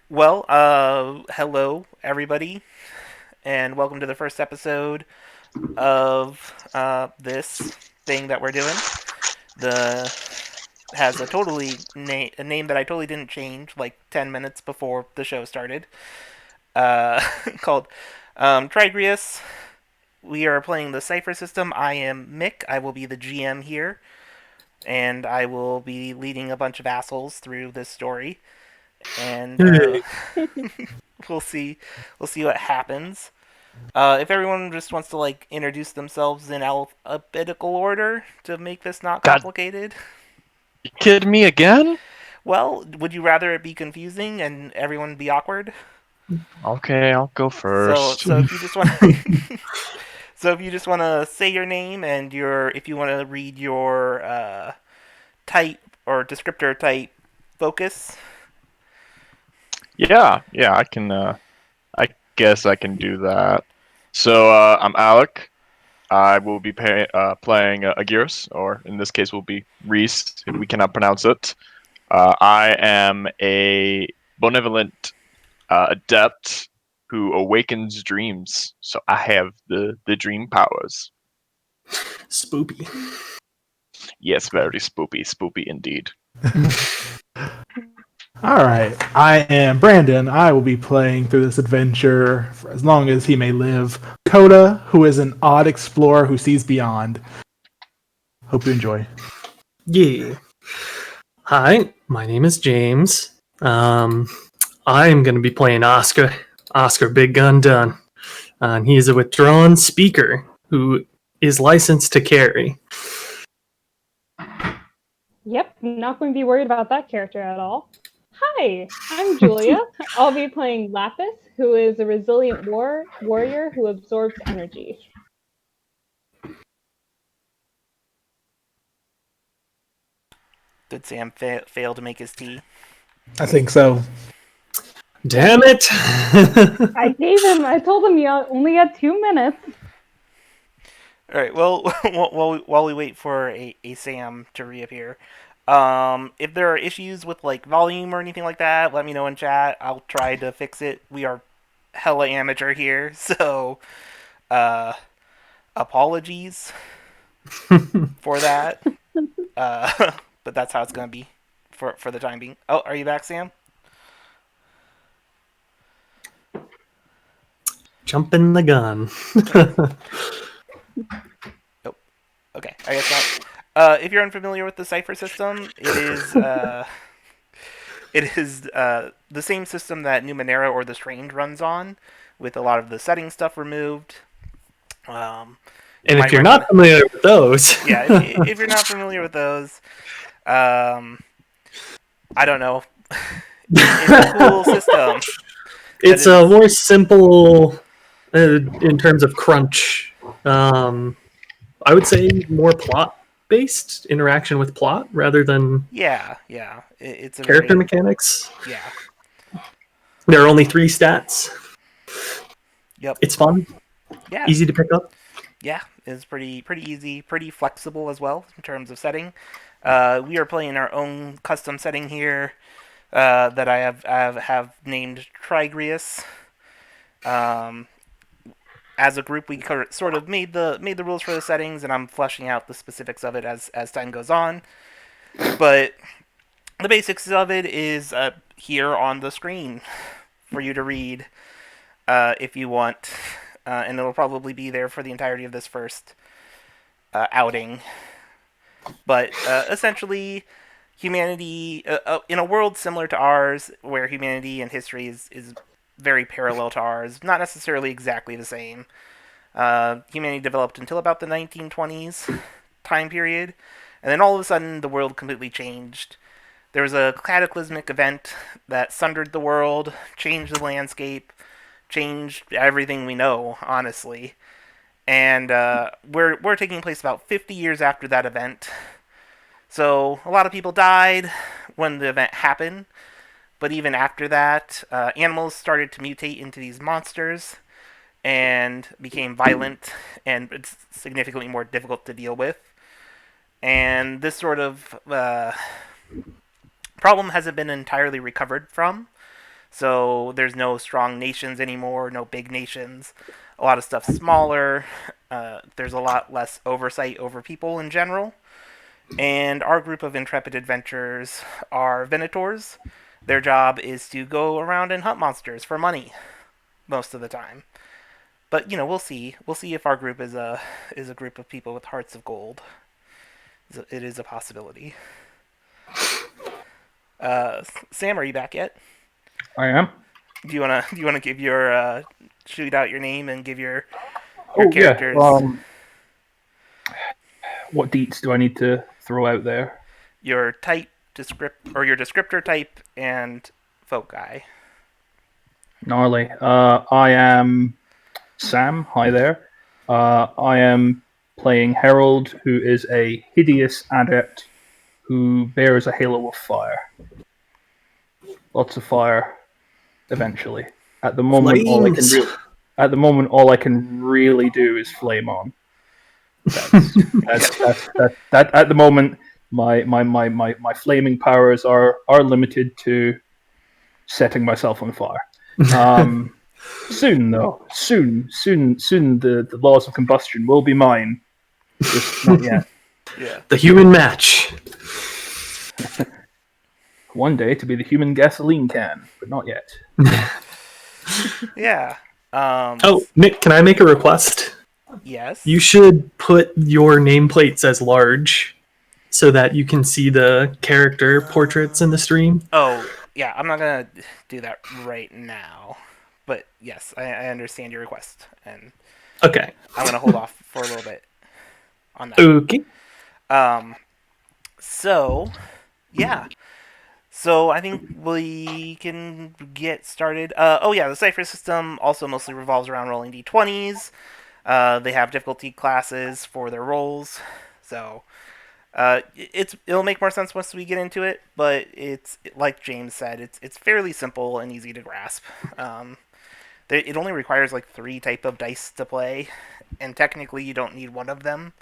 Well, hello everybody, and welcome to the first episode of this thing that we're doing. The has a name that I totally didn't change like 10 minutes before the show started. Called Trygrius. We are playing the Cypher system. I am Mick. I will be the GM here, and I will be leading a bunch of assholes through this story. And Hey. we'll see, we'll see what happens. If everyone just wants to like introduce themselves in alphabetical order to make this not God, complicated. you kidding me again? Well, would you rather it be confusing and everyone be awkward? Okay, I'll go So, first. so if you just want to, so if you just want to say your name and if you want to read your type or descriptor type focus. Yeah, I can. I guess I can do that. So I'm Alec. I will be playing Agiris, or in this case, will be Reese, if we cannot pronounce it. I am a benevolent adept who awakens dreams. So I have the dream powers. Spoopy. Yes, very spoopy indeed. All right. I am Brandon. I will be playing through this adventure for as long as he may live. Coda, who is an odd explorer who sees beyond. Hope you enjoy. Yeah. Hi, my name is James. I'm going to be playing Oscar. Oscar Big Gun Dunn. And he is a withdrawn speaker who is licensed to carry. Yep, not going to be worried about that character at all. Hi, I'm Julia. I'll be playing Lapis, who is a resilient warrior who absorbs energy. Did Sam fail to make his tea? I think so. Damn it! I told him you only had 2 minutes. All right. Well, while we wait for a Sam to reappear, if there are issues with like volume or anything like that, let me know in chat. I'll try to fix it. We are hella amateur here, so uh, apologies for that. But that's how it's gonna be for the time being. Oh, are you back, Sam? Jumping the gun. Oh, okay. I guess not. If you're unfamiliar with the Cypher system, it is the same system that Numenera or the Strange runs on, with a lot of the setting stuff removed. And if might you're not recognize, familiar with those, yeah, if you're not familiar with those, um, I don't know. It's a cool system. it's a more simple in terms of crunch. I would say more plot based interaction with plot rather than Yeah. It's a character very mechanics. yeah. There are only 3 stats. Yep. It's fun, Yeah. easy to pick up. Yeah. It's pretty easy, pretty flexible as well in terms of setting. We are playing our own custom setting here that I have named Trygrius. Um, as a group, we sort of made the rules for the settings, and I'm fleshing out the specifics of it as time goes on. But the basics of it is here on the screen for you to read if you want, and it'll probably be there for the entirety of this first outing. But essentially, humanity in a world similar to ours, where humanity and history is very parallel to ours, not necessarily exactly the same. Humanity developed until about the 1920s time period, and then all of a sudden the world completely changed. There was a cataclysmic event that sundered the world, changed the landscape, changed everything we know, honestly. And we're taking place about 50 years after that event. So a lot of people died when the event happened, but even after that, animals started to mutate into these monsters and became violent, and it's significantly more difficult to deal with. And this sort of problem hasn't been entirely recovered from. So there's no strong nations anymore, no big nations. A lot of stuff smaller. There's a lot less oversight over people in general. And our group of intrepid adventurers are Venators. Their job is to go around and hunt monsters for money most of the time. But we'll see. We'll see if our group is a group of people with hearts of gold. It is a possibility. Sam, are you back yet? I am. Do you wanna give your shoot out your name and give your Oh yeah. characters What deets do I need to throw out there? your type, your descriptor type, and folk guy. Gnarly. I am Sam. Hi there. I am playing Herald, who is a hideous adept who bears a halo of fire. Lots of fire. Eventually, at the moment, Flames. all I can really do is flame on. That at the moment, my flaming powers are limited to setting myself on fire. Soon though, soon the laws of combustion will be mine. Just not yet. Yeah. The human match. One day to be the human gasoline can, but not yet. Yeah. Oh, Nick, can I make a request? Yes. You should put your nameplates as large so that you can see the character portraits in the stream. Oh, yeah. I'm not gonna do that right now, but yes, I understand your request, and Okay. I'm gonna hold off for a little bit on that. Okay. So, yeah. So I think we can get started. Oh yeah, the Cypher system also mostly revolves around rolling d20s. They have difficulty classes for their rolls, so it'll make more sense once we get into it. But it's like James said, it's fairly simple and easy to grasp. It only requires like 3 type of dice to play, and technically you don't need one of them.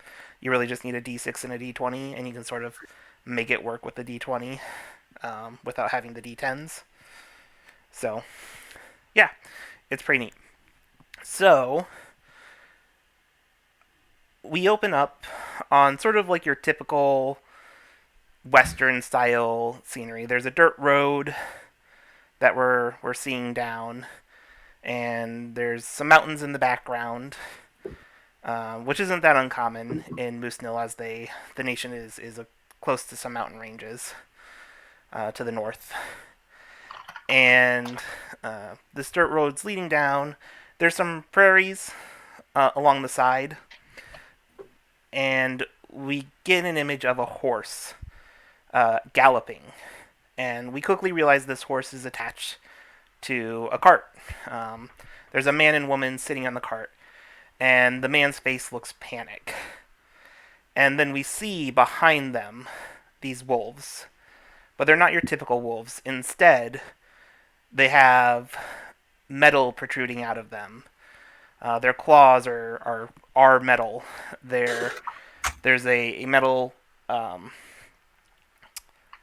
You really just need a d6 and a d20, and you can sort of make it work with the d20 without having the d10s. So, yeah, it's pretty neat. So, we open up on sort of like your typical Western style scenery. There's a dirt road that we're seeing down, and there's some mountains in the background, which isn't that uncommon in Moose Nil, as the nation is close to some mountain ranges to the north. And this dirt road's leading down. There's some prairies along the side, and we get an image of a horse galloping. And we quickly realize this horse is attached to a cart. There's a man and woman sitting on the cart, and the man's face looks panic. And then we see behind them these wolves. But they're not your typical wolves. Instead, they have metal protruding out of them. Their claws are metal. There's a metal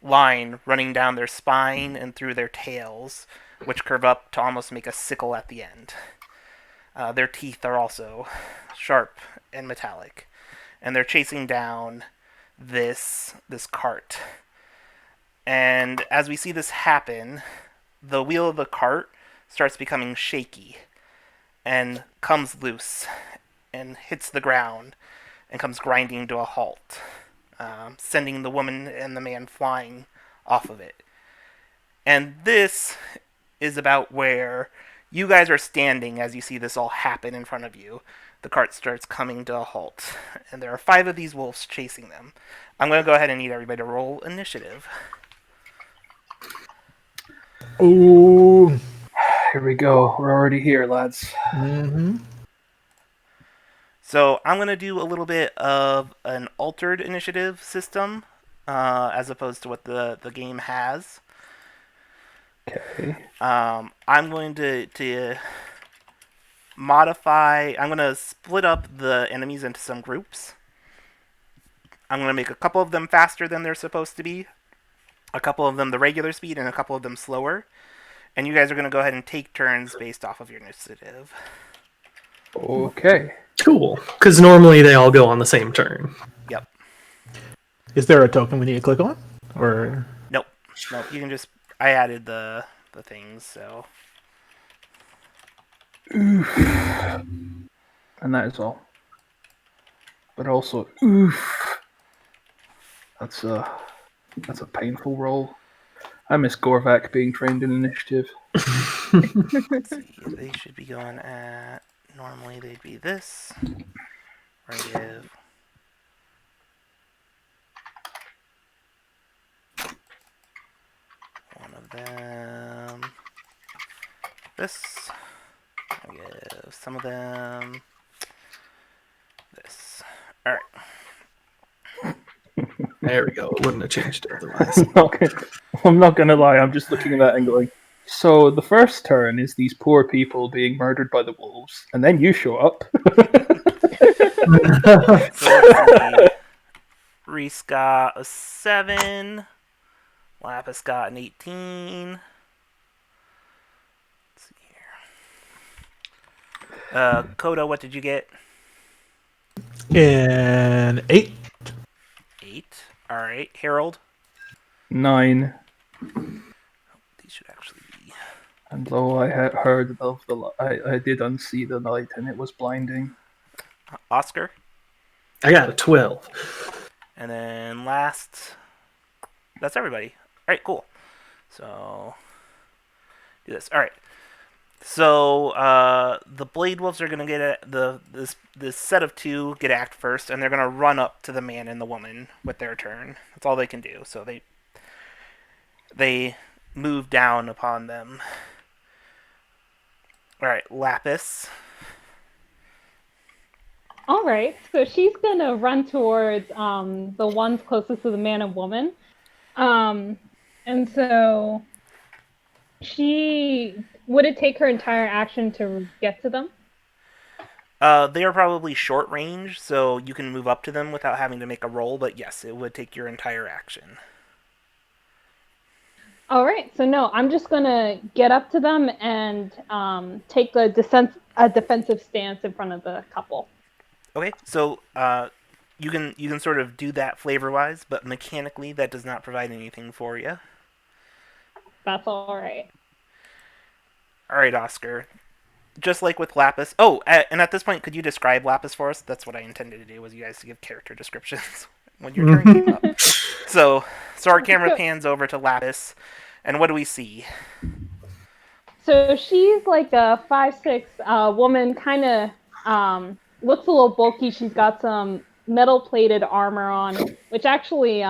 line running down their spine and through their tails, which curve up to almost make a sickle at the end. Their teeth are also sharp and metallic, and they're chasing down this cart. And as we see this happen, the wheel of the cart starts becoming shaky and comes loose and hits the ground and comes grinding to a halt, sending the woman and the man flying off of it. And this is about where you guys are standing as you see this all happen in front of you. The cart starts coming to a halt, and there are 5 of these wolves chasing them. I'm going to go ahead and need everybody to roll initiative. Ooh. Here we go. We're already here, lads. Mm-hmm. So I'm going to do a little bit of an altered initiative system, as opposed to what the game has. Okay. I'm going to modify. I'm going to split up the enemies into some groups. I'm going to make a couple of them faster than they're supposed to be, a couple of them the regular speed, and a couple of them slower. And you guys are going to go ahead and take turns based off of your initiative. Okay. Cool. Because normally they all go on the same turn. Yep. Is there a token we need to click on? Or Nope. You can just. I added the things, so. Oof. And that is all. But also, oof. That's a painful roll. I miss Gorvac being trained in initiative. Let's see. They should be going at. Normally they'd be this. We're going to give. One of them. This. I'll give some of them. This. Alright. There we go. It wouldn't have changed it otherwise. Okay. I'm not gonna lie, I'm just looking at that and going, so the first turn is these poor people being murdered by the wolves, and then you show up. So let's see. Reese got a 7. Lapis got an 18. Let's see here. Coda, what did you get? an 8? 8. Alright. Harold? 9. These should actually be. And though I had heard of I did unsee the light, and it was blinding. Oscar? I got a 12. And then last. That's everybody. Alright, cool. So. Do this. Alright. So the Blade Wolves are gonna get this set of 2 get act first, and they're gonna run up to the man and the woman with their turn. That's all they can do. So they move down upon them. All right, Lapis. All right, so she's gonna run towards the ones closest to the man and woman, and so would it take her entire action to get to them? They are probably short range, so you can move up to them without having to make a roll. But yes, it would take your entire action. All right, so no, I'm just gonna get up to them and take a defensive stance in front of the couple. Okay, so you can sort of do that flavor wise, but mechanically that does not provide anything for you. That's all right. All right, Oscar. Just like with Lapis. Oh, and at this point, could you describe Lapis for us? That's what I intended to do, was you guys to give character descriptions when your turn came up. So our camera pans over to Lapis, and what do we see? So she's like a 5'6" woman, kind of looks a little bulky. She's got some metal-plated armor on, which actually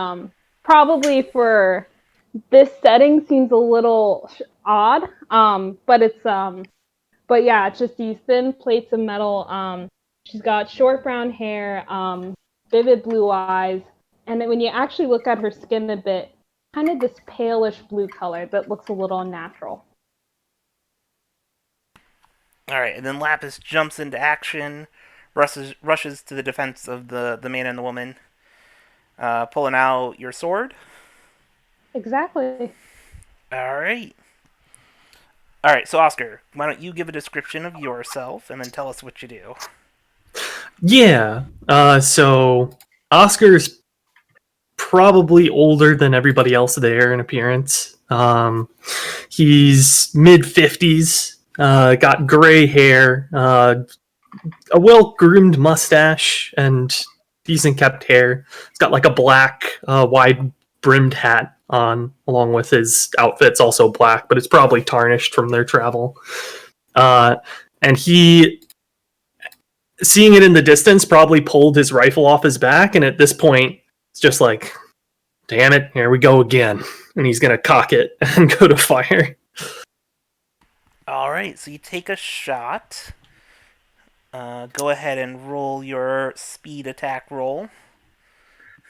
probably for this setting seems a little odd. But yeah, it's just these thin plates of metal. She's got short brown hair, vivid blue eyes, and then when you actually look at her skin a bit, kind of this palish blue color that looks a little unnatural. Alright, and then Lapis jumps into action, rushes to the defense of the man and the woman, pulling out your sword. Exactly. Alright. Alright, so Oscar, why don't you give a description of yourself and then tell us what you do? Yeah. So Oscar's probably older than everybody else there in appearance. He's mid-50s, got gray hair, a well-groomed mustache, and decent kept hair. He's got like a black, wide-brimmed hat on, along with his outfit's also black, but it's probably tarnished from their travel. And he, seeing it in the distance, probably pulled his rifle off his back, and at this point, it's just like, damn it, here we go again. And he's going to cock it and go to fire. Alright, so you take a shot. Go ahead and roll your speed attack roll.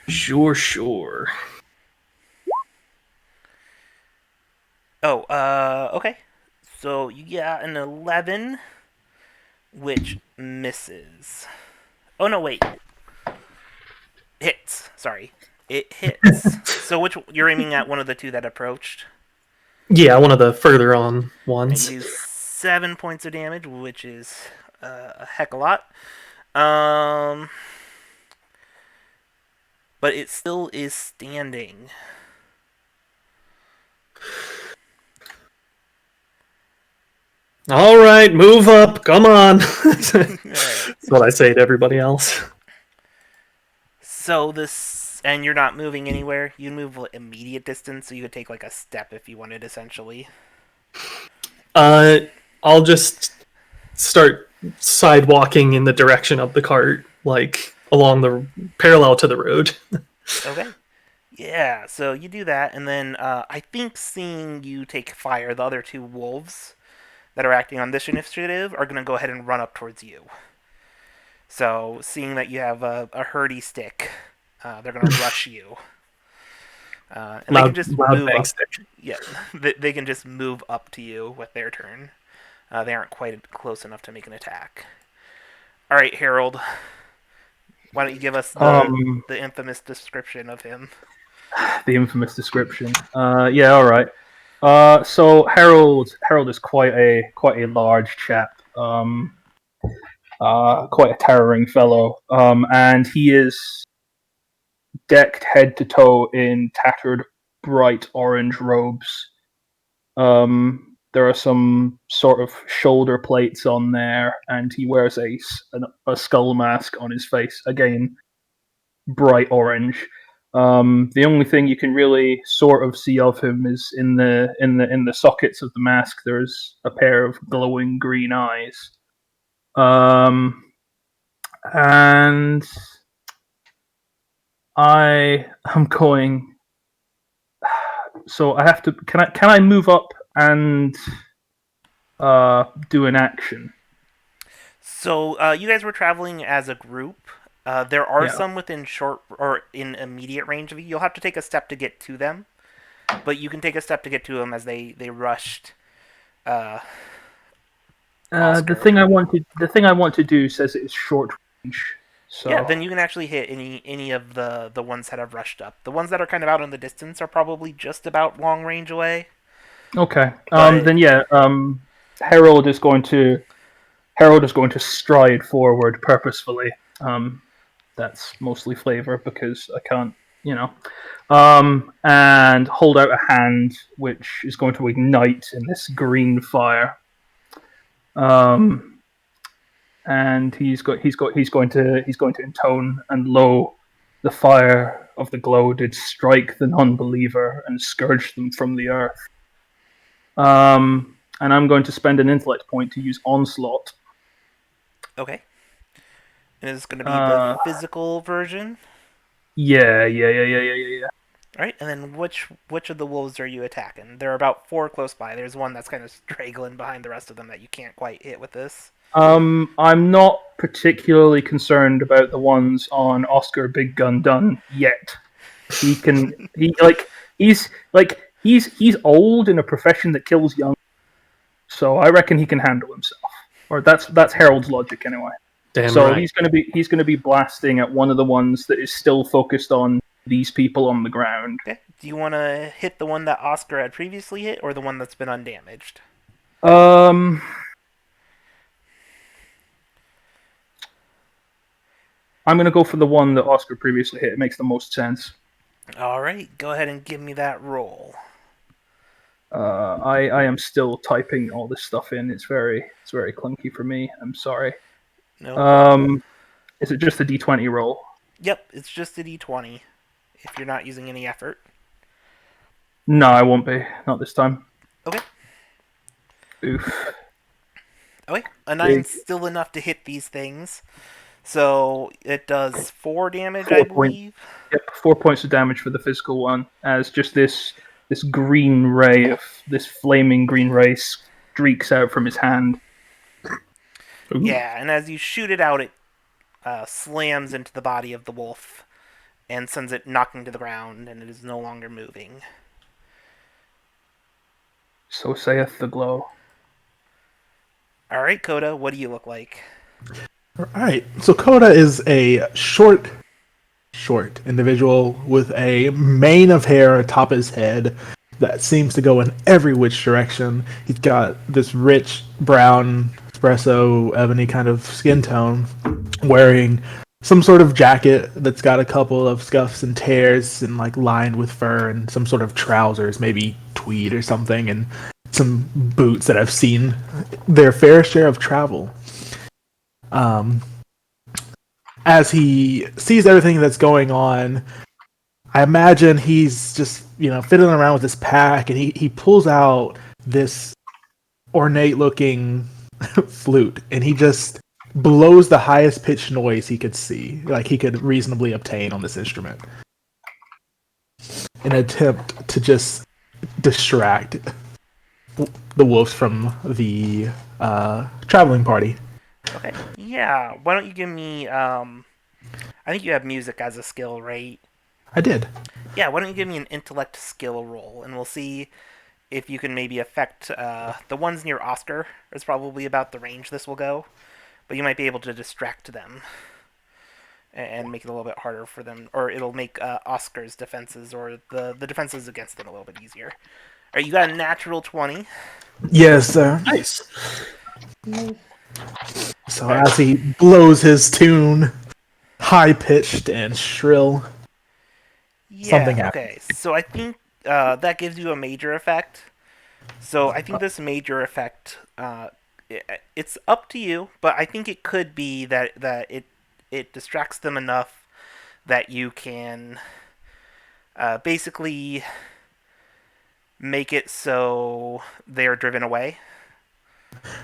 Sure. Oh, okay. So you get an 11, which misses. Oh, no, wait. Hits. Sorry. It hits. So you're aiming at one of the 2 that approached? Yeah, one of the further on And ones. you do 7 points of damage, which is a heck of a lot. Um, but it still is standing. All right, move up. Come on. Alright. That's what I say to everybody else. So this, and you're not moving anywhere. You move immediate distance, so you could take like a step if you wanted, essentially. I'll just start sidewalking in the direction of the cart, like along the parallel to the road. Okay. Yeah, so you do that, and then I think seeing you take fire, the other two wolves that are acting on this initiative are going to go ahead and run up towards you. So, seeing that you have a herdy stick, they're going to rush you. And they can just Loud move bang up. stick. Yeah, they can just move up to you with their turn. They aren't quite close enough to make an attack. All right, Harold. Why don't you give us the infamous description of him? The infamous description. Yeah, all right. So Harold is quite a large chap. Quite a towering fellow. And he is decked head to toe in tattered bright orange robes. There are some sort of shoulder plates on there, and he wears a skull mask on his face. Again, bright orange. The only thing you can really sort of see of him is in the sockets of the mask. There's a pair of glowing green eyes. And I am going. So I have to. Can I move up and do an action? So you guys were traveling as a group. There are Yeah. some within short or in immediate range of you. You'll have to take a step to get to them, but you can take a step to get to them as they rushed. The Oscar. thing I want to do says it's short range. So Yeah, then you can actually hit any of the ones that have rushed up. The ones that are kind of out in the distance are probably just about long range away. okay. But- Then yeah. Harold is going to stride forward purposefully. That's mostly flavor because I can't, and hold out a hand, which is going to ignite in this green fire. And he's going to intone, and lo, the fire of the glow did strike the non-believer and scourge them from the earth. And I'm going to spend an intellect point to use onslaught. Okay. And it's going to be the physical version. Yeah. All right, and then which of the wolves are you attacking? There are about 4 close by. There's one that's kind of straggling behind the rest of them that you can't quite hit with this. I'm not particularly concerned about the ones on Oscar Big Gun Dunn yet. He's old in a profession that kills young, so I reckon he can handle himself. Or that's Harold's logic anyway. Damn So right. he's gonna be blasting at one of the ones that is still focused on these people on the ground. Okay. Do you want to hit the one that Oscar had previously hit, or the one that's been undamaged? I'm gonna go for the one that Oscar previously hit. It makes the most sense. All right, go ahead and give me that roll. I am still typing all this stuff in. It's very clunky for me. I'm sorry. No. Is it just a D20 roll? Yep, it's just a D20. If you're not using any effort. No, I won't be. Not this time. Okay. Oof. Okay. A 9's still enough to hit these things. So it does 4 damage, 4 I points. believe. Yep, 4 points of damage for the physical one, as just this green ray of this flaming green ray streaks out from his hand. Ooh. Yeah, and as you shoot it out, it slams into the body of the wolf and sends it knocking to the ground, and it is no longer moving. So saith the glow. All right, Coda, what do you look like? Alright, so Coda is a short individual with a mane of hair atop his head, that seems to go in every which direction. He's got this rich brown espresso ebony kind of skin tone, wearing some sort of jacket that's got a couple of scuffs and tears and like lined with fur, and some sort of trousers, maybe tweed or something, and some boots that have seen their fair share of travel. Um, as he sees everything that's going on, I imagine he's just, fiddling around with this pack, and he pulls out this ornate looking flute, and he just blows the highest pitched noise he could see, like he could reasonably obtain on this instrument, in an attempt to just distract the wolves from the traveling party. Okay. Yeah. Why don't you give me? I think you have music as a skill, right? I did. Yeah. Why don't you give me an intellect skill roll, and we'll see if you can maybe affect the ones near Oscar. Is probably about the range this will go, but you might be able to distract them and make it a little bit harder for them, or it'll make Oscar's defenses or the defenses against them a little bit easier. All right, you got a natural 20. Yes, sir. Nice. Nice. So as he blows his tune, high pitched and shrill, something Yeah, happens. okay. So I think that gives you a major effect. So I think this major effect, it's up to you, but I think it could be that it distracts them enough that you can basically make it so they're driven away.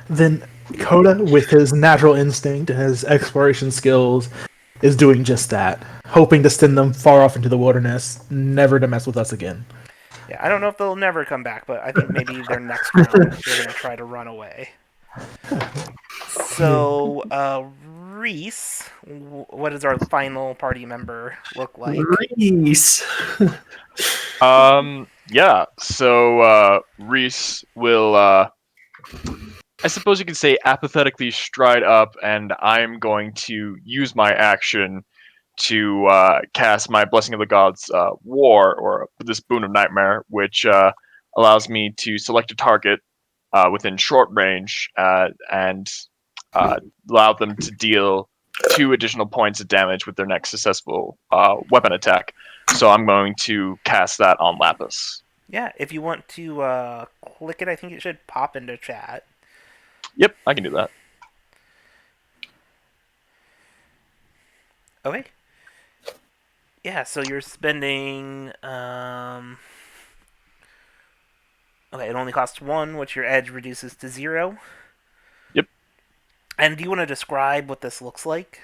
Then Coda, with his natural instinct and his exploration skills, is doing just that, hoping to send them far off into the wilderness, never to mess with us again. Yeah, I don't know if they'll never come back, but I think maybe their next round they're gonna try to run away. So, Reese, what does our final party member look like? Reese. Yeah. So Reese will, I suppose you could say, apathetically stride up, and I'm going to use my action to cast my Blessing of the Gods War, or this Boon of Nightmare, which allows me to select a target within short range and uh, allow them to deal 2 additional points of damage with their next successful weapon attack. So I'm going to cast that on Lapis. Yeah, if you want to click it, I think it should pop into chat. Yep, I can do that. Okay. Yeah, so you're spending. Okay, it only costs 1, which your edge reduces to 0. Yep. And do you want to describe what this looks like?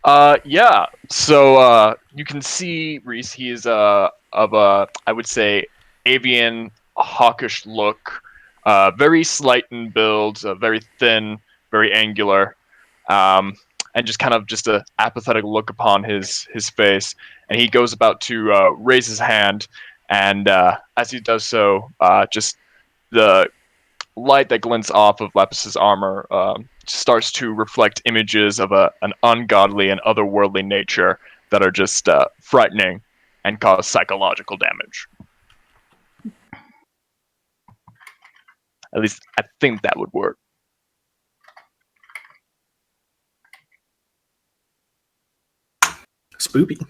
Yeah. So you can see Reese. He's of a, I would say, avian, hawkish look. Very slight in build, very thin, very angular, and just kind of just a apathetic look upon his face. And he goes about to raise his hand, and as he does so, just the light that glints off of Lapis's armor starts to reflect images of an ungodly and otherworldly nature that are just frightening and cause psychological damage. At least I think that would work. Spoopy.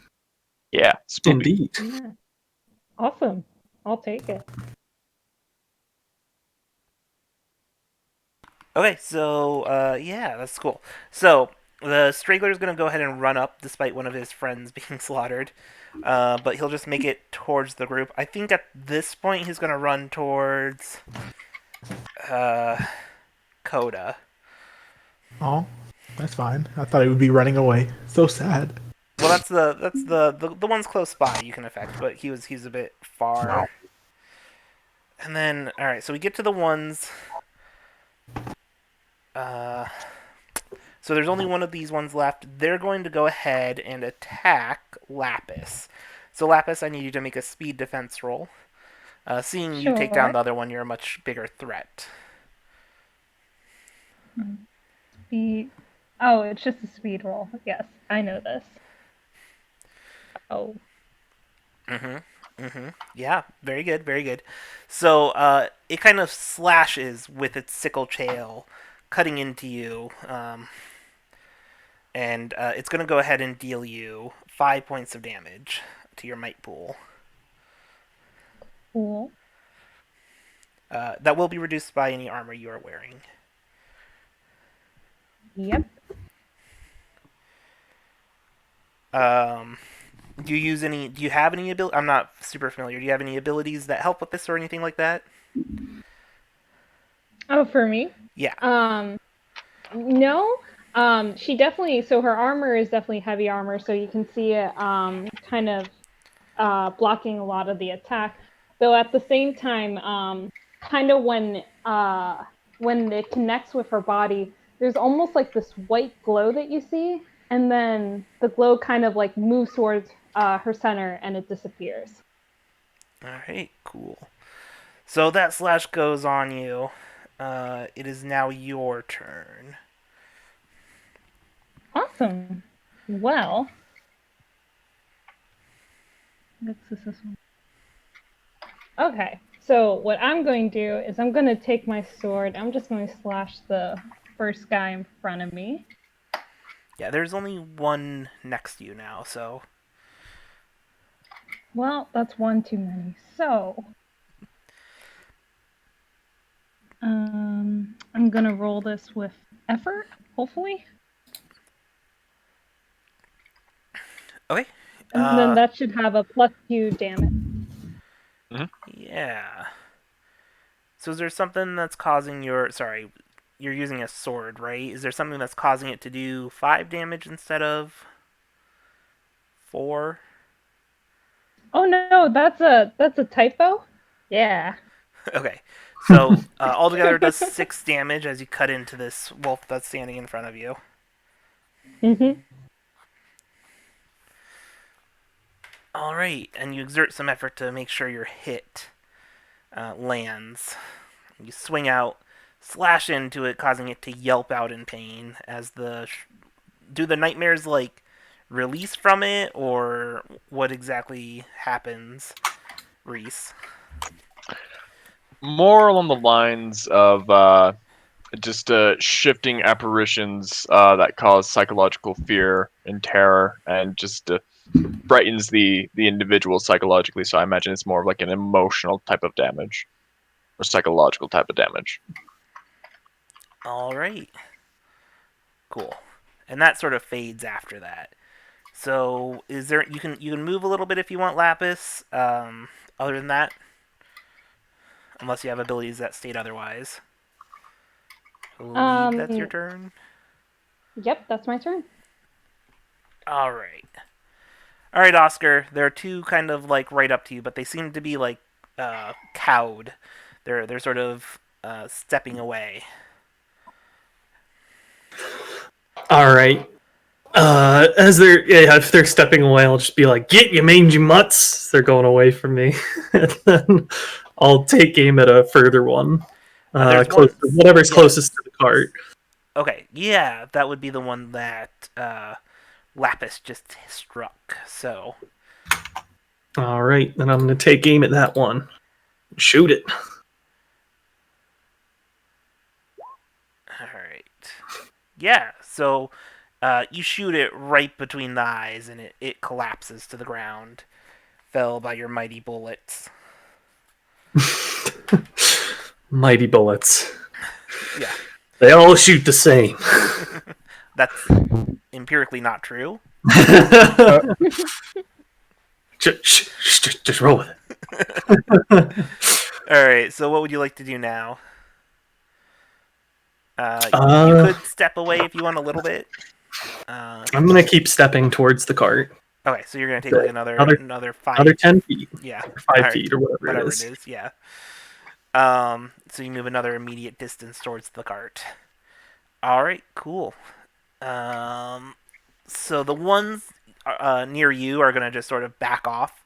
Yeah, spoopy. Indeed. Yeah. Awesome. I'll take it. Okay, so yeah, that's cool. So the Strangler is gonna go ahead and run up, despite one of his friends being slaughtered. But he'll just make it towards the group. I think at this point he's gonna run towards Coda. Oh, that's fine. I thought he would be running away. So sad. Well, that's the ones close by you can affect, but he's a bit far. And then all right, so we get to the ones. So there's only one of these ones left. They're going to go ahead and attack Lapis. So Lapis, I need you to make a speed defense roll. Seeing you take down Sure. the other one, you're a much bigger threat. Speed. Oh, it's just a speed roll. Yes, I know this. Oh. Mm-hmm. Yeah, very good, very good. So it kind of slashes with its sickle tail, cutting into you, and it's going to go ahead and deal you 5 points of damage to your might pool. Cool. That will be reduced by any armor you are wearing. Yep. Um, do you use any? Do you have any ability? I'm not super familiar. Do you have any abilities that help with this or anything like that? Oh, for me? Yeah. No. She definitely. So her armor is definitely heavy armor, so you can see it kind of blocking a lot of the attack. Though at the same time, kind of when it connects with her body, there's almost like this white glow that you see, and then the glow kind of like moves towards her center and it disappears. All right. Cool. So that slash goes on you. It is now your turn. Awesome. Well, what's this one? Okay. So what I'm going to do is I'm going to take my sword. I'm just going to slash the first guy in front of me. Yeah, there's only one next to you now, so Well, that's one too many. So, I'm gonna roll this with effort, hopefully, okay. and then that should have a +2 damage. Yeah. So is there something that's causing your... Sorry, you're using a sword, right? Is there something that's causing it to do 5 damage instead of 4? Oh no, that's a typo. Yeah. Okay. So altogether it does 6 damage as you cut into this wolf that's standing in front of you. Mhm. Alright, and you exert some effort to make sure your hit lands. You swing out, slash into it, causing it to yelp out in pain as the... Do the nightmares, like, release from it, or what exactly happens, Reese? More along the lines of just shifting apparitions that cause psychological fear and terror, and just frightens the individual psychologically. So I imagine it's more of like an emotional type of damage or psychological type of damage. Alright. Cool. And that sort of fades after that. So is there... You can move a little bit if you want, Lapis. Other than that, unless you have abilities that state otherwise. I believe that's your turn. Yep, that's my turn. Alright. Alright, Oscar. There are two kind of like right up to you, but they seem to be like cowed. They're sort of stepping away. All right. If they're stepping away, I'll just be like, "Get you mangy mutts!" They're going away from me, and then I'll take aim at a further one. There's Close one. whatever's Yeah. closest to the cart. Okay. Yeah, that would be the one that Lapis just struck. So. All right, then I'm gonna take aim at that one. Shoot it. Alright. Yeah, so you shoot it right between the eyes and it collapses to the ground. Fell by your mighty bullets. Mighty bullets. Yeah. They all shoot the same. That's empirically not true. Just roll with it. Alright, so what would you like to do now? You could step away if you want a little bit. I'm gonna keep stepping towards the cart. Okay, so you're gonna take like another 5, another 10 feet. Yeah, or 5 feet or whatever it is. Yeah. So you move another immediate distance towards the cart. All right, cool. So the ones near you are gonna just sort of back off.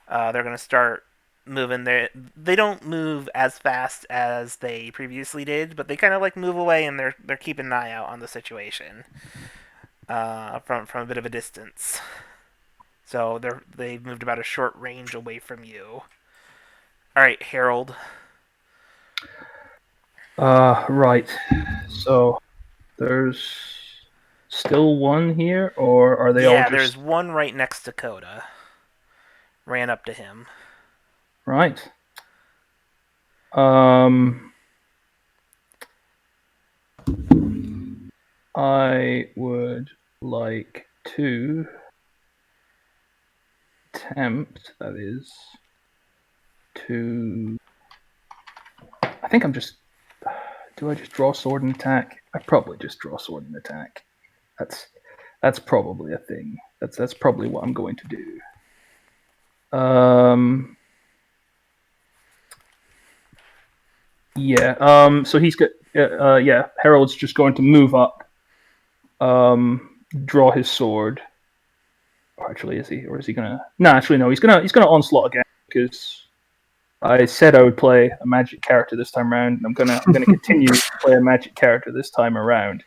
They're gonna start moving. They don't move as fast as they previously did, but they kind of like move away and they're keeping an eye out on the situation from a bit of a distance. So they've moved about a short range away from you. All right, Harold. Right. So there's still one here, or are they all Yeah, just there's one right next to Coda. Ran up to him. right? I would like to attempt, that is, to. I think I'm just. Do I just draw sword and attack? I probably just draw sword and attack. That's probably a thing. That's probably what I'm going to do. Yeah. So he's got. Yeah. Harold's just going to move up. Draw his sword. Or actually, is he? Or is he gonna? No, actually, no. He's gonna onslaught again because I said I would play a magic character this time around, and I'm gonna continue to play a magic character this time around.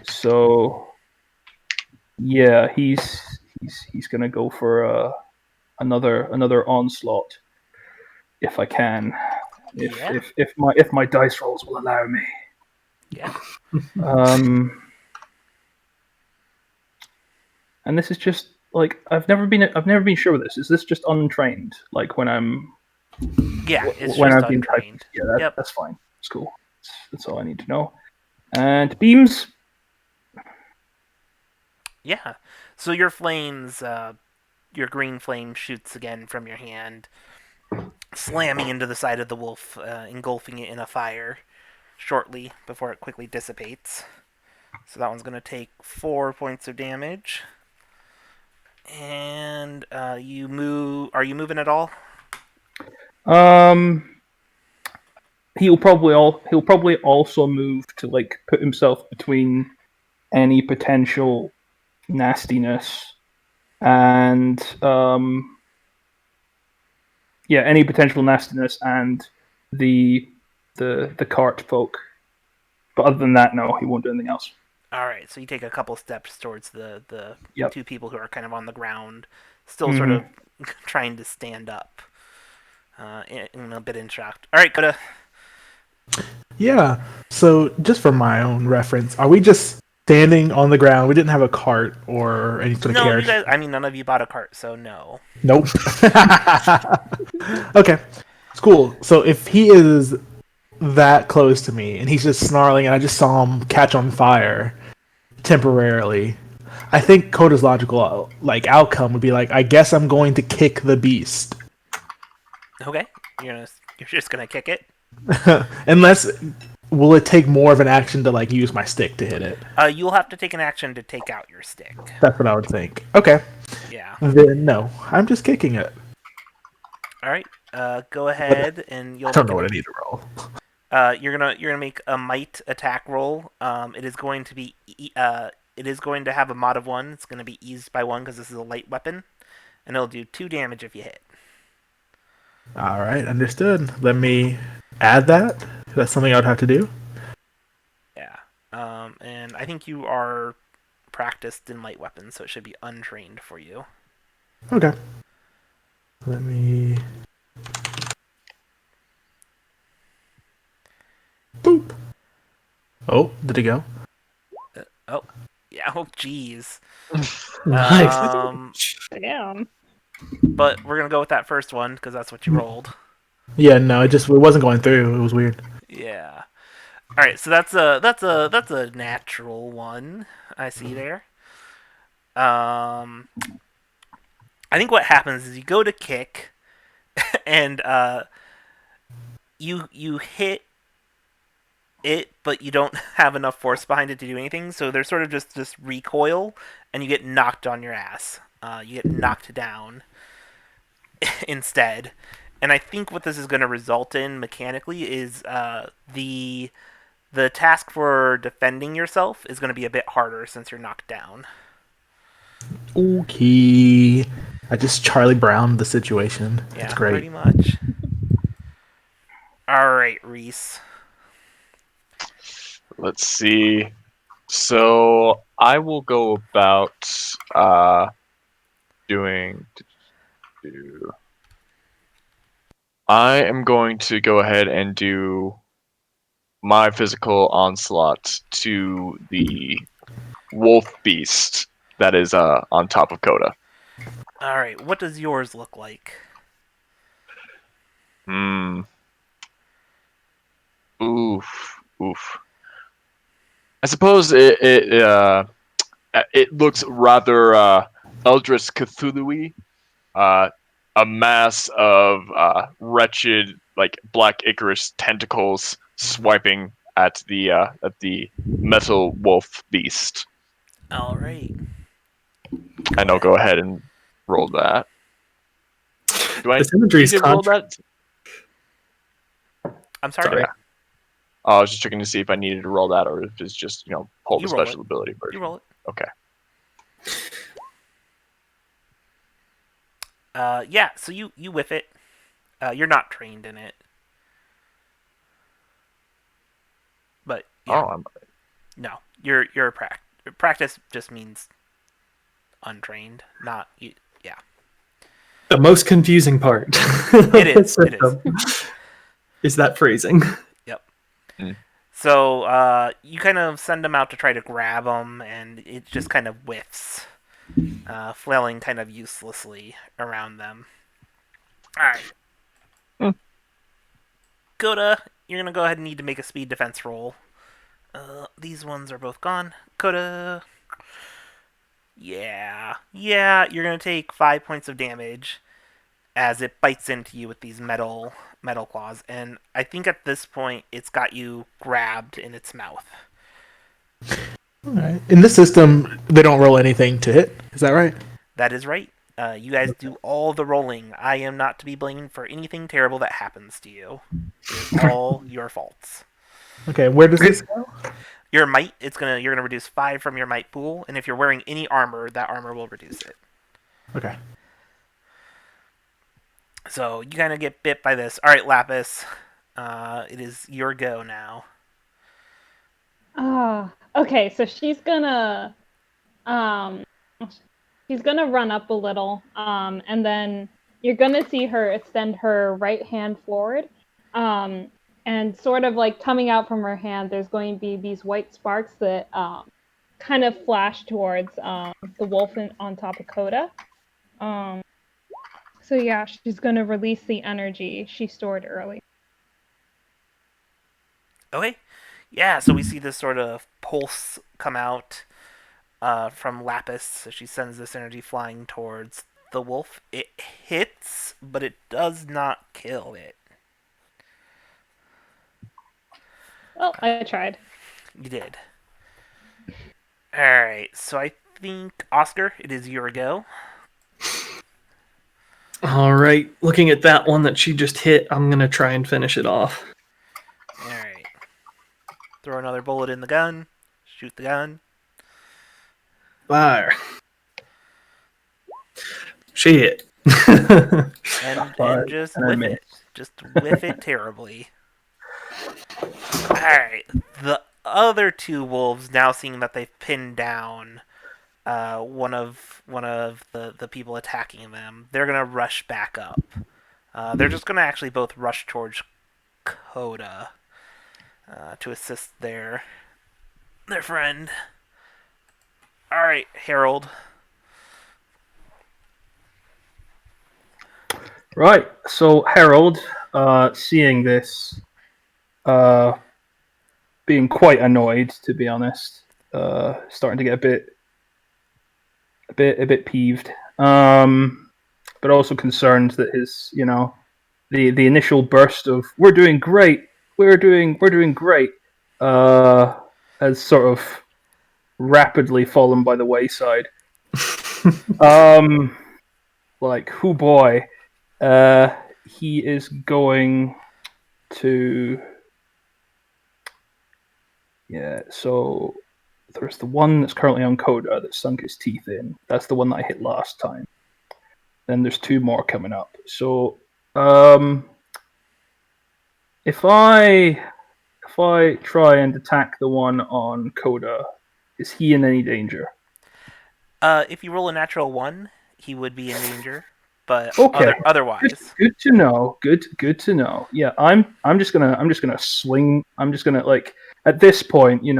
So yeah, he's gonna go for another onslaught if I can, Yeah. if my dice rolls will allow me. Yeah. And this is just like I've never been sure with this. Is this just untrained? Like when Yeah, it's when just I've been untrained. yeah, Yep. that's fine. It's cool. That's all I need to know. And beams. Yeah. So your flames, your green flame shoots again from your hand, slamming into the side of the wolf, engulfing it in a fire shortly before it quickly dissipates. So that one's going to take 4 points of damage. And you move. Are you moving at all? He'll probably also move to like put himself between any potential nastiness and any potential nastiness and the cart folk. But other than that, no, he won't do anything else. All right. So you take a couple steps towards the Yep. two people who are kind of on the ground, still sort of trying to stand up, in a bit in shock. All right, Coda. Yeah. So just for my own reference, are we just standing on the ground? We didn't have a cart or any sort of No, carriage. you guys. I mean, none of you bought a cart, so no. Nope. Okay. It's cool. So if he is that close to me and he's just snarling and I just saw him catch on fire temporarily, I think Coda's logical outcome would be like, I guess I'm going to kick the beast. Okay. You're just gonna kick it. Unless, will it take more of an action to use my stick to hit it? You'll have to take an action to take out your stick. That's what I would think. Okay. Yeah. Then no, I'm just kicking it. All right. Go ahead and you'll. I don't know what I need to roll. You're gonna make a might attack roll. It is going to be it is going to have a mod of 1. It's going to be eased by 1 because this is a light weapon, and it'll do 2 damage if you hit. All right, understood. Let me add that. That's something I would have to do. Yeah. And I think you are practiced in light weapons, so it should be untrained for you. Okay. Let me. Boop. Oh, did it go? Oh, yeah. Oh, jeez. Nice. Damn. But we're gonna go with that first one because that's what you rolled. Yeah, no, it wasn't going through. It was weird. Yeah. All right, so that's a natural one. I see there. I think what happens is you go to kick, and you hit it, but you don't have enough force behind it to do anything. So there's sort of just this recoil, and you get knocked on your ass. You get knocked down instead. And I think what this is going to result in mechanically is the task for defending yourself is going to be a bit harder since you're knocked down. Okay. I just Charlie Browned the situation. Yeah, That's great. pretty much. All right, Reese. Let's see. So I will go about doing. I am going to go ahead and do my physical onslaught to the wolf beast that is on top of Coda. All right. What does yours look like? Hmm. Oof. Oof. I suppose it looks rather Eldris Cthulhu-y. A mass of wretched, like black Icarus tentacles swiping at the metal wolf beast. All right. And I'll go ahead and roll that. Do I This imagery need is to roll that? I'm sorry. Sorry. Yeah. I was just checking to see if I needed to roll that or if it's just, pull You the roll special ability You version. roll it. Okay. Yeah. So you whiff it. You're not trained in it, but yeah. Oh, No, you're a practice just means untrained, not you. Yeah. The most confusing part. It is. It is. Is that phrasing? Yep. Mm. So you kind of send them out to try to grab them, and it just kind of whiffs, flailing kind of uselessly around them. All right. Mm. Coda, you're gonna go ahead and need to make a speed defense roll. These ones are both gone. Coda. Yeah. You're gonna take 5 points of damage as it bites into you with these metal claws, and I think at this point it's got you grabbed in its mouth. All right. In this system, they don't roll anything to hit. Is that right? That is right. You guys do all the rolling. I am not to be blamed for anything terrible that happens to you. It is all your faults. Okay. Where does this go? Your might, you're gonna reduce 5 from your might pool, and if you're wearing any armor, that armor will reduce it. Okay. So you kind of get bit by this. All right, Lapis, it is your go now. Okay, so um she's gonna run up a little, and then you're gonna see her extend her right hand forward, and sort of like coming out from her hand, there's going to be these white sparks that kind of flash towards the wolf on top of Coda. So yeah, she's gonna release the energy she stored early. Okay. Yeah, so we see this sort of pulse come out from Lapis. So she sends this energy flying towards the wolf. It hits, but it does not kill it. Well, I tried. You did. Alright, so I think, Oscar, it is your go. All right. Looking at that one that she just hit, I'm going to try and finish it off. Alright. Throw another bullet in the gun. Shoot the gun. Fire. She hit. And just and I whiff miss. it. Just whiff it terribly. Alright. The other two wolves, now seeing that they've pinned down one of the people attacking them, they're gonna rush back up. They're just gonna actually both rush towards Coda to assist their friend. All right, Harold. Right. So Harold, seeing this, being quite annoyed, to be honest, starting to get a bit peeved, but also concerned that his, the initial burst of "we're doing great, we're doing great," has sort of rapidly fallen by the wayside. Like, who boy, he is going to. Yeah, so there's the one that's currently on Coda that sunk his teeth in. That's the one that I hit last time. Then there's two more coming up. So, if I try and attack the one on Coda, Is he in any danger? If you roll a natural 1, he would be in danger, but Okay. otherwise. Good to know. Good to know. Yeah, I'm just gonna swing. I'm just gonna like at this point, he's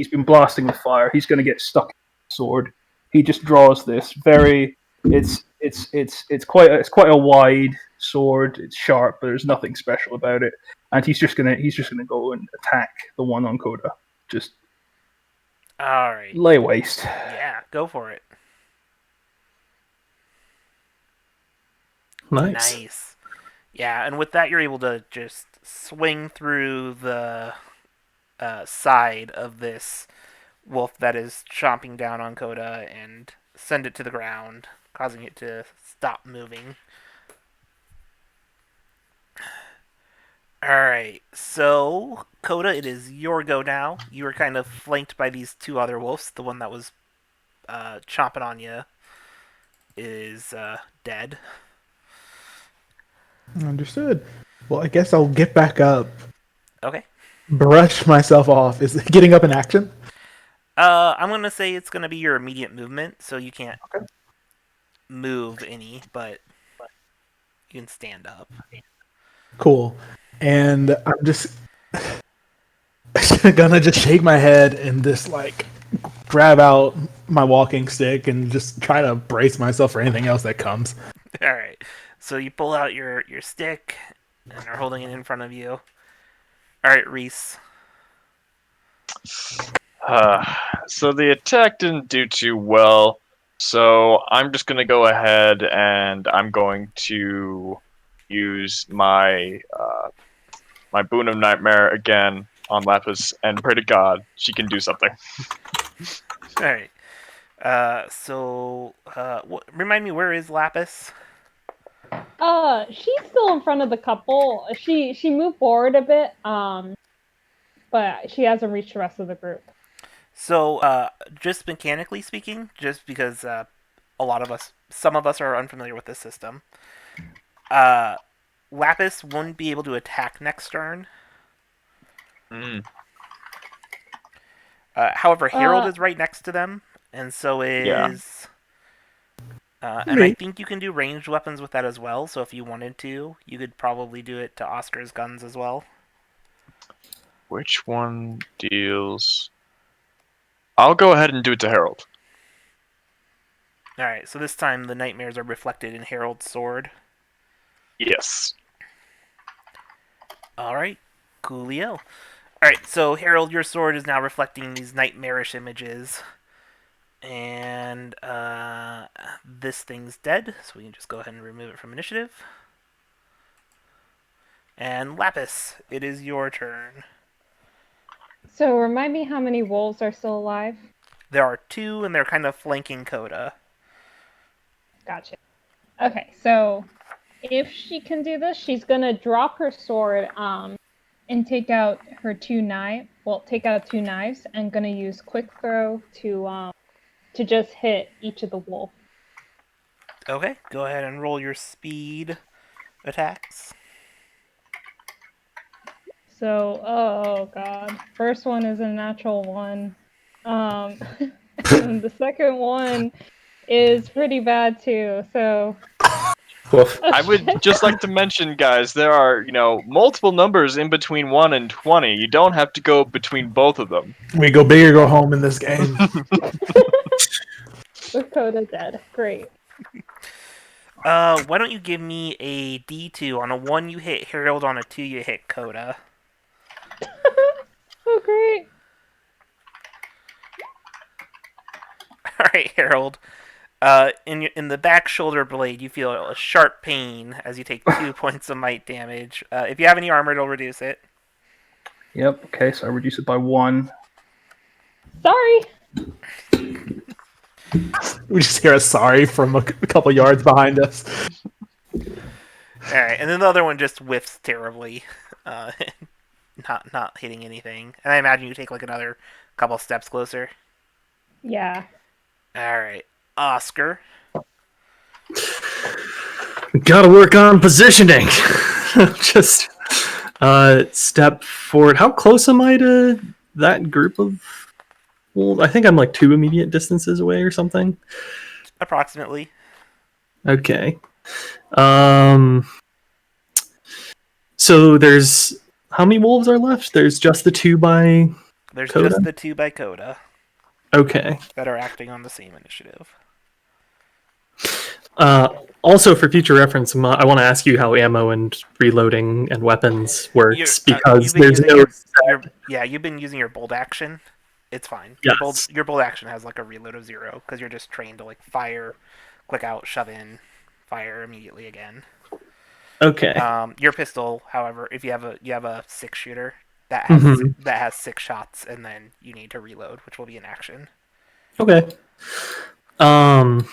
been blasting with fire. He's gonna get stuck in the sword. He just draws this very. It's quite a wide sword. It's sharp, but there's nothing special about it. And he's just gonna go and attack the one on Coda. Just All right. lay waste. Yeah, go for it. Nice. Yeah, and with that, you're able to just swing through the side of this wolf that is chomping down on Coda and send it to the ground, causing it to stop moving. Alright, so Coda, it is your go now. You are kind of flanked by these two other wolves. The one that was chomping on you is dead. Understood. Well, I guess I'll get back up, Okay. brush myself off. Is getting up an action? I'm gonna say it's gonna be your immediate movement, so you can't move any, but you can stand up. Cool. And I'm just gonna just shake my head and just like grab out my walking stick and just try to brace myself for anything else that comes. Alright. So you pull out your stick and are holding it in front of you. Alright, Reese. So the attack didn't do too well. So I'm just gonna go ahead and I'm going to use my my boon of nightmare again on Lapis and pray to God she can do something. Alright. Remind me, where is Lapis? She's still in front of the couple. She moved forward a bit, but she hasn't reached the rest of the group. So, just mechanically speaking, just because some of us are unfamiliar with this system, Lapis won't be able to attack next turn. However, Herald is right next to them, and so is. And I think you can do ranged weapons with that as well, so if you wanted to, you could probably do it to Oscar's guns as well. Which one deals? I'll go ahead and do it to Herald. Alright, so this time the nightmares are reflected in Herald's sword. Yes. Alright, coolio. Alright, so Herald, your sword is now reflecting these nightmarish images. And this thing's dead, so we can just go ahead and remove it from initiative. And Lapis, it is your turn. So remind me how many wolves are still alive? There are 2, and they're kind of flanking Coda. Gotcha. Okay, so if she can do this, she's gonna drop her sword and take out her 2 knives. Well, take out 2 knives, and gonna use quick throw to just hit each of the wolf. Okay, go ahead and roll your speed attacks. So, oh god, first one is a natural 1. And the second one is pretty bad too. So. I would just like to mention, guys, there are, multiple numbers in between 1 and 20. You don't have to go between both of them. We go big or go home in this game. With Coda dead. Great. Why don't you give me a D2? On a 1 you hit Herald, on a 2 you hit Coda. Oh, great. Alright, Herald. In the back shoulder blade, you feel a sharp pain as you take 2 points of might damage. If you have any armor, it'll reduce it. Yep. Okay, so I reduce it by 1. Sorry. We just hear a sorry from a couple yards behind us. Alright, and then the other one just whiffs terribly. Not hitting anything. And I imagine you take like another couple steps closer. Yeah. Alright. Oscar. Gotta work on positioning. Just step forward. How close am I to that group of wolves? I think I'm like 2 immediate distances away or something. Approximately. Okay. Um. So there's how many wolves are left? There's just the 2 by There's Coda. just the 2 by Coda Okay. that are acting on the same initiative. Also, for future reference, I want to ask you how ammo and reloading and weapons works because You've been there's using no. you've been using your bolt action. It's fine. Yes. Your bolt action has like a reload of 0 because you're just trained to like fire, click out, shove in, fire immediately again. Okay. Your pistol, however, if you have a 6-shooter that Mhm. has 6 shots, and then you need to reload, which will be an action. Okay. Um.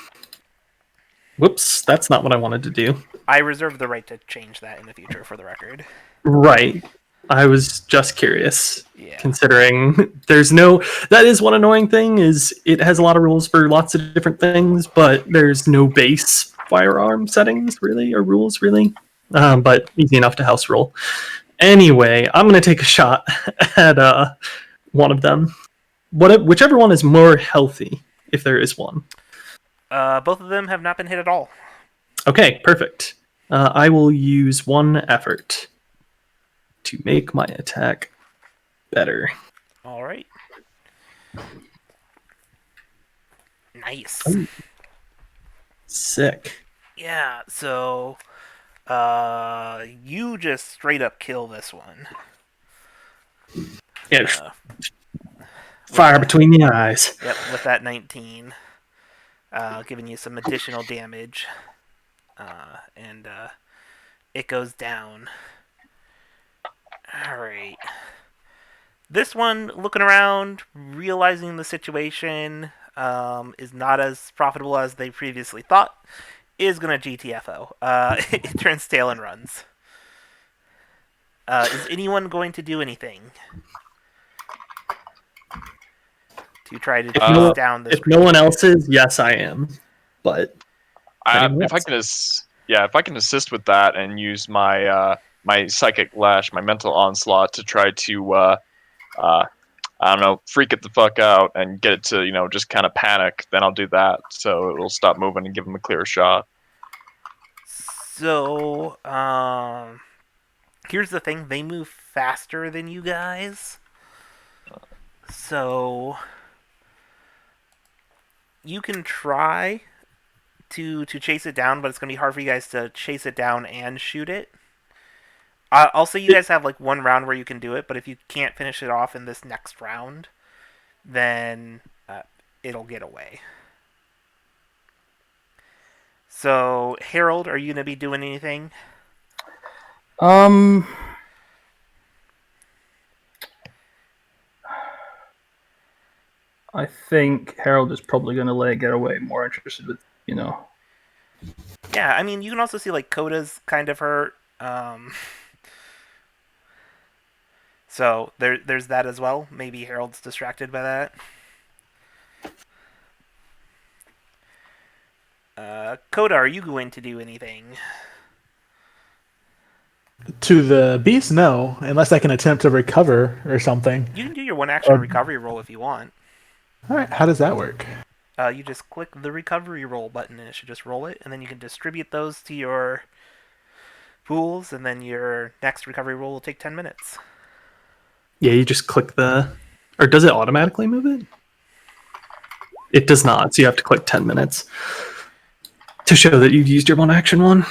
Whoops, that's not what I wanted to do. I reserve the right to change that in the future, for the record. Right. I was just curious, Yeah. considering there's no. That is one annoying thing. Is it has a lot of rules for lots of different things, but there's no base firearm settings really or rules really. But easy enough to house rule. Anyway, I'm gonna take a shot at one of them. Whichever one is more healthy, if there is one. Both of them have not been hit at all. Okay, perfect. I will use one effort to make my attack better. All right. Nice. Oh. Sick. Yeah. So, you just straight up kill this one. Yeah, Uh, fire between the eyes. Yep, with that 19, giving you some additional damage, and it goes down. All right. This one, looking around, realizing the situation is not as profitable as they previously thought, is going to GTFO. It turns tail and runs. Is anyone going to do anything to try to chase down this If creature? no one else is, yes, I am. But if I can assist with that and use my my psychic lash, my mental onslaught to try to I don't know, freak it the fuck out and get it to, just kind of panic, then I'll do that. So it'll stop moving and give him a clear shot. So, here's the thing. They move faster than you guys. So, you can try to chase it down, but it's going to be hard for you guys to chase it down and shoot it. I'll say you guys have like one round where you can do it, but if you can't finish it off in this next round, then it'll get away. So, Harold, are you going to be doing anything? I think Harold is probably going to let it get away. More interested with, Yeah, I mean, you can also see like Coda's kind of hurt. So there's that as well. Maybe Harold's distracted by that. Coda, are you going to do anything? To the beast, no, unless I can attempt to recover or something. You can do your one action recovery roll if you want. All right, how does that work? You just click the recovery roll button and it should just roll it, and then you can distribute those to your pools, and then your next recovery roll will take 10 minutes. yeah, you just click the. Or does it automatically move it? It does not, so you have to click 10 minutes to show that you've used your one action one.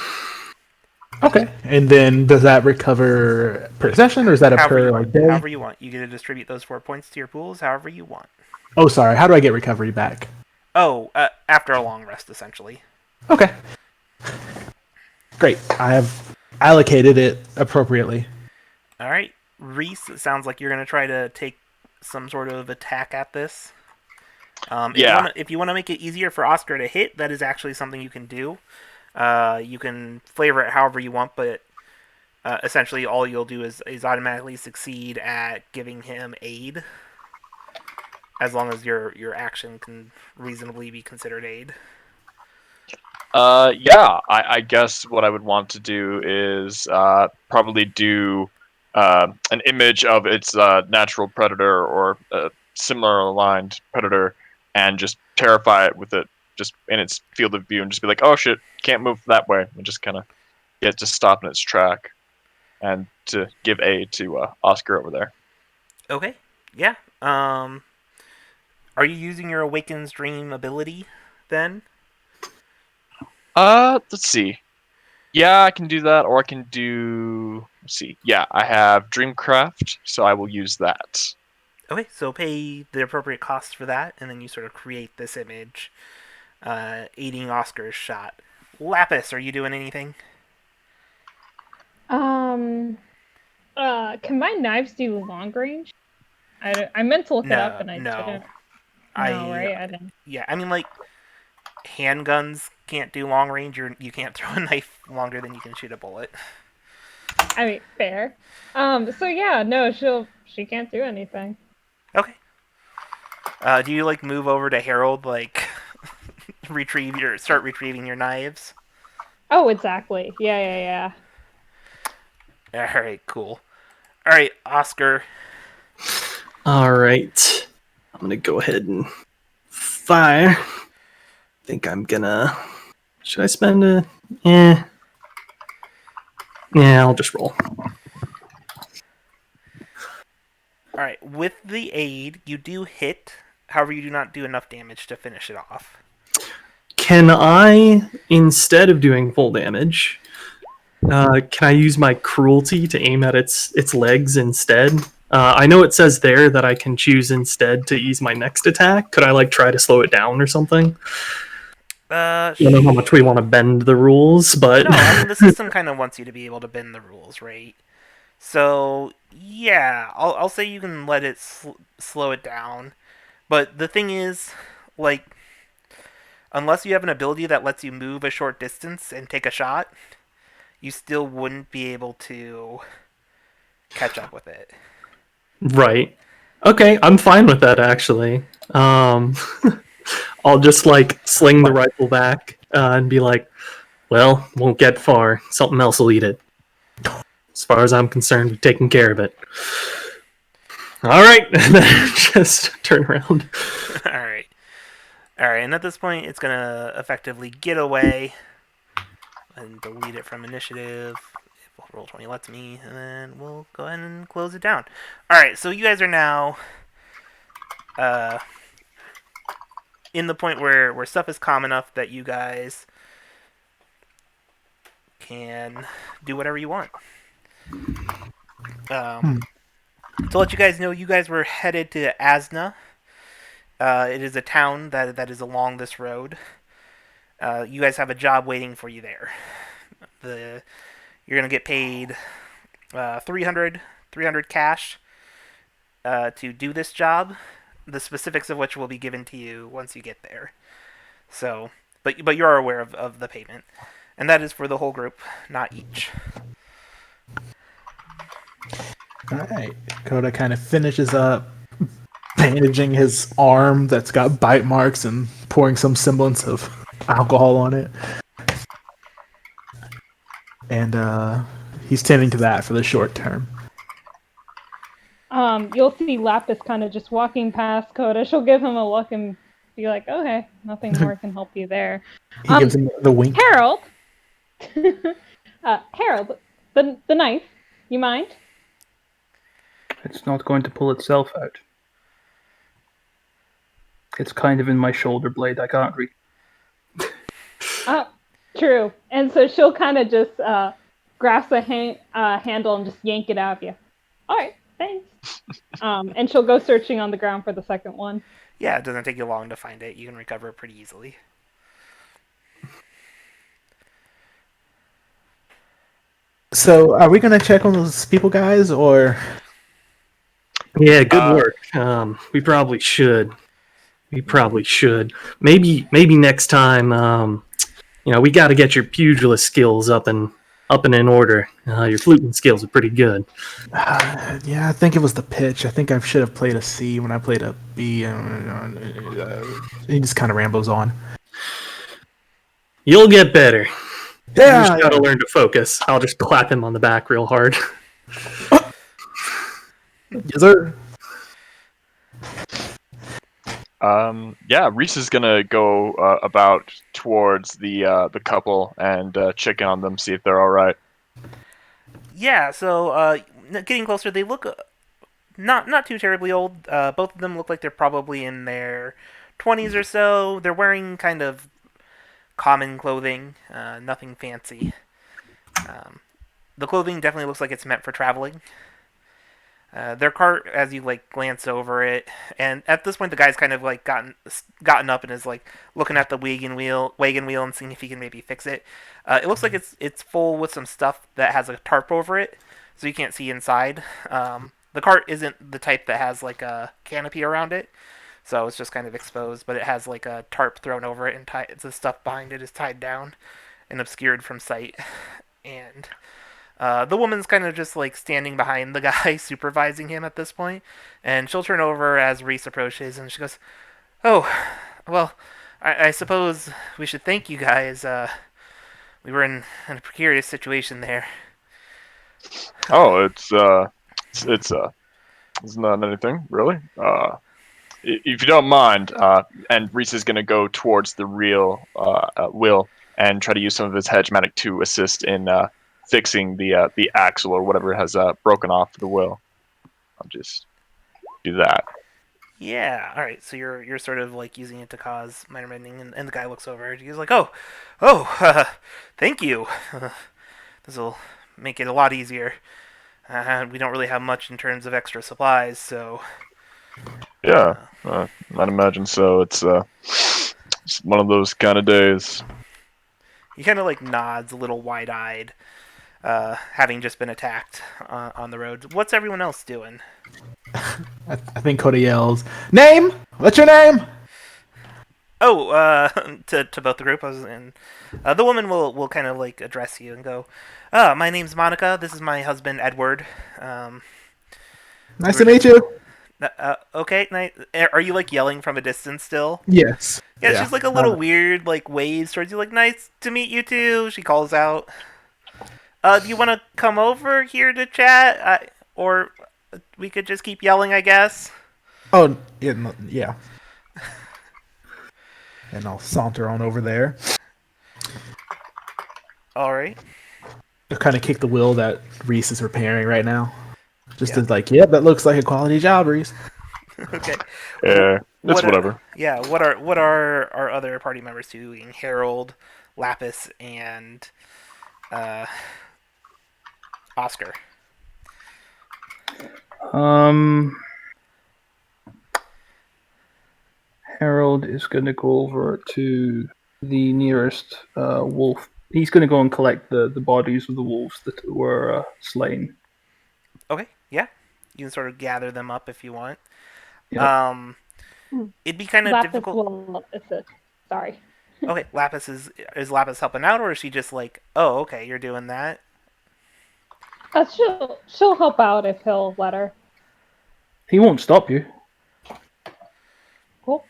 Okay, and then does that recover per session, or is that a per like day? However you want. You get to distribute those 4 points to your pools however you want. Oh, sorry. How do I get recovery back? Oh, after a long rest, essentially. Okay. Great. I have allocated it appropriately. All right, Reese. It sounds like you're going to try to take some sort of attack at this. If you want to make it easier for Oscar to hit, that is actually something you can do. You can flavor it however you want, but essentially all you'll do is automatically succeed at giving him aid, as long as your action can reasonably be considered aid. I guess what I would want to do is probably do an image of its natural predator or a similar aligned predator, and just terrify it with it just in its field of view, and just be like, "Oh shit, can't move that way," and just kind of get to stop in its track, and to give aid to Oscar over there. Okay. Yeah. Are you using your Awaken's Dream ability then? Let's see. Yeah, I can do that, or I can do. Let's see. Yeah, I have Dreamcraft, so I will use that. Okay, so pay the appropriate cost for that, and then you sort of create this image, aiding Oscar's shot. Lapis, are you doing anything? Can my knives do long range? I meant to look it up No, and I no. didn't. I No, right? I didn't. Yeah, I mean, like, handguns can't do long range. You can't throw a knife longer than you can shoot a bullet. I mean, fair. So yeah, no, she can't do anything. Okay. Do you like move over to Harold, like start retrieving your knives? Oh, exactly. Yeah. All right, cool. All right, Oscar. All right. I'm going to go ahead and fire. I think I'm going to... Should I spend a... Yeah, I'll just roll. All right, with the aid, you do hit. However, you do not do enough damage to finish it off. Can I, instead of doing full damage, can I use my cruelty to aim at its legs instead? I know it says there that I can choose instead to ease my next attack. Could I like try to slow it down or something? I don't know how much we want to bend the rules, but No, I mean the system kind of wants you to be able to bend the rules, right? So yeah, I'll say you can let it slow it down, but the thing is, like, unless you have an ability that lets you move a short distance and take a shot, you still wouldn't be able to catch up with it. right. Okay, I'm fine with that actually. I'll just like sling the rifle back and be like, well, won't get far. Something else will eat it. As far as I'm concerned, we've taken care of it. All right, and then just turn around. All right, and at this point, it's gonna effectively get away and delete it from initiative. If Roll20 lets me, and then we'll go ahead and close it down. All right, so you guys are now in the point where stuff is calm enough that you guys can do whatever you want. To let you guys know, you guys were headed to Asna. It is a town that is along this road. You guys have a job waiting for you there. You're gonna get paid 300 cash to do this job. The specifics of which will be given to you once you get there. So, but you're aware of the payment, and that is for the whole group, not each. Alright. Coda kind of finishes up bandaging his arm that's got bite marks and pouring some semblance of alcohol on it. And he's tending to that for the short term. You'll see Lapis kind of just walking past Coda. She'll give him a look and be like, "Okay, nothing more can help you there." He gives him the wink. Harold, Harold, the knife. You mind? It's not going to pull itself out. It's kind of in my shoulder blade. I can't reach. True. And so she'll kind of just grasp the handle and just yank it out of you. All right, thanks. And she'll go searching on the ground for the second one. Yeah, it doesn't take you long to find it. You can recover it pretty easily. So, are we gonna check on those people, guys, or? Yeah, good work. We probably should. Maybe next time. We got to get your pugilist skills up and in order. Your fluting skills are pretty good. Yeah, I think it was the pitch. I think I should have played a C when I played a B. He just kind of rambles on. You'll get better. You Yeah, just gotta learn to focus. I'll just clap him on the back real hard. Yes, sir. Yeah, Reese is gonna go about towards the couple and check in on them, see if they're all right. Yeah, so getting closer, they look not too terribly old. Both of them look like they're probably in their 20s or so. They're wearing kind of common clothing, nothing fancy. Um, the clothing definitely looks like it's meant for traveling. Their cart, as you like glance over it, and at this point, the guy's kind of like gotten up and is like looking at the wagon wheel, and seeing if he can maybe fix it. It looks like it's full with some stuff that has a tarp over it, so you can't see inside. The cart isn't the type that has like a canopy around it, so it's just kind of exposed. But it has like a tarp thrown over it, and the stuff behind it is tied down and obscured from sight. And the woman's kind of just like standing behind the guy supervising him at this point, and she'll turn over as Reese approaches, and she goes, "Oh, well, I suppose we should thank you guys. We were in a precarious situation there." Oh, it's not anything really. If you don't mind, and Reese is gonna go towards the real Will and try to use some of his hedgematic to assist in fixing the axle or whatever has broken off the Will. I'll just do that. Yeah. All right. So you're sort of like using it to cause minor mending, and the guy looks over. He's like, "Oh, thank you. This will make it a lot easier. We don't really have much in terms of extra supplies, so." Yeah, I'd imagine so. It's one of those kind of days. He kind of like nods, a little wide-eyed, having just been attacked on the road. What's everyone else doing? I think Coda yells, "Name? What's your name?" Oh, to both the group, and the woman will kind of like address you and go, my name's Monica. This is my husband Edward. Nice to meet you. Okay, nice. Are you like yelling from a distance still? Yes. Yeah, she's like a little weird, like waves towards you, like nice to meet you too. She calls out. Do you want to come over here to chat, or we could just keep yelling, I guess. Oh, yeah. Yeah. And I'll saunter on over there. All right. I'll kind of kick the wheel that Reese is repairing right now. Just Yeah. to like, yep, that looks like a quality job, Reese. Okay. Yeah, it's What are- whatever. Yeah. What are our other party members doing? Harold, Lapis, and uh, Oscar. Harold is going to go over to the nearest wolf. He's going to go and collect the bodies of the wolves that were slain. Okay. Yeah. You can sort of gather them up if you want. Yep. It'd be kind of Lapis difficult. will assist. Sorry. Okay, Lapis is Lapis helping out, or is she just like, oh, okay, you're doing that? She'll help out if he'll let her. He won't stop you. Cool.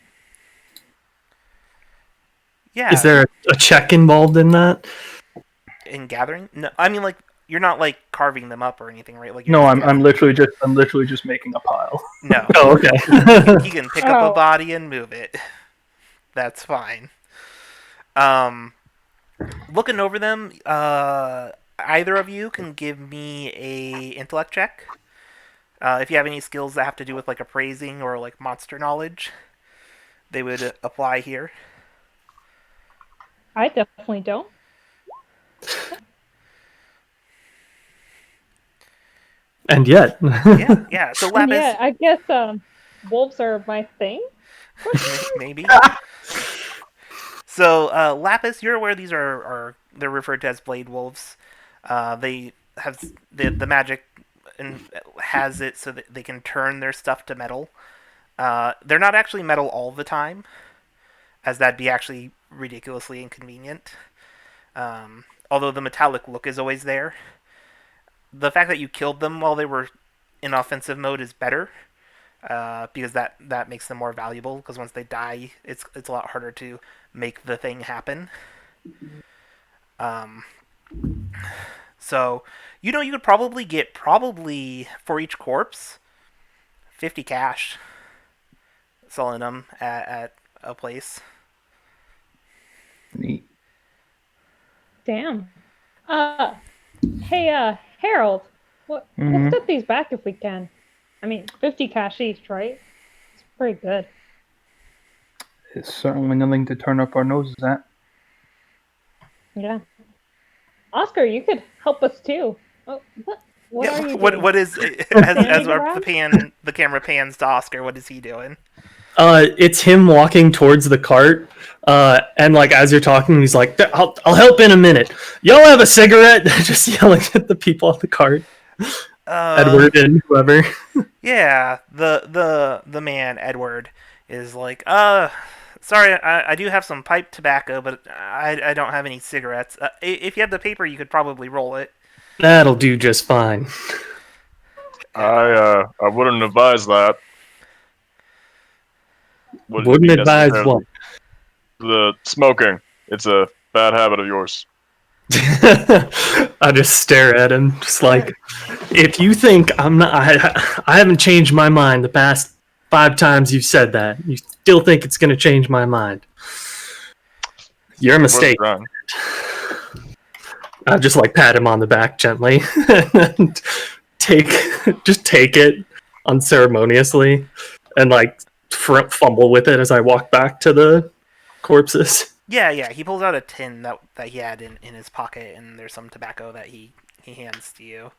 Yeah. Is there a check involved in that? In gathering? No, I mean like you're not like carving them up or anything, right? Like No, you're I'm literally just making a pile. no. Oh, okay. He can pick up a body and move it. That's fine. Looking over them, either of you can give me a intellect check. If you have any skills that have to do with like appraising or like monster knowledge, they would apply here. I definitely don't. And yet. Yeah. So Lapis, Yeah, I guess wolves are my thing. maybe. So Lapis, you're aware these are they're referred to as blade wolves. They have the magic and has it so that they can turn their stuff to metal. They're not actually metal all the time, as that'd be actually ridiculously inconvenient. Although the metallic look is always there. The fact that you killed them while they were in offensive mode is better, because that makes them more valuable. Because once they die, it's a lot harder to make the thing happen. So you could probably get for each corpse 50 cash selling them at a place. Neat. Damn. Hey, Harold. Let's get these back if we can. I mean, 50 cash each, right? It's pretty good. It's certainly nothing to turn up our noses at. Yeah. Oscar, you could help us too. Oh, what are you doing? What is as the camera pans to Oscar? What is he doing? It's him walking towards the cart, and like as you're talking, he's like, I'll help in a minute. Y'all have a cigarette?" Just yelling at the people on the cart. Edward and whoever. Yeah, the man Edward is like, sorry, I do have some pipe tobacco, but I don't have any cigarettes. If you have the paper, you could probably roll it. That'll do just fine. I wouldn't advise that. Wouldn't advise what? The smoking. It's a bad habit of yours. I just stare at him, just like, if you think I'm not, I haven't changed my mind the past 5 times you've said that. You still think it's going to change my mind? You're a mistake. I just like pat him on the back gently and take it unceremoniously and like fumble with it as I walk back to the corpses. Yeah. He pulls out a tin that he had in his pocket, and there's some tobacco that he hands to you.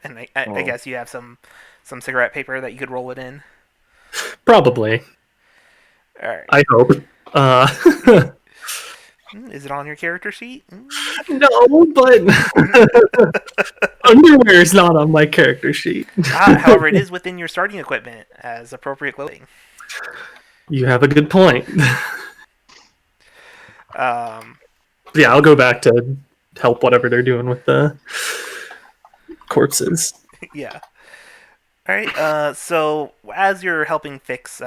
And I guess you have some cigarette paper that you could roll it in. Probably. All right. I hope. Is it on your character sheet? No, but underwear is not on my character sheet. However, it is within your starting equipment as appropriate clothing. You have a good point. Yeah, I'll go back to help whatever they're doing with the corpses. Yeah. All right. So as you're helping fix,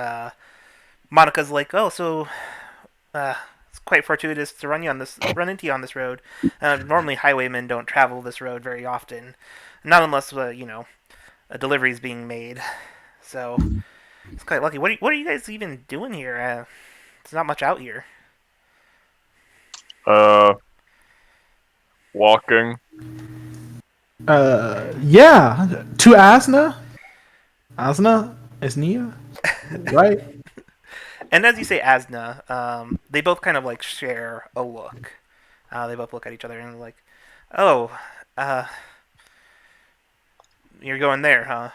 Monica's like, "Oh, so it's quite fortuitous to run into you on this road. Normally, highwaymen don't travel this road very often, not unless a delivery is being made. So it's quite lucky. What are you guys even doing here? There's not much out here." Walking. Yeah, to Asna. Asna, right? And as you say Asna, they both kind of like share a look. They both look at each other and they're like, "Oh, you're going there, huh?"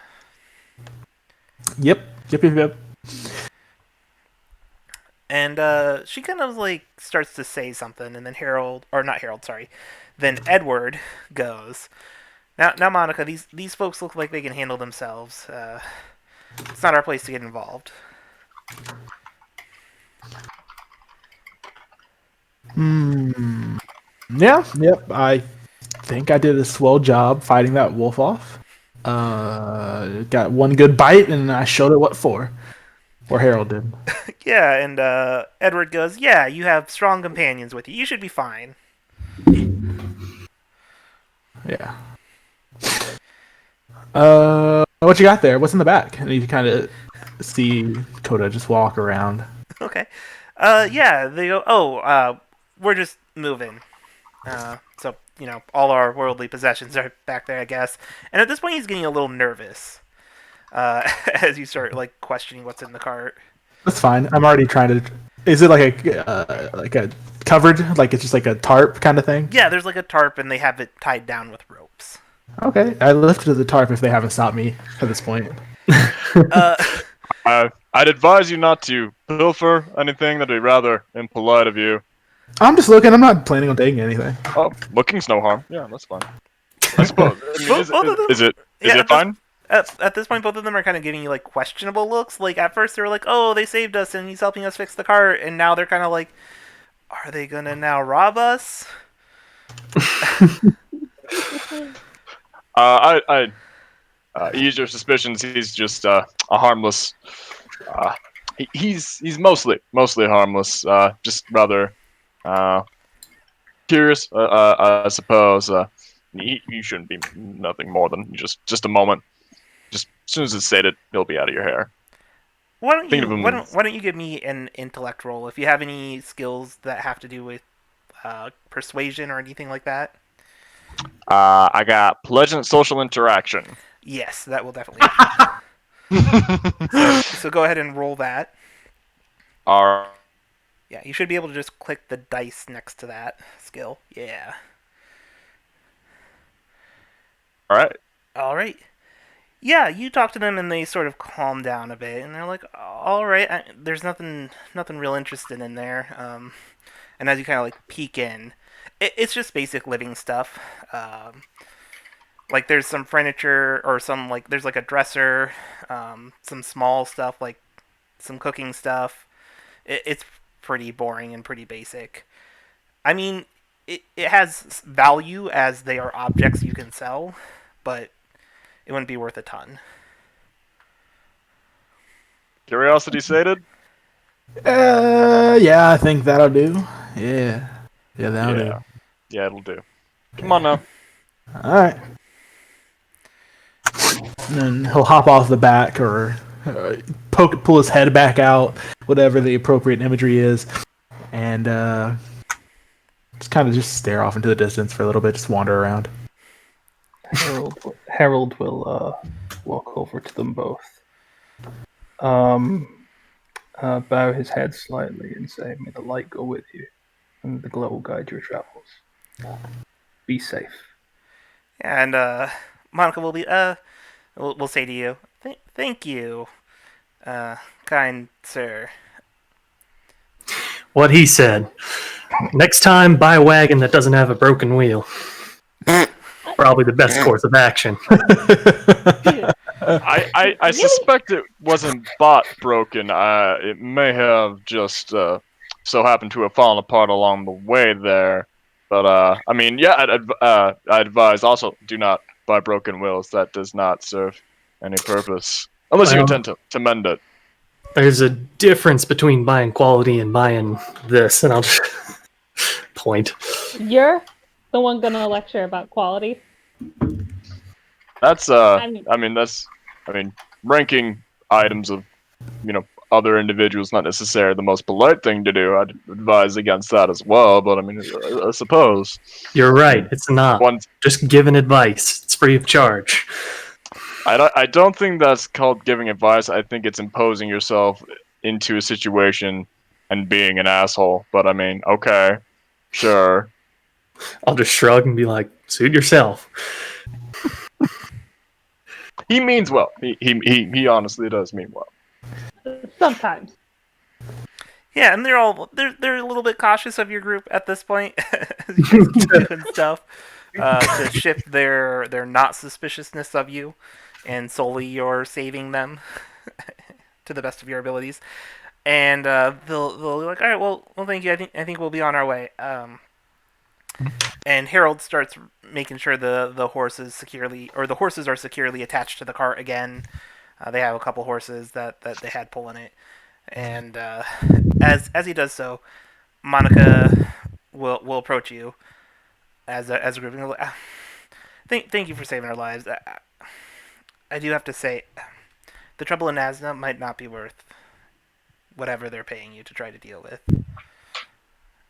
Yep. And she kind of like starts to say something, and then then Edward goes, Now, Monica, these folks look like they can handle themselves. It's not our place to get involved." Yeah. Yep. I think I did a swell job fighting that wolf off. Got one good bite, and I showed it what for. Or Harold did. Yeah, and Edward goes, "Yeah, you have strong companions with you. You should be fine." Yeah. What you got there? What's in the back? And you kind of see Coda just walk around. Okay. Yeah, they go, "Oh, we're just moving. So, all our worldly possessions are back there, I guess." And at this point, he's getting a little nervous as you start, like, questioning what's in the cart. That's fine. I'm already trying to... Is it like a covered? Like it's just like a tarp kind of thing? Yeah, there's like a tarp, and they have it tied down with ropes. Okay. I lifted the tarp if they haven't stopped me at this point. I'd advise you not to pilfer anything. That'd be rather impolite of you. I'm just looking. I'm not planning on taking anything. Oh, looking's no harm. Yeah, that's fine. I suppose. Is it fine? At this point, both of them are kind of giving you like questionable looks. Like at first, they were like, "Oh, they saved us, and he's helping us fix the cart," and now they're kind of like, "Are they gonna now rob us?" I ease your suspicions. He's just a harmless. He's mostly harmless. Just rather curious, I suppose. you shouldn't be nothing more than just a moment. Just as soon as it's sated, he'll be out of your hair. Why don't Think you of him why as don't you give me an intellect roll if you have any skills that have to do with persuasion or anything like that? I got pleasant social interaction. Yes, that will definitely help. So go ahead and roll that. All Yeah, you should be able to just click the dice next to that skill. Yeah. right. All right. Yeah, you talk to them and they sort of calm down a bit, and they're like, "All right, there's nothing real interesting in there." And as you kind of like peek in, it's just basic living stuff. Like there's some furniture or some like there's like a dresser, some small stuff like some cooking stuff. It's pretty boring and pretty basic. I mean, it has value as they are objects you can sell, but it wouldn't be worth a ton. Curiosity sated. Yeah, I think that'll do. Yeah, that'll do. Yeah, it'll do. Come on now. All right. And then he'll hop off the back or pull his head back out, whatever the appropriate imagery is, and just kind of just stare off into the distance for a little bit, just wander around. Harold will walk over to them both, bow his head slightly, and say, "May the light go with you, and the glow guide your travels. Be safe." And Monica will be we'll say to you, thank you, kind sir. What he said. Next time, buy a wagon that doesn't have a broken wheel. Probably the best course of action. I suspect it wasn't bought broken. It may have just so happened to have fallen apart along the way there. But I mean, yeah, I advise also do not buy broken wheels. That does not serve any purpose unless you intend to mend it. There's a difference between buying quality and buying this, and I'll just point. You're the one gonna lecture about quality. That's I mean, ranking items of other individuals not necessarily the most polite thing to do. I'd advise against that as well. But I mean, I suppose You're right. It's not. Just giving advice. It's free of charge. I don't think that's called giving advice. I think it's imposing yourself into a situation and being an asshole. But I mean, okay, sure. I'll just shrug and be like, "Suit yourself." He means well. He honestly does mean well. Sometimes. Yeah, and they're a little bit cautious of your group at this point. As you guys keep doing stuff to shift their not suspiciousness of you, and solely you're saving them to the best of your abilities. And they'll be like, all right, well, thank you. I think we'll be on our way. And Harold starts making sure the horses are securely attached to the cart again. They have a couple horses that they had pulling it, and as he does so, Monica will approach you as a group and go, thank you for saving our lives. I do have to say, the trouble in Asna might not be worth whatever they're paying you to try to deal with.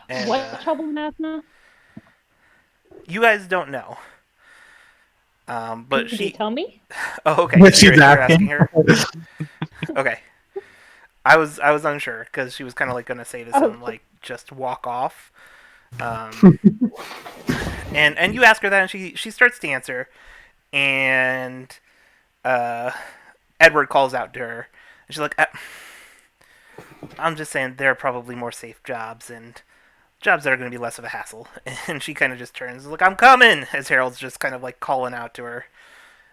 And, what trouble in Asna? You guys don't know. But Can you tell me? Oh, okay. What So she's you're asking. asking her. Okay. I was unsure because she was kind of like gonna say this and like just walk off. And you ask her that, and she starts to answer, and Edward calls out to her, and she's like, "I'm just saying there are probably more safe jobs and jobs that are going to be less of a hassle." And she kind of just turns, like, "I'm coming," as Harold's just kind of like calling out to her,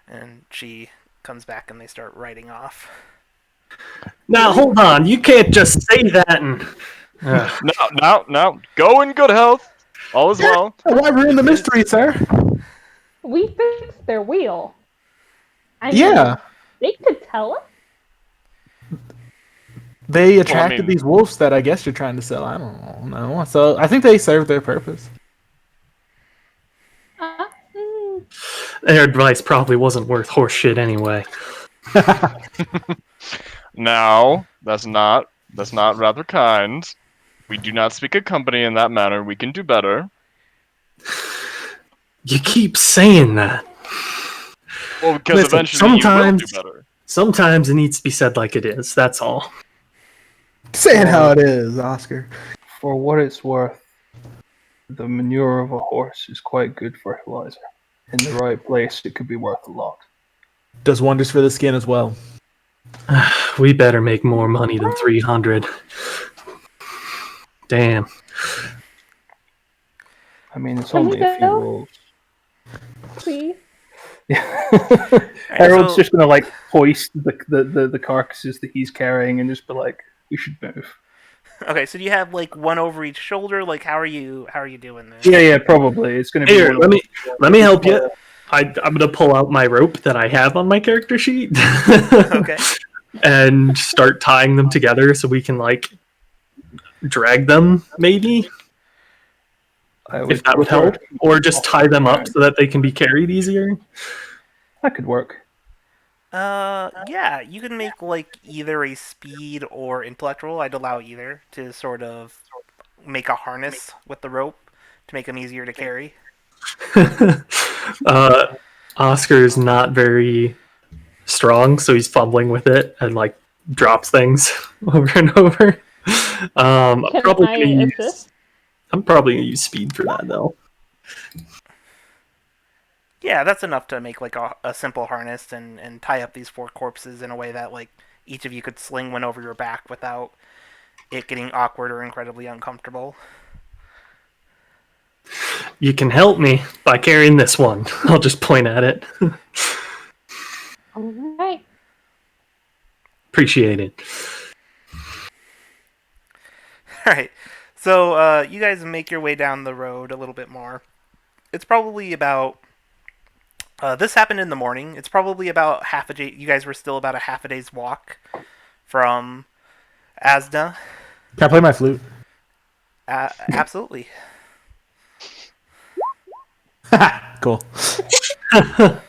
and she comes back and they start riding off. Now hold on, you can't just say that and. No. Go in good health. All is well. Why ruin the mystery, sir? We fixed their wheel. I Yeah. mean, they could tell us. They attracted these wolves that I guess you're trying to sell. I don't know. So I think they served their purpose. Their advice probably wasn't worth horse shit anyway. Now, that's not rather kind. We do not speak of company in that manner. We can do better. You keep saying that. Well, because Listen, eventually you will do better. Sometimes it needs to be said like it is. That's all. Saying how it is, Oscar. For what it's worth, the manure of a horse is quite good fertilizer. In the right place, it could be worth a lot. Does wonders for the skin as well. We better make more money than 300. Damn. I mean, it's Can we only a few go? rolls. Please. Harold's so- just gonna like hoist the carcasses that he's carrying and just be like, "We should move." Okay, so do you have like one over each shoulder? Like, how are you doing this? Yeah, probably. It's gonna be. Here, one of let me help you. I'm gonna pull out my rope that I have on my character sheet. Okay. And start tying them together so we can like drag them, maybe, I if that would help, or just tie them up so that they can be carried easier. That could work. Yeah, you can make like either a speed or intellect roll. I'd allow either to sort of make a harness with the rope to make them easier to carry. Oscar's not very strong, so he's fumbling with it and like drops things over and over. I'm Can probably I gonna use, assist? I'm probably gonna use speed for that though. Yeah, that's enough to make like a simple harness and tie up these four corpses in a way that like each of you could sling one over your back without it getting awkward or incredibly uncomfortable. You can help me by carrying this one. I'll just point at it. All right. Appreciate it. Alright, so you guys make your way down the road a little bit more. It's probably about... this happened in the morning. It's probably about half a day... You guys were still about a half a day's walk from Asna. Can I play my flute? Absolutely. Cool. I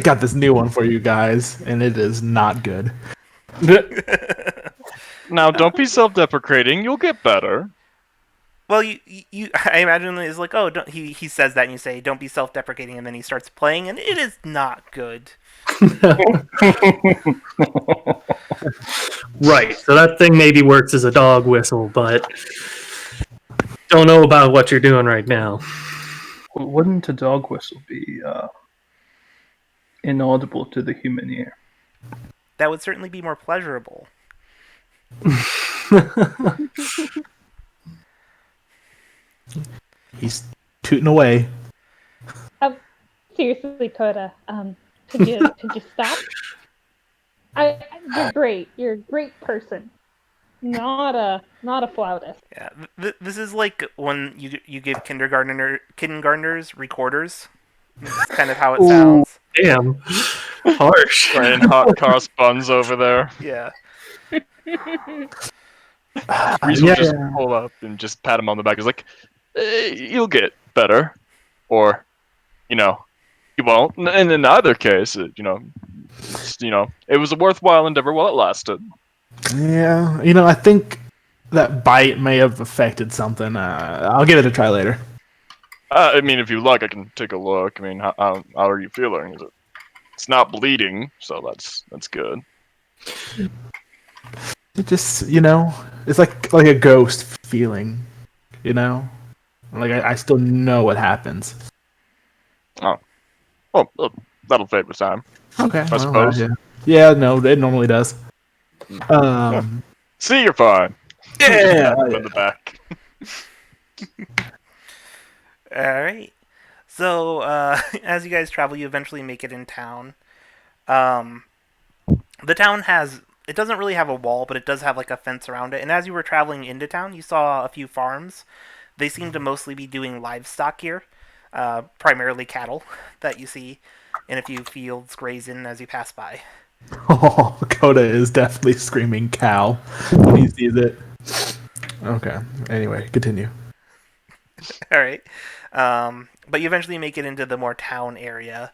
got this new one for you guys, and it is not good. Now, don't be self-deprecating. You'll get better. Well, I imagine it's like, oh, he says that, and you say, don't be self-deprecating, and then he starts playing, and it is not good. Right, so that thing maybe works as a dog whistle, but don't know about what you're doing right now. Wouldn't a dog whistle be inaudible to the human ear? That would certainly be more pleasurable. He's tooting away. Seriously, Coda, could you stop? You're great. You're a great person. Not a flautist. Yeah, this is like when you give kindergartners recorders. That's kind of how it sounds. Damn. Harsh. Spraying hot cross buns over there. Yeah. Reese will just pull up and just pat him on the back. He's like, you'll get better. Or, you won't. And in either case, it was a worthwhile endeavor while it lasted. Yeah, I think that bite may have affected something. I'll give it a try later. I mean, if you like, I can take a look. I mean, how are you feeling? It's not bleeding, so that's good. It just, it's like a ghost feeling, Like I still know what happens. Oh. Well, that'll fade with time. Okay, I suppose. Yeah, no, it normally does. See, you're fine. Yeah. In the back. Alright. So, as you guys travel, you eventually make it in town. The town it doesn't really have a wall, but it does have like a fence around it. And as you were traveling into town, you saw a few farms. They seem to mostly be doing livestock here. Primarily cattle that you see in a few fields grazing as you pass by. Oh, Coda is definitely screaming cow when he sees it. Okay. Anyway, continue. All right. But you eventually make it into the more town area.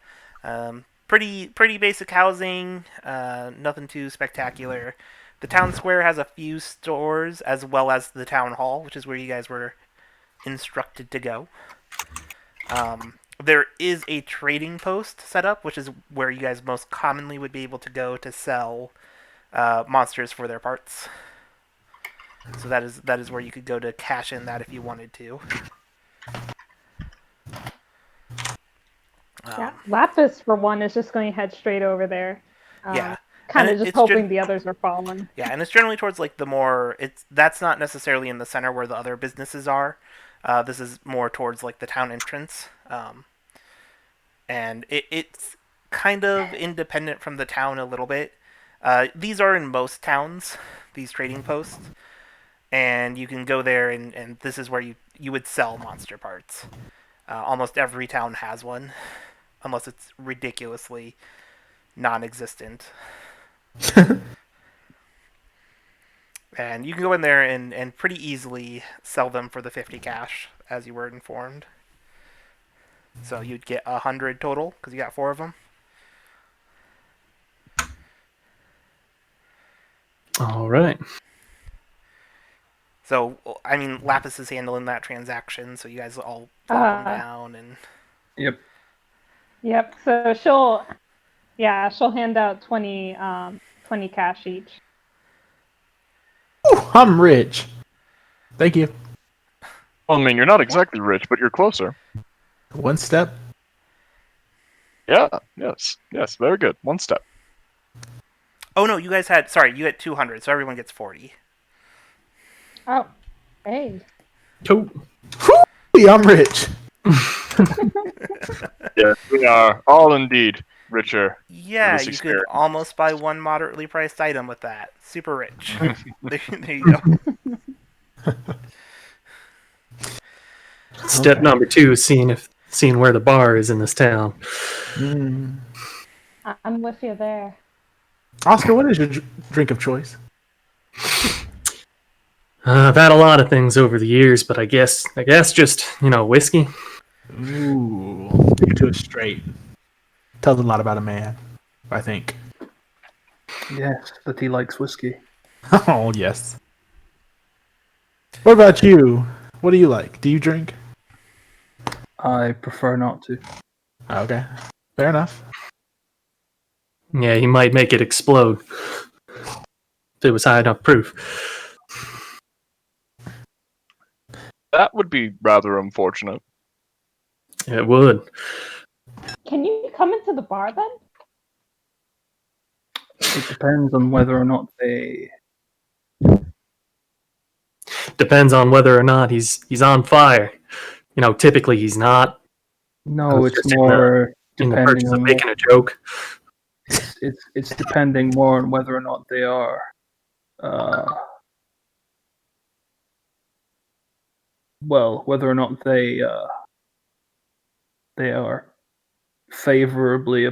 Pretty basic housing. Nothing too spectacular. The town square has a few stores as well as the town hall, which is where you guys were instructed to go. There is a trading post set up, which is where you guys most commonly would be able to go to sell monsters for their parts. So that is where you could go to cash in that if you wanted to. Yeah, Lapis for one is just going to head straight over there. Yeah, Kind and of just hoping the others are following. Yeah, and it's generally towards like the more that's not necessarily in the center where the other businesses are. This is more towards like the town entrance, and it's kind of independent from the town a little bit. These are in most towns, these trading posts, and you can go there and this is where you would sell monster parts. Almost every town has one, unless it's ridiculously non-existent. And you can go in there and pretty easily sell them for the 50 cash, as you were informed. So you'd get 100 total, because you got 4 of them. All right. So, I mean, Lapis is handling that transaction, so you guys all plop them down. And Yep. Yep. So she'll hand out 20 cash each. Ooh, I'm rich. Thank you. Well, I mean, you're not exactly rich, but you're closer. One step. Yeah. Yes. Yes. Very good. One step. Oh, no, you had 200, so everyone gets 40. Oh, hey. Cool. Whoo, I'm rich. Yes, we are all indeed richer. Yeah, this you could experience. almost buy one moderately priced item with that. Super rich. There you go. Step number 2 is seeing where the bar is in this town. Mm. I'm with you there. Oscar, what is your drink of choice? I've had a lot of things over the years, but I guess just whiskey. Ooh, stick to it straight. Tells a lot about a man, I think. Yes, that he likes whiskey. Oh, yes. What about you? What do you like? Do you drink? I prefer not to. Okay, fair enough. Yeah, he might make it explode if it was high enough proof. That would be rather unfortunate. It would. Can you come into the bar then? It depends on whether or not they. Depends on whether or not he's on fire. Typically he's not. I No, was it's just more in the depending purchase of on. making a joke. It's depending more on whether or not they are. Well, whether or not they are favorably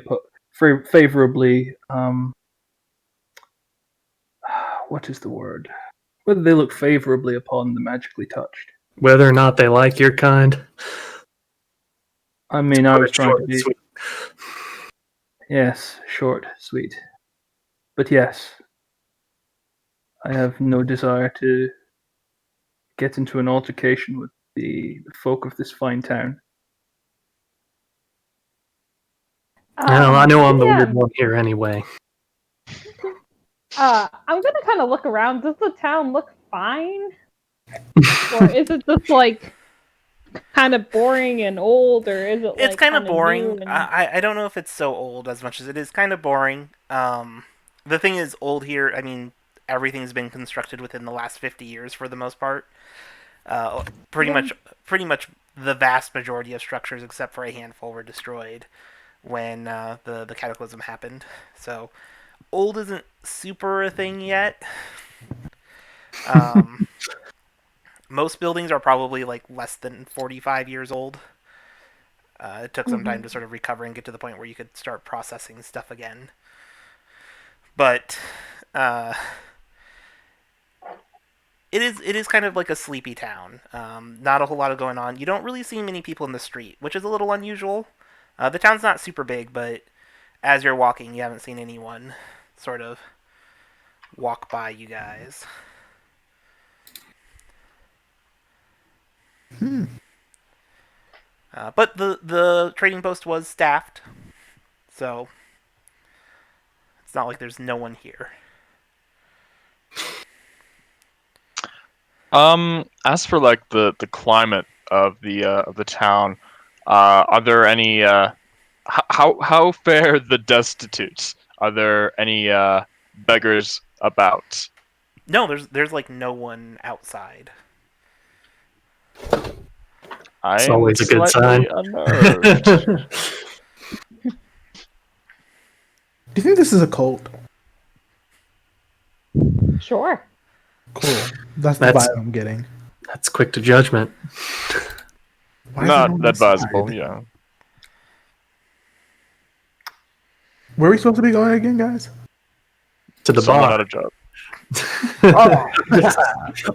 what is the word? Whether they look favorably upon the magically touched. Whether or not they like your kind. I mean, I was trying Short to and be. sweet. Yes, short, sweet. But yes, I have no desire to get into an altercation with the folk of this fine town. Well, I know I'm the Yeah. weird one here anyway. I'm gonna kind of look around. Does the town look fine, or is it just like kind of boring and old, or is it? It's like, kind of kinda boring. new and... I don't know if it's so old as much as it is kind of boring. The thing is, old here, I mean, everything's been constructed within the last 50 years for the most part. Pretty Yeah. much the vast majority of structures, except for a handful, were destroyed when the cataclysm happened. So old isn't super a thing yet. Most buildings are probably like less than 45 years old. It took some time to sort of recover and get to the point where you could start processing stuff again. But it is kind of like a sleepy town. Not a whole lot of going on. You don't really see many people in the street, which is a little unusual. The town's not super big, but as you're walking, you haven't seen anyone sort of walk by you guys. But the trading post was staffed, so it's not like there's no one here. As for like the climate of the town, are there any how fare the destitutes? Are there any beggars about? No, there's like no one outside. It's I'm always a good slightly sign. unnerved. Do you think this is a cult? Sure. Cool. That's the That's- vibe I'm getting. That's quick to judgment. Why is Not everyone advisable, inside? yeah. Where are we supposed to be going again, guys? To the Someone bar. out of job.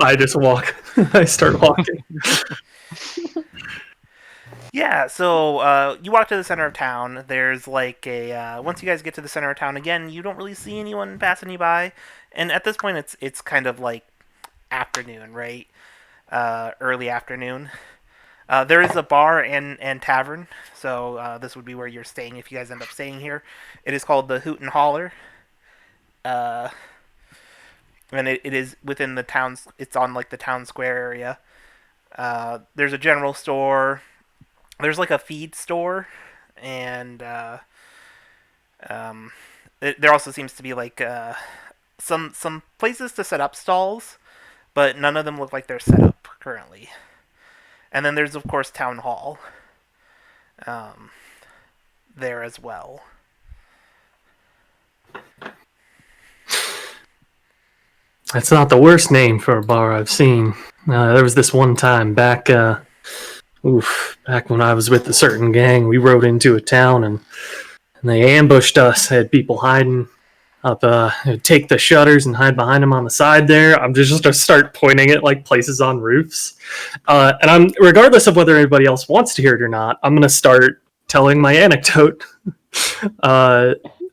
I just walk. I start walking. Yeah, so you walk to the center of town. There's like a once you guys get to the center of town again, you don't really see anyone passing you by, and at this point it's kind of like afternoon, right? Early afternoon. There is a bar and tavern, so this would be where you're staying if you guys end up staying here. It is called the Hoot and Holler, and it is within the town's. It's on like the town square area. There's a general store. There's like a feed store, and there also seems to be like some places to set up stalls, but none of them look like they're set up currently. And then there's of course town hall there as well. That's not the worst name for a bar I've seen. There was this one time back when I was with a certain gang. We rode into a town and they ambushed us. Had people hiding up, take the shutters and hide behind them on the side there. I'm just to start pointing at like places on roofs. And I'm, regardless of whether anybody else wants to hear it or not, I'm gonna start telling my anecdote.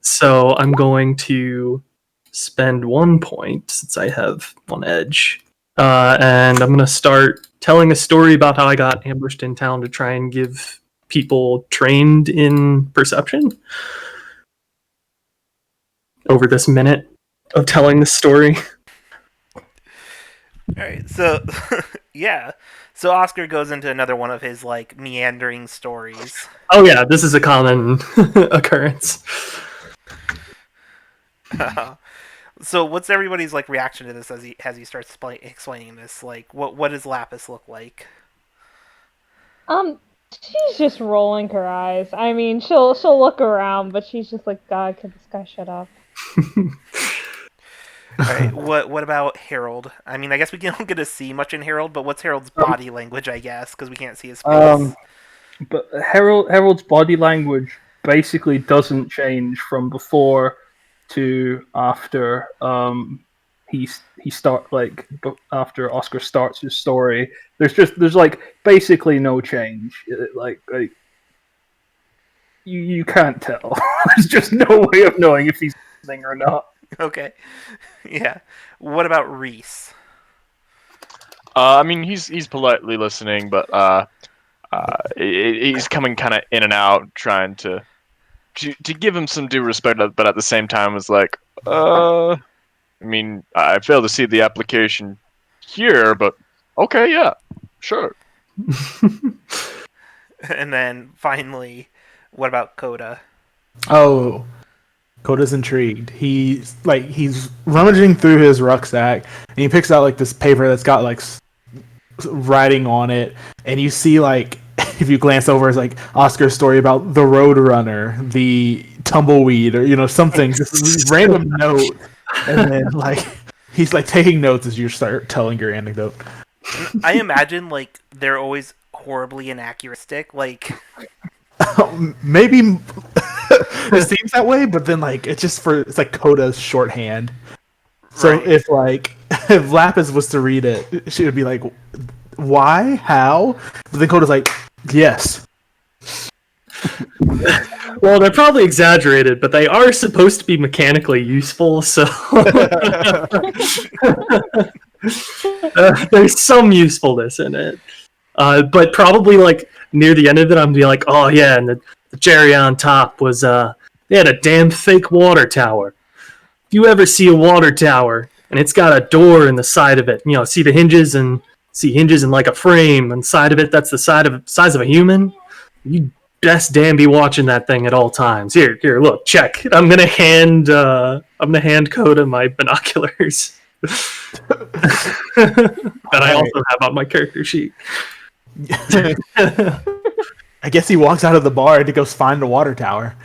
So I'm going to spend 1 point since I have one edge. And I'm going to start telling a story about how I got ambushed in town to try and give people trained in perception over this minute of telling the story. All right, so yeah, so Oscar goes into another one of his like meandering stories. Oh yeah, this is a common occurrence. So what's everybody's like reaction to this as he starts explaining this? Like, what does Lapis look like? She's just rolling her eyes. I mean, she'll look around, but she's just like, God, could this guy shut up? All right, what about Harold? I mean, I guess we don't get to see much in Harold, but what's Harold's body language? I guess because we can't see his face. But Harold's body language basically doesn't change from before to after after Oscar starts his story. There's like basically no change. Like you can't tell. There's just no way of knowing if he's listening or not. Okay, yeah. What about Reese? I mean, he's politely listening, but he's coming kind of in and out, trying to give him some due respect, but at the same time, was like, I mean, I fail to see the application here, but okay, yeah, sure. And then finally, what about Coda? Oh, Coda's intrigued. He's rummaging through his rucksack and he picks out like this paper that's got like writing on it, and you see like if you glance over, it's like Oscar's story about the Roadrunner, the tumbleweed, or something, just random note, and then like he's like taking notes as you start telling your anecdote. I imagine like they're always horribly inaccurate. Like Maybe it seems that way, but then like it's like Coda's shorthand. So Right. if like if Lapis was to read it, she would be like, "Why? How?" But then Coda's like, "Yes." Well, they're probably exaggerated, but they are supposed to be mechanically useful, so there's some usefulness in it. But probably like near the end of it, I'm gonna be like, oh yeah, and the cherry on top was they had a damn fake water tower. If you ever see a water tower and it's got a door in the side of it, see the hinges and see hinges in like a frame, and side of it that's the size of a human. You best damn be watching that thing at all times. Here, look, check. I'm gonna hand Coda my binoculars that I also have on my character sheet. I guess he walks out of the bar to go find the water tower.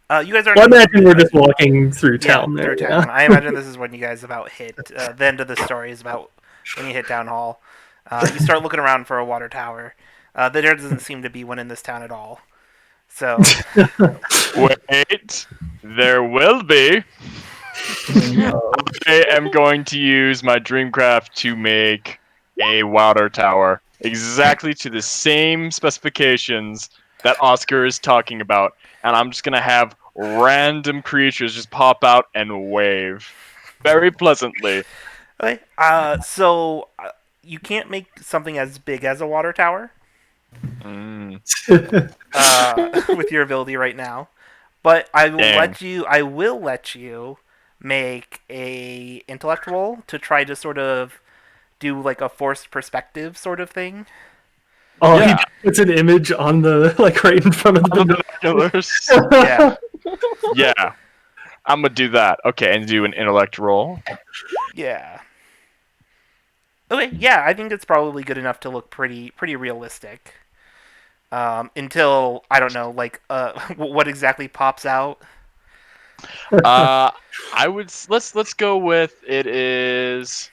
You guys are. Well, I imagine we're just walking through Yeah, town there. through town. I imagine this is when you guys about hit. The end of the story is about when you hit town hall. You start looking around for a water tower. There doesn't seem to be one in this town at all. So Wait, there will be. I am going to use my Dreamcraft to make a water tower exactly to the same specifications that Oscar is talking about, and I'm just gonna have random creatures just pop out and wave very pleasantly. okay. You can't make something as big as a water tower Mm, with your ability right now, but I will Dang. let you. I will let you make a intellect roll to try to sort of do like a forced perspective sort of thing. Oh, Yeah. he puts an image on the like right in front of the Binoculars. Yeah, Yeah, I'm gonna do that. Okay, and do an intellect roll. yeah. Okay, yeah, I think it's probably good enough to look pretty realistic. Until I don't know, like what exactly pops out. I would let's go with it is.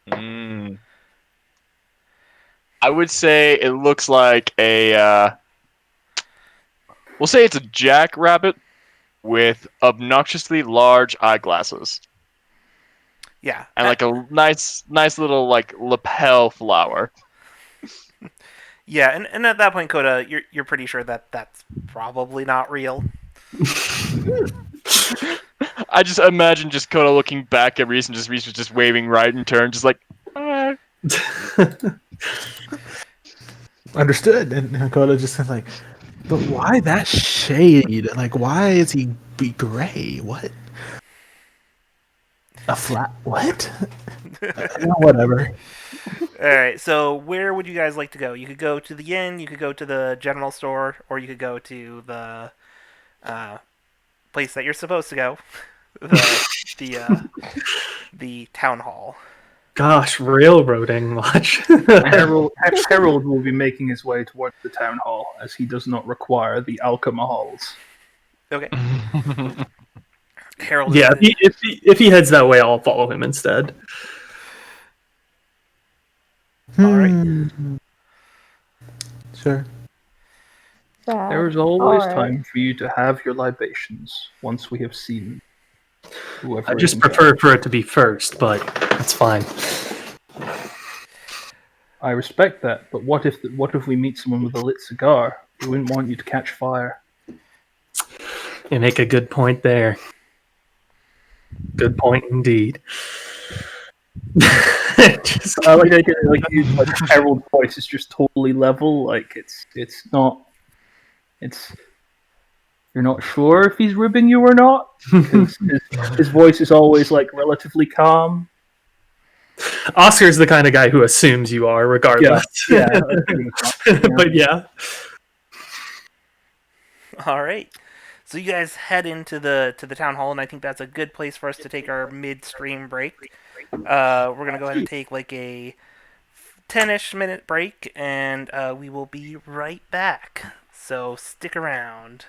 Mm, I would say it looks like a. We'll say it's a jackrabbit with obnoxiously large eyeglasses Yeah, and like a nice little like lapel flower. yeah, and at that point, Coda, you're pretty sure that that's probably not real. I just imagine just Koda looking back at Reese and Reese was just waving right in turn, just like. Understood. And Hakoda just kind of like, but why that shade? Like, why is he be gray? What? A flat? What? Whatever. All right, so where would you guys like to go? You could go to the inn, you could go to the general store, or you could go to the place that you're supposed to go, the the town hall. Gosh, railroading much. Harold will be making his way towards the town hall, as he does not require the alcohols. Okay, Harold. Yeah, if he heads that way, I'll follow him instead. All right. Sure. There is always Alright. time for you to have your libations once we have seen whoever. I is just in prefer charge. for it to be first, but that's fine. I respect that, but what if we meet someone with a lit cigar? We wouldn't want you to catch fire. You make a good point there. Good point indeed. Just, I like Harold's voice is just totally level. Like it's not. It's you're not sure if he's ribbing you or not. 'Cause his voice is always like relatively calm. Oscar's the kind of guy who assumes you are, regardless. Yeah. But yeah. All right. So you guys head into the town hall, and I think that's a good place for us to take our midstream break. We're gonna go ahead and take like a 10-ish minute break, and we will be right back. So stick around.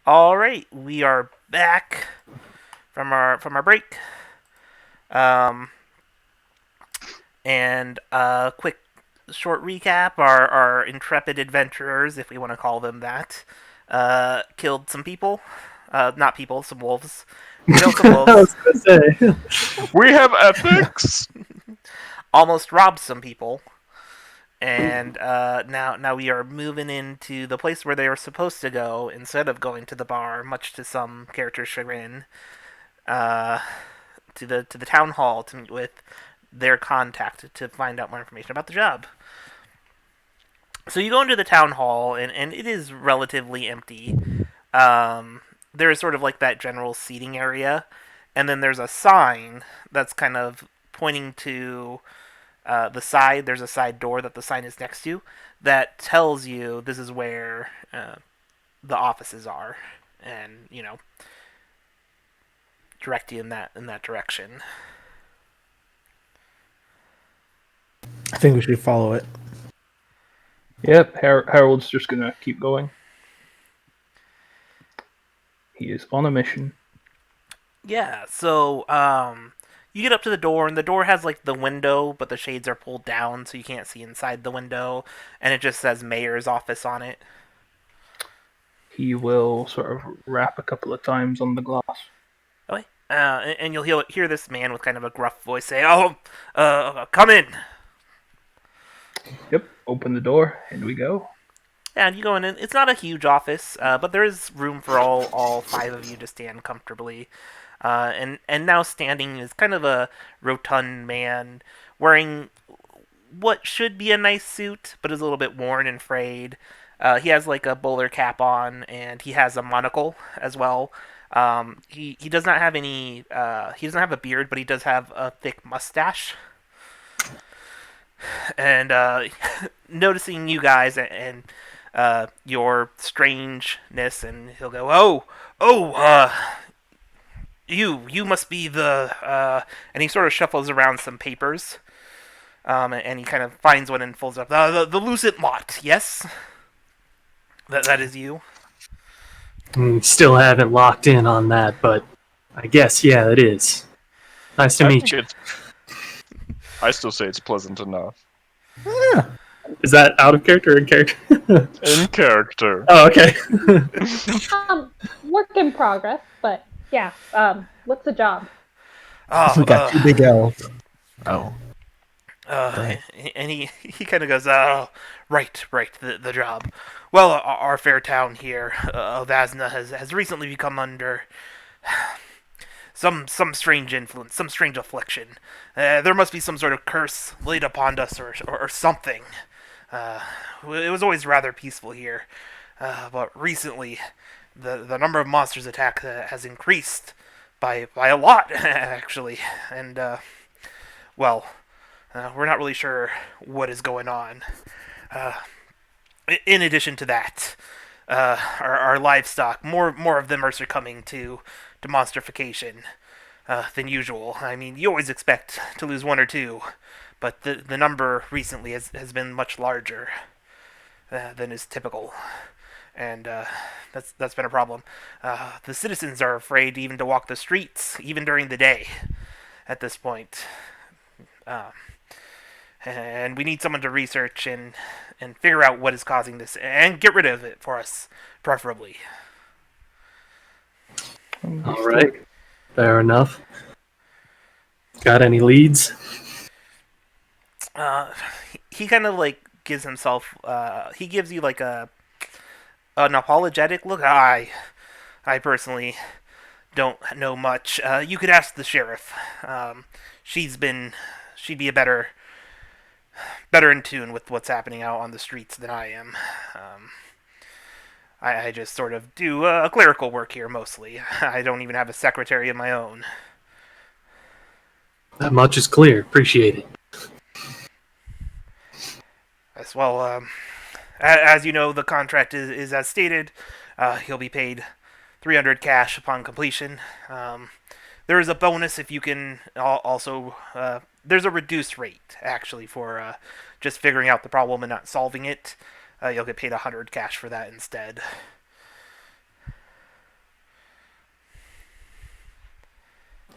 All right, we are back from our break. Um, and quick short recap: our intrepid adventurers, if we want to call them that, killed some people. Not people, some wolves. Killed some I wolves. was gonna say. We have ethics. Almost robbed some people. And now we are moving into the place where they were supposed to go instead of going to the bar, much to some characters' chagrin. Uh, to the town hall to meet with their contact to find out more information about the job. So you go into the town hall, and it is relatively empty. There is sort of like that general seating area, and then there's a sign that's kind of pointing to the side. There's a side door that the sign is next to that tells you this is where the offices are, and direct you in that direction. I think we should follow it. Yep, Harold's just gonna keep going. He is on a mission. Yeah, so you get up to the door, and the door has like the window, but the shades are pulled down, so you can't see inside the window, and it just says mayor's office on it. He will sort of rap a couple of times on the glass. Okay. And you'll hear this man with kind of a gruff voice say, "Oh, come in." Yep, open the door, and we go. And you go in, and it's not a huge office, but there is room for all five of you to stand comfortably. And now standing is kind of a rotund man wearing what should be a nice suit, but is a little bit worn and frayed. He has like a bowler cap on, and he has a monocle as well. He does not have any. He doesn't have a beard, but he does have a thick mustache. And noticing you guys and your strangeness, and he'll go, "Oh, you must be the." And he sort of shuffles around some papers, and he kind of finds one and folds it up. The Lucent Lot, yes, that is you. Still haven't locked in on that, but I guess, yeah, it is. Nice to I meet think you. it's. I still say it's pleasant enough. Is that out of character or in character? In character. Oh, okay. Work in progress, but yeah. What's the job? Oh, We got two big L's. Oh. and he kind of goes, "Oh, right, the job. Well, our fair town here of Asna has recently become under some strange influence, some strange affliction. There must be some sort of curse laid upon us, or something. It was always rather peaceful here, but recently, the number of monsters attack has increased by a lot, actually, and well." We're not really sure what is going on. In addition to that, our livestock, more of them are succumbing to monstrification than usual. I mean, you always expect to lose one or two, but the number recently has been much larger than is typical, and that's been a problem. The citizens are afraid even to walk the streets, even during the day. At this point. And we need someone to research and figure out what is causing this and get rid of it for us, preferably. All right. Fair enough. Got any leads? He kind of like gives himself. He gives you like an apologetic look. I personally don't know much. You could ask the sheriff. She'd be a better in tune with what's happening out on the streets than I am. I just sort of do clerical work here mostly. I don't even have a secretary of my own. That much is clear. Appreciate it. As well, as you know, the contract is as stated. He'll be paid 300 cash upon completion. There is a bonus if you can also. There's a reduced rate actually for just figuring out the problem and not solving it. You'll get paid 100 cash for that instead.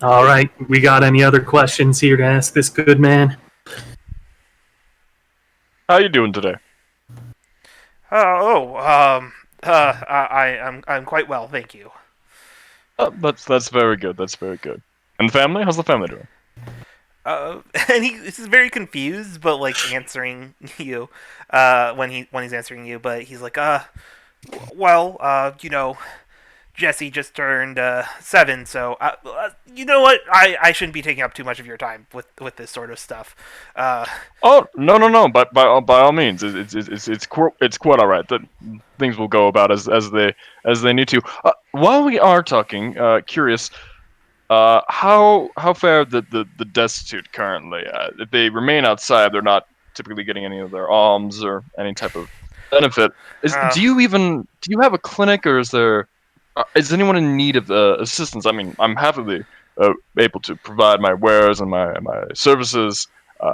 All right, we got any other questions here to ask this good man? How you doing today? I'm quite well, thank you. That's very good. That's very good. And the family? How's the family doing? And he's very confused, but like answering you, when he's answering you, but he's like, Jesse just turned 7, so you know what? I shouldn't be taking up too much of your time with this sort of stuff. Oh no! But by all means, it's quite all right. That things will go about as they need to. While we are talking, curious, how fare the destitute currently? If they remain outside, they're not typically getting any of their alms or any type of benefit. Uh, Do you have a clinic, or is anyone in need of assistance? I mean, I'm happily able to provide my wares and my services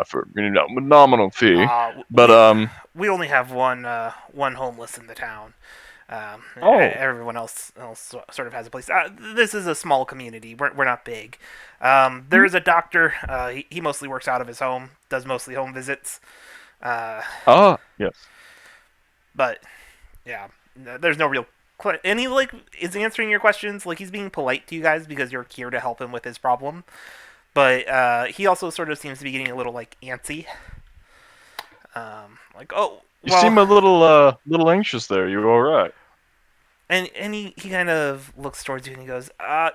for a nominal fee. But we only have one homeless in the town. Oh. Everyone else sort of has a place. This is a small community. We're not big. There is a doctor. He mostly works out of his home. Does mostly home visits. Yes. But yeah, there's no real. And he like is answering your questions. Like he's being polite to you guys because you're here to help him with his problem. But he also sort of seems to be getting a little like antsy. Like You seem a little anxious there. You all right? And he kind of looks towards you and he goes,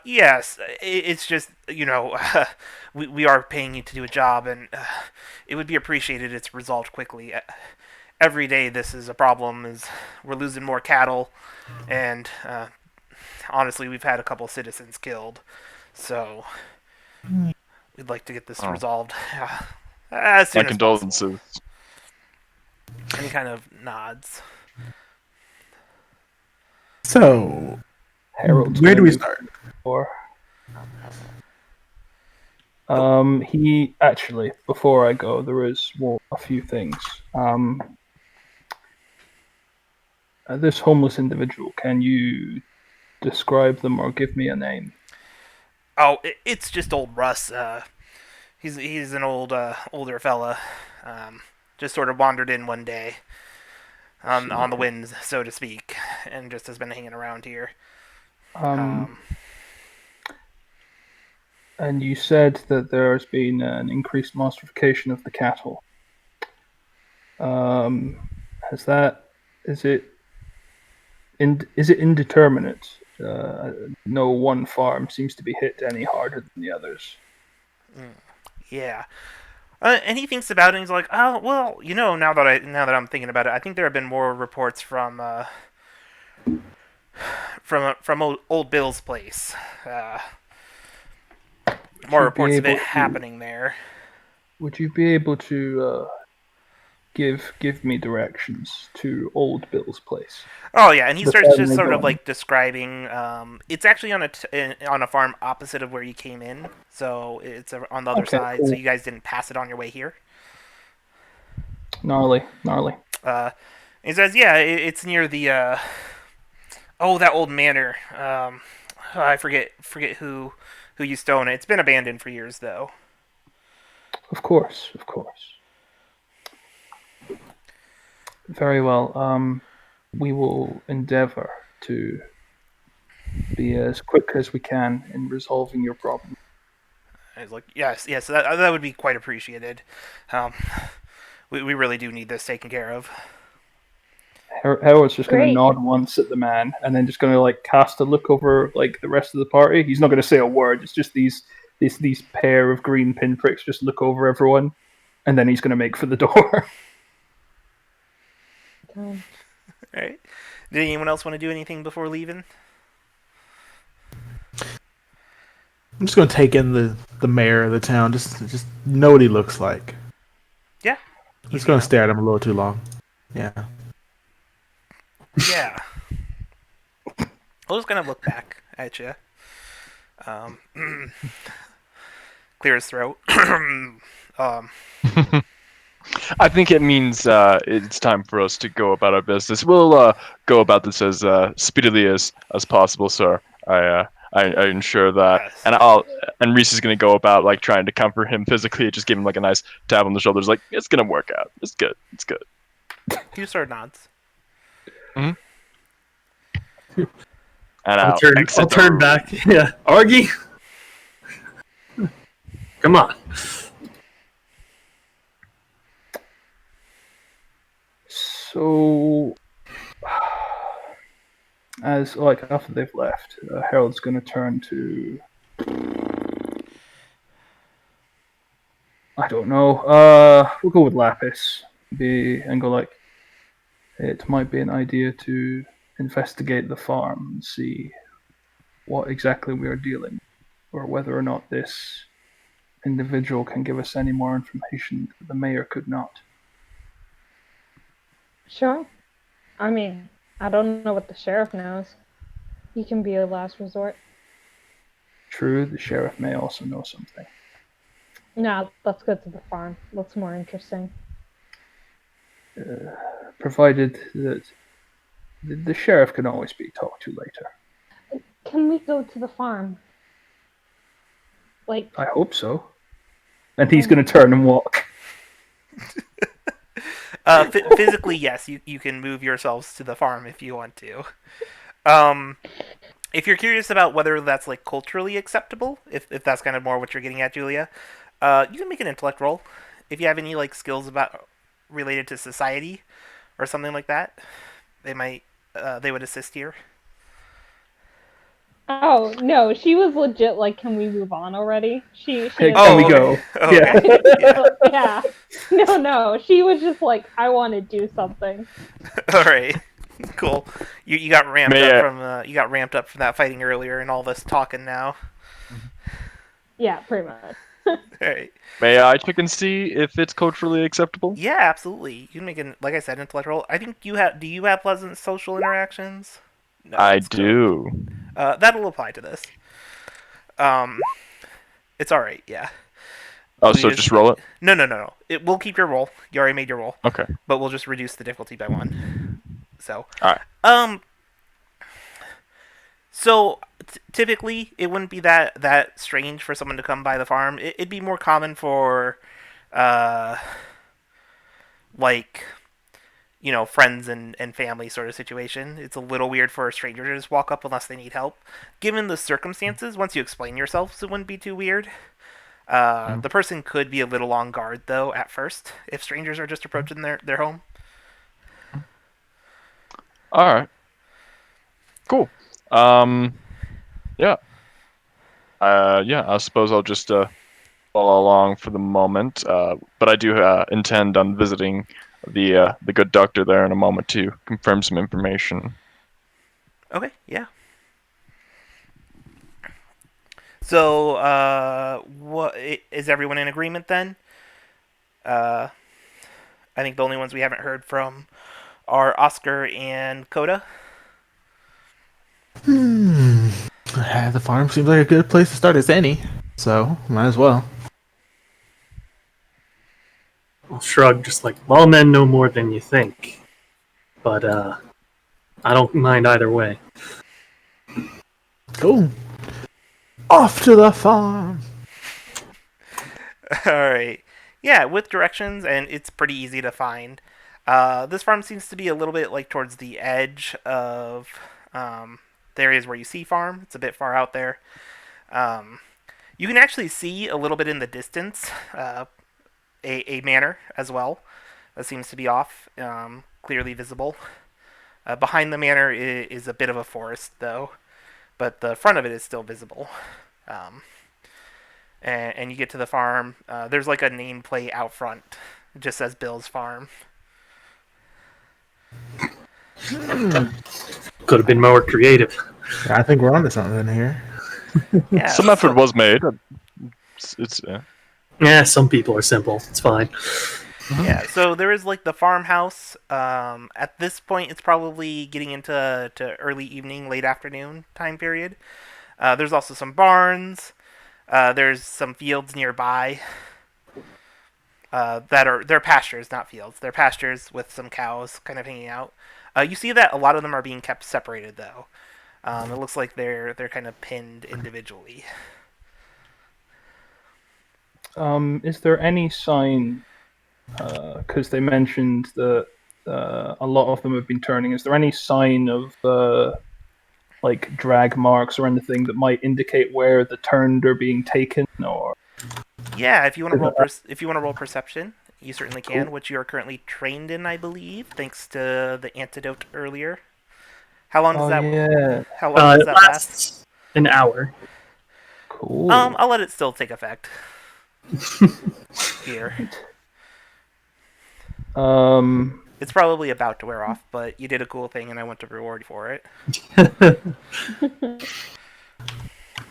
yes, it's just, we are paying you to do a job and it would be appreciated it's resolved quickly. Every day this is a problem, is we're losing more cattle, and honestly we've had a couple citizens killed, so we'd like to get this resolved as soon My as condolences. possible. And he kind of nods. So, Harold's where do we gonna start? Or he actually, before I go, there is a few things. This homeless individual, can you describe them or give me a name? Oh, it's just old Russ. He's an older fella. Just sort of wandered in one day, on the winds, so to speak, and just has been hanging around here. And you said that there's been an increased monstrification of the cattle. Is it indeterminate? No one farm seems to be hit any harder than the others. Yeah. And he thinks about it and he's like, oh, well, now that I'm thinking about it, I think there have been more reports from old Bill's place. More reports of it happening there. Would you be able to give me directions to old Bill's place? Oh yeah, and he starts just family sort of going. like describing. It's actually on a farm opposite of where you came in, so it's on the other Okay, side. cool. So you guys didn't pass it on your way here. Gnarly. He says, "Yeah, it's near the that old manor. I forget who used to own it. It's been abandoned for years, though." Of course. Very well. We will endeavor to be as quick as we can in resolving your problem. And he's like, "Yes, that would be quite appreciated. We really do need this taken care of." Harold's just going to Great. nod once at the man, and then just going to like cast a look over like the rest of the party. He's not going to say a word. It's just these pair of green pinpricks just look over everyone, and then he's going to make for the door. All right. Did anyone else want to do anything before leaving? I'm just gonna take in the mayor of the town, just know what he looks like. Yeah. I'm just gonna stare at him a little too long. Yeah. Yeah. I'll just kind of look back at you. Clear his throat. I think it means it's time for us to go about our business. We'll go about this as speedily as possible, sir. I ensure that, Yes. and Reese is gonna go about like trying to comfort him physically, just give him like a nice tap on the shoulders, like it's gonna work out. It's good. It's good. He sort of nods. And I'll I'll turn. exit I'll the turn room. back. Yeah, Argy, come on. So, as like after they've left, Harold's going to turn to. I don't know. We'll go with Lapis. And go like, it might be an idea to investigate the farm and see what exactly we are dealing with, or whether or not this individual can give us any more information that the mayor could not. Sure. I mean, I don't know what the sheriff knows. He can be a last resort. True, the sheriff may also know something. Nah, let's go to the farm. Looks more interesting. Provided that the sheriff can always be talked to later. Can we go to the farm? Like, I hope so. And he's going to turn and walk. Physically, yes, you can move yourselves to the farm if you want to. If you're curious about whether that's like culturally acceptable, if that's kind of more what you're getting at, Julia, you can make an intellect roll. If you have any like skills about related to society or something like that, they would assist here. oh no, she was legit. Like, can we move on already? She Hey, is- can we okay. go? Oh, Yeah. okay. Yeah. yeah. No. She was just like, I want to do something. All right. Cool. You got ramped May up I- from you got ramped up from that fighting earlier and all this talking now. Yeah, pretty much. All right. May I check and see if it's culturally acceptable? Yeah, absolutely. You can make an, like I said, intellect roll. I think you have. Do you have pleasant social interactions? No, I that's cool. do. That'll apply to this. It's all right. Yeah. Oh, We so just roll it? No. We'll keep your roll. You already made your roll, Okay. but we'll just reduce the difficulty by 1. So. Alright. So typically, it wouldn't be that strange for someone to come by the farm. It'd be more common for, like, friends and family sort of situation. It's a little weird for a stranger to just walk up unless they need help. Given the circumstances, once you explain yourselves, it wouldn't be too weird. The person could be a little on guard, though, at first, if strangers are just approaching their home. Alright. Cool. Yeah. Yeah, I suppose I'll just follow along for the moment. But I do intend on visiting the good doctor there in a moment to confirm some information. Okay, yeah. So, what is everyone in agreement then? I think the only ones we haven't heard from are Oscar and Coda. The farm seems like a good place to start as any, so might as well. I'll shrug, just like, all men know more than you think. But, I don't mind either way. Cool. Off to the farm. Alright. Yeah, with directions, and it's pretty easy to find. This farm seems to be a little bit like towards the edge of the areas where you see farm. It's a bit far out there. You can actually see a little bit in the distance a manor as well that seems to be off, clearly visible. Behind the manor is a bit of a forest, though, but the front of it is still visible. And you get to the farm. There's like a nameplate out front. It just says Bill's Farm. Could have been more creative. I think we're onto something here. Yeah, Some effort was made. It's Yeah, some people are simple. It's fine. Yeah, so there is like the farmhouse. At this point, it's probably getting into early evening, late afternoon time period. There's also some barns. There's some fields nearby. They're pastures, not fields. They're pastures with some cows kind of hanging out. You see that a lot of them are being kept separated though. It looks like they're kind of pinned individually. Is there any sign? Because they mentioned that a lot of them have been turning. Is there any sign of like drag marks or anything that might indicate where the turned are being taken? Or Yeah, if you want to roll perception, you certainly can, Cool. which you are currently trained in, I believe, thanks to the antidote earlier. How long does oh that yeah, How long does It that last? lasts an hour. cool. I'll let it still take effect here. Um, It's probably about to wear off, but you did a cool thing, and I want to reward you for it.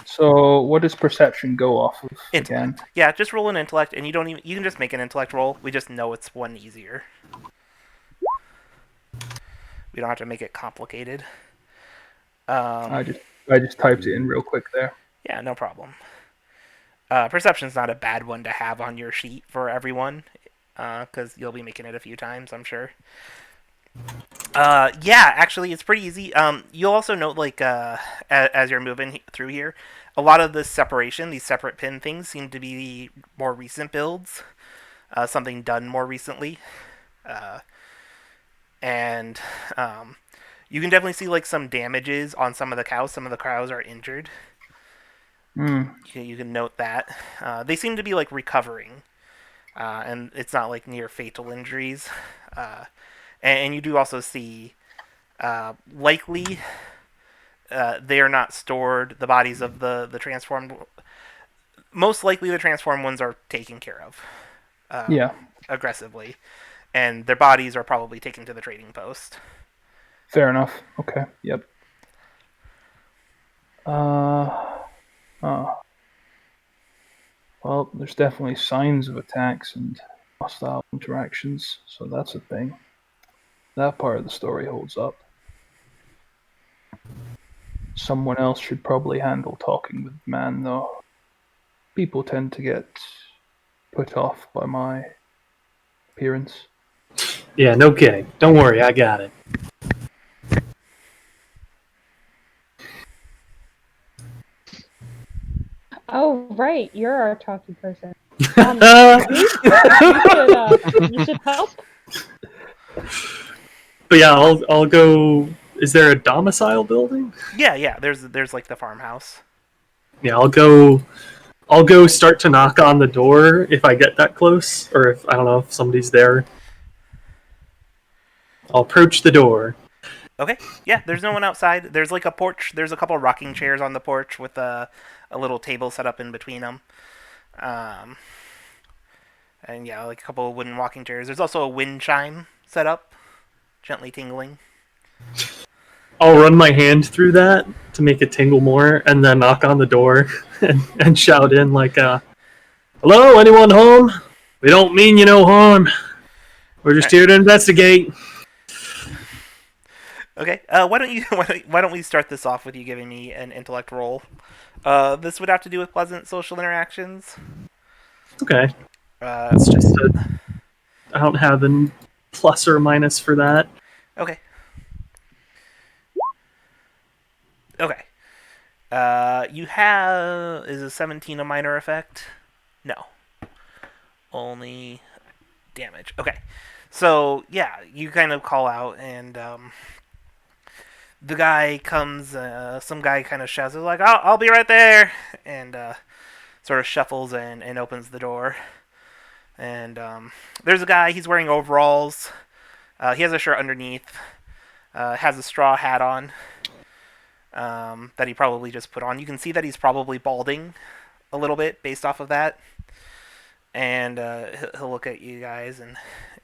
so what does perception go off of again? Intellect. Yeah, just roll an intellect, and you can just make an intellect roll. We just know it's one easier. We don't have to make it complicated. I just typed it in real quick there. Yeah, no problem. Perception's not a bad one to have on your sheet for everyone, because you'll be making it a few times, I'm sure. Yeah, actually, it's pretty easy. You'll also note, like, as you're moving through here, a lot of this separation, these separate pin things, seem to be more recent builds. Something done more recently. And you can definitely see, like, some damages on some of the cows. Some of the cows are injured. You can note that. They seem to be, like, recovering. And it's not, like, near fatal injuries. And you do also see, likely, they are not stored. The bodies of the transformed, most likely the transformed ones are taken care of. Yeah, Aggressively, and their bodies are probably taken to the trading post. fair enough. Okay, yep. Oh. Well, there's definitely signs of attacks and hostile interactions, so that's a thing. That part of the story holds up. Someone else should probably handle talking with the man, though. People tend to get put off by my appearance. Yeah, no kidding. Don't worry, I got it. Oh, right, you're our talking person. You should help. But yeah, I'll go. Is there a domicile building? Yeah. There's like the farmhouse. Yeah, I'll go. I'll go start to knock on the door if I get that close, or if I don't know if somebody's there. I'll approach the door. Okay. Yeah, there's no one outside. There's like a porch. There's a couple rocking chairs on the porch with a little table set up in between them. And yeah, like a couple of wooden rocking chairs. There's also a wind chime set up, gently tingling. I'll run my hand through that to make it tingle more, and then knock on the door and shout in like, "Hello, anyone home? We don't mean you no harm. We're just here to investigate." Okay. Why don't we start this off with you giving me an intellect roll? This would have to do with pleasant social interactions. Okay. It's just I don't have a plus or minus for that. okay. Okay. You have is a 17 a minor effect? No. Only damage. Okay. So yeah, you kind of call out, and the guy comes. Some guy kind of shouts, like, I'll be right there," and sort of shuffles and opens the door. And there's a guy. He's wearing overalls. He has a shirt underneath. Has a straw hat on. That he probably just put on. You can see that he's probably balding a little bit based off of that. And he'll look at you guys and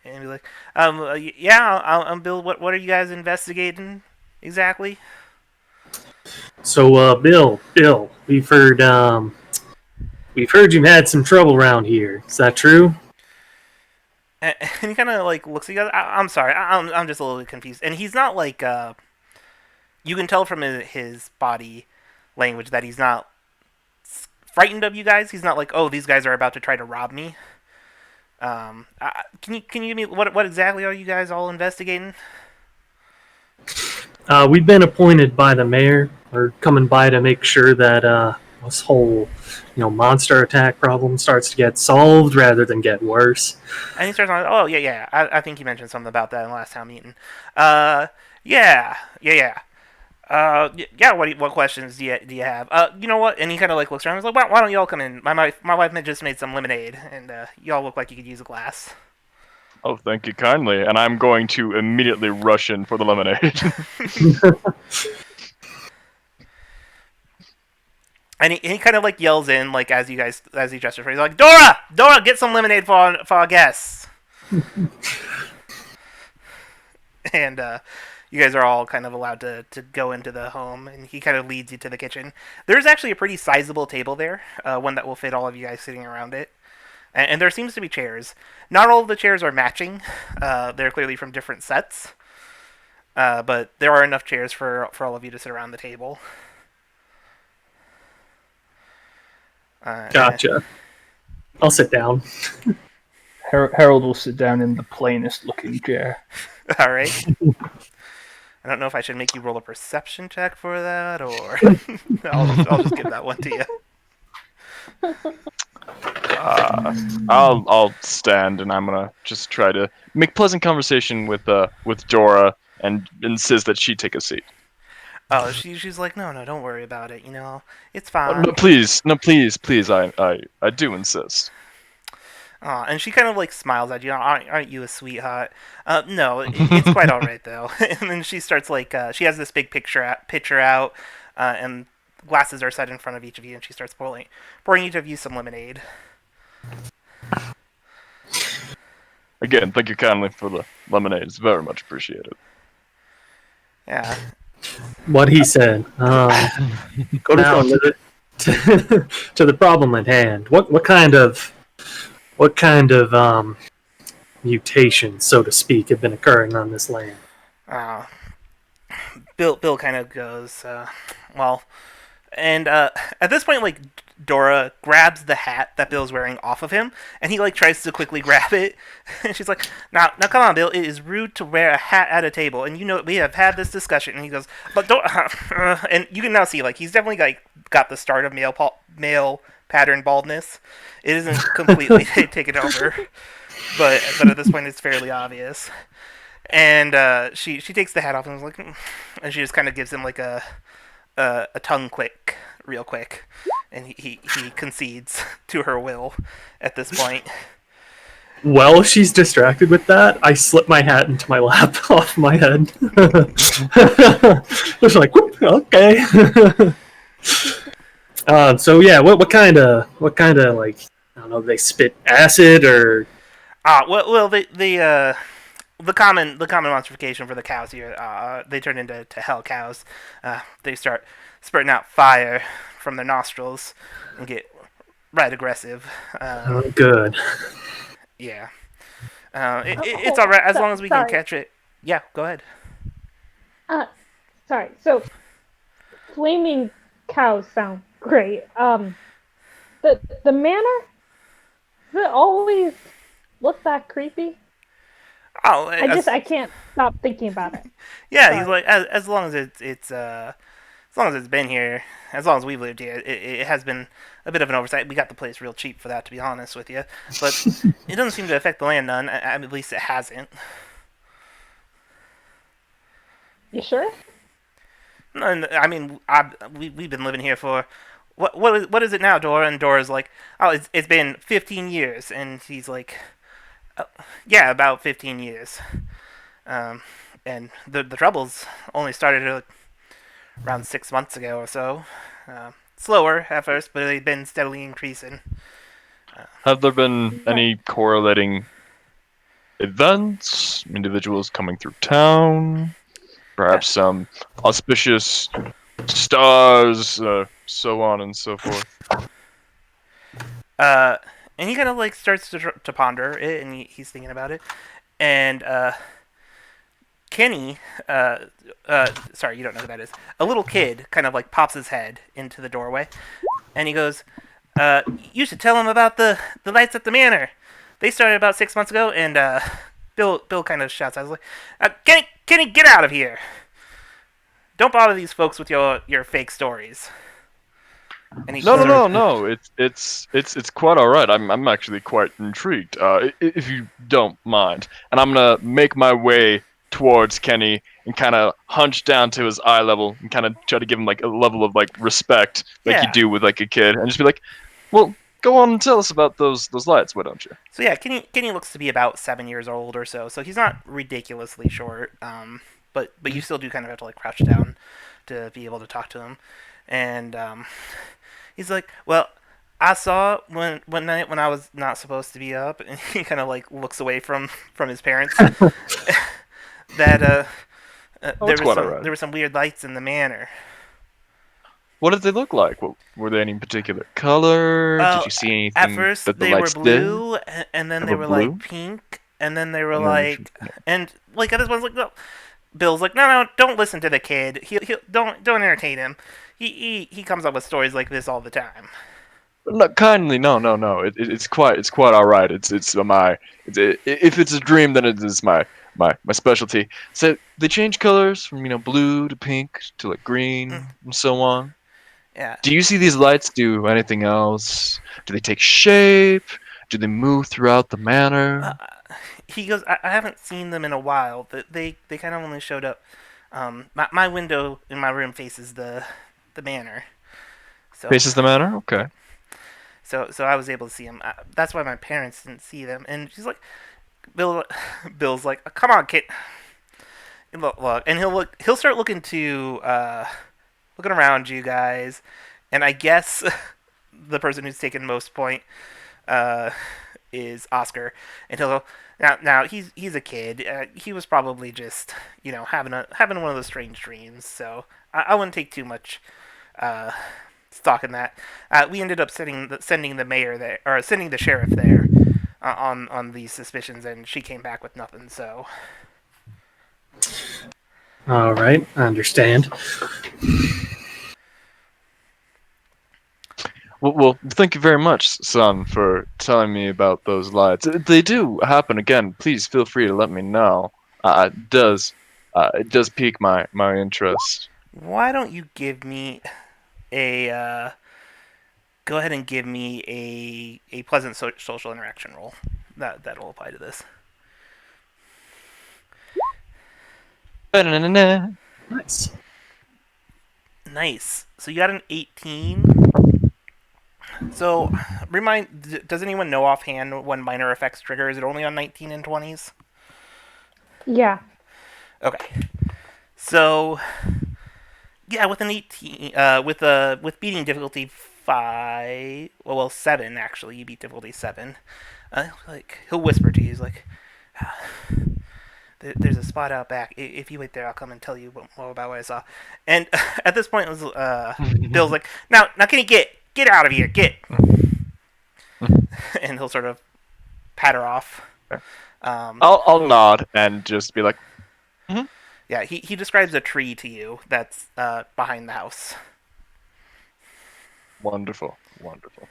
be like, yeah, I'm Bill. What are you guys investigating exactly?" So, Bill, we've heard you've had some trouble around here. Is that true? And he kind of like looks at you guys. I'm sorry, I'm just a little bit confused. And he's not like you can tell from his body language that he's not frightened of you guys. He's not like, oh, these guys are about to try to rob me. Can you give me what exactly are you guys all investigating? We've been appointed by the mayor. We're coming by to make sure that this whole, monster attack problem starts to get solved rather than get worse. And he starts on, oh, yeah, yeah. I think you mentioned something about that in the last town meeting. Yeah, yeah, yeah. Yeah. What questions do you have? You know what? And he kind of like looks around. He's like, why don't y'all come in? My wife just made some lemonade, and y'all look like you could use a glass. Oh, thank you kindly. And I'm going to immediately rush in for the lemonade. And he kind of like yells in like as he gestures for. He's like, Dora, get some lemonade for our guests. And you guys are all kind of allowed to go into the home, and he kind of leads you to the kitchen. There's actually a pretty sizable table there, one that will fit all of you guys sitting around it. And there seems to be chairs. Not all of the chairs are matching. They're clearly from different sets. But there are enough chairs for all of you to sit around the table. Gotcha. I'll sit down. Harold will sit down in the plainest looking chair. All right. I don't know if I should make you roll a perception check for that, or I'll just give that one to you. I'll stand, and I'm gonna just try to make pleasant conversation with Dora and insist that she take a seat. Oh, she's like, no, don't worry about it. It's fine. No, please, I do insist. And she kind of like smiles at you. Aren't you a sweetheart? No, it's quite all right though. And then she starts like she has this big pitcher out, and glasses are set in front of each of you, and she starts pouring each of you some lemonade. Again, thank you kindly for the lemonade. It's very much appreciated. Yeah. What he said. Now, to the problem at hand. What kind of mutations, so to speak, have been occurring on this land? Bill kind of goes, well, and at this point, like Dora grabs the hat that Bill's wearing off of him, and he like tries to quickly grab it, and she's like, now come on, Bill, it is rude to wear a hat at a table, and we have had this discussion. And he goes, but don't, and you can now see like he's definitely like got the start of male pattern baldness. It isn't completely taken over, but at this point it's fairly obvious. And she takes the hat off and is like, and she just kind of gives him like a tongue click real quick, and he concedes to her will at this point. While she's distracted with that, I slip my hat into my lap off my head. Just like, whoop, okay. So yeah, what kind of like, I don't know, they spit acid or? Well, the common modification for the cows here, they turn into hell cows. They start spurting out fire from their nostrils and get right aggressive. Good. Yeah. It's all right as long as we can catch it. Yeah, go ahead. Sorry. So, flaming cows sound great. The manor, does it always look that creepy? Oh, I can't stop thinking about it. Yeah, Sorry. he's like, as long as it's as long as it's been here, as long as we've lived here, it has been a bit of an oversight. We got the place real cheap for that, to be honest with you. But it doesn't seem to affect the land none. At least it hasn't. You sure? No, I mean, we've been living here for what is it now, Dora? And Dora's like, oh, it's been 15 years, and he's like, yeah, about 15 years. And the troubles only started around 6 months ago or so. Slower at first, but they've been steadily increasing. Have there been any correlating events, individuals coming through town, perhaps some auspicious stars, so on and so forth? And he kind of like starts to ponder it, and he's thinking about it. And Kenny, sorry, you don't know who that is. A little kid kind of like pops his head into the doorway, and he goes, "You should tell him about the lights at the manor. They started about 6 months ago." And Bill kind of shouts out, "Like, Kenny, get out of here!" don't bother these folks with your fake stories. And he No, no, sort of, no, no. It's quite all right. I'm actually quite intrigued. If you don't mind, and I'm gonna make my way towards Kenny and kind of hunch down to his eye level and kind of try to give him like a level of like respect, like you yeah. do with like a kid, and just be like, "Well, go on and tell us about those lights, why don't you?" So yeah, Kenny looks to be about 7 years old or so. So he's not ridiculously short. But you still do kind of have to like crouch down to be able to talk to him. And he's like, well, I saw one night when I was not supposed to be up, and he kind of like looks away from his parents. That Oh, it's quite all right. there were some weird lights in the manor. What did they look like? Were they any particular color? Did Well, you see at anything first that the they were lights did? blue, and then They they were were blue, like pink, and then they were and then like, and like at this one's like, no. Bill's like, no, don't listen to the kid. He don't entertain him. He comes up with stories like this all the time. no, kindly, no, no, no. It's quite all right. It's my if it's a dream, then it is my specialty. So they change colors from blue to pink to like green and so on. Yeah. Do you see these lights do anything else? Do they take shape? Do they move throughout the manor? He goes, I haven't seen them in a while. They kind of only showed up. My window in my room faces the manor. So Faces the manor? Okay. so I was able to see them. That's why my parents didn't see them. And she's like, Bill, Bill's like, come on, kid. Look, and he'll start looking to looking around you guys, and I guess the person who's taken most point uh, is Oscar, and he'll go. Now he's a kid. He was probably just having one of those strange dreams. So I wouldn't take too much stock in that. We ended up sending the mayor there, or sending the sheriff there on these suspicions, and she came back with nothing. So All right, I understand. Well, thank you very much, son, for telling me about those lights. They do happen again. Please feel free to let me know. It does pique my interest. why don't you give me a go ahead and give me a pleasant social interaction roll. That'll apply to this. Ba-na-na-na. Nice. Nice. So you got an 18. So does anyone know offhand when minor effects trigger? Is it only on 19 and 20s? Yeah. Okay. So yeah, with an 18, with beating difficulty 5, well 7 actually. You beat difficulty 7. Like he'll whisper to you. He's like, there's a spot out back. If you wait there, I'll come and tell you more about what I saw. And at this point, it was, Bill's like, now can you get out of here, get. And he'll sort of pat her off. I'll nod and just be like, yeah, he describes a tree to you that's behind the house. wonderful, wonderful.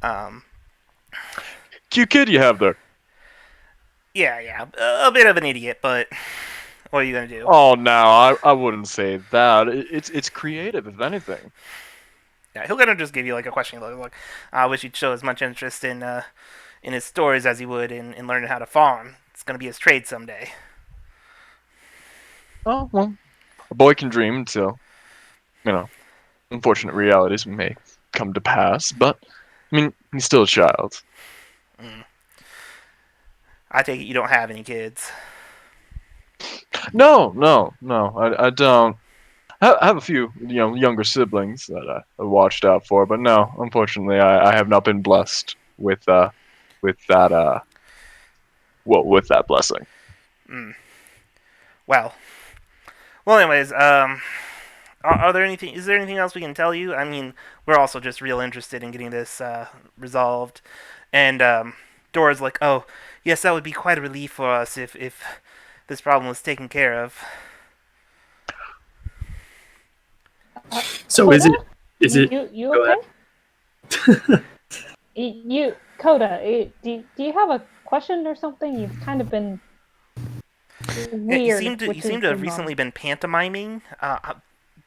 Um, Cute kid you have there. yeah, a bit of an idiot, but what are you gonna do? Oh, no, I wouldn't say that. It's creative, if anything. Yeah, he'll kind of just give you like a questioning look. Like, I wish he'd show as much interest in his stories as he would in learning how to farm. It's gonna be his trade someday. Oh, well, a boy can dream until, unfortunate realities may come to pass, but, I mean, he's still a child. I take it you don't have any kids. No, I don't. I have a few, younger siblings that I watched out for, but no, unfortunately, I have not been blessed with that, with that blessing. Well, anyways, are there anything? Is there anything else we can tell you? I mean, we're also just real interested in getting this resolved, and Dora's like, oh, yes, that would be quite a relief for us if this problem was taken care of. So Coda? is it? You Go okay? Coda, do you have a question or something? You've kind of been Yeah, weird, you which seem is to the have recently been pantomiming,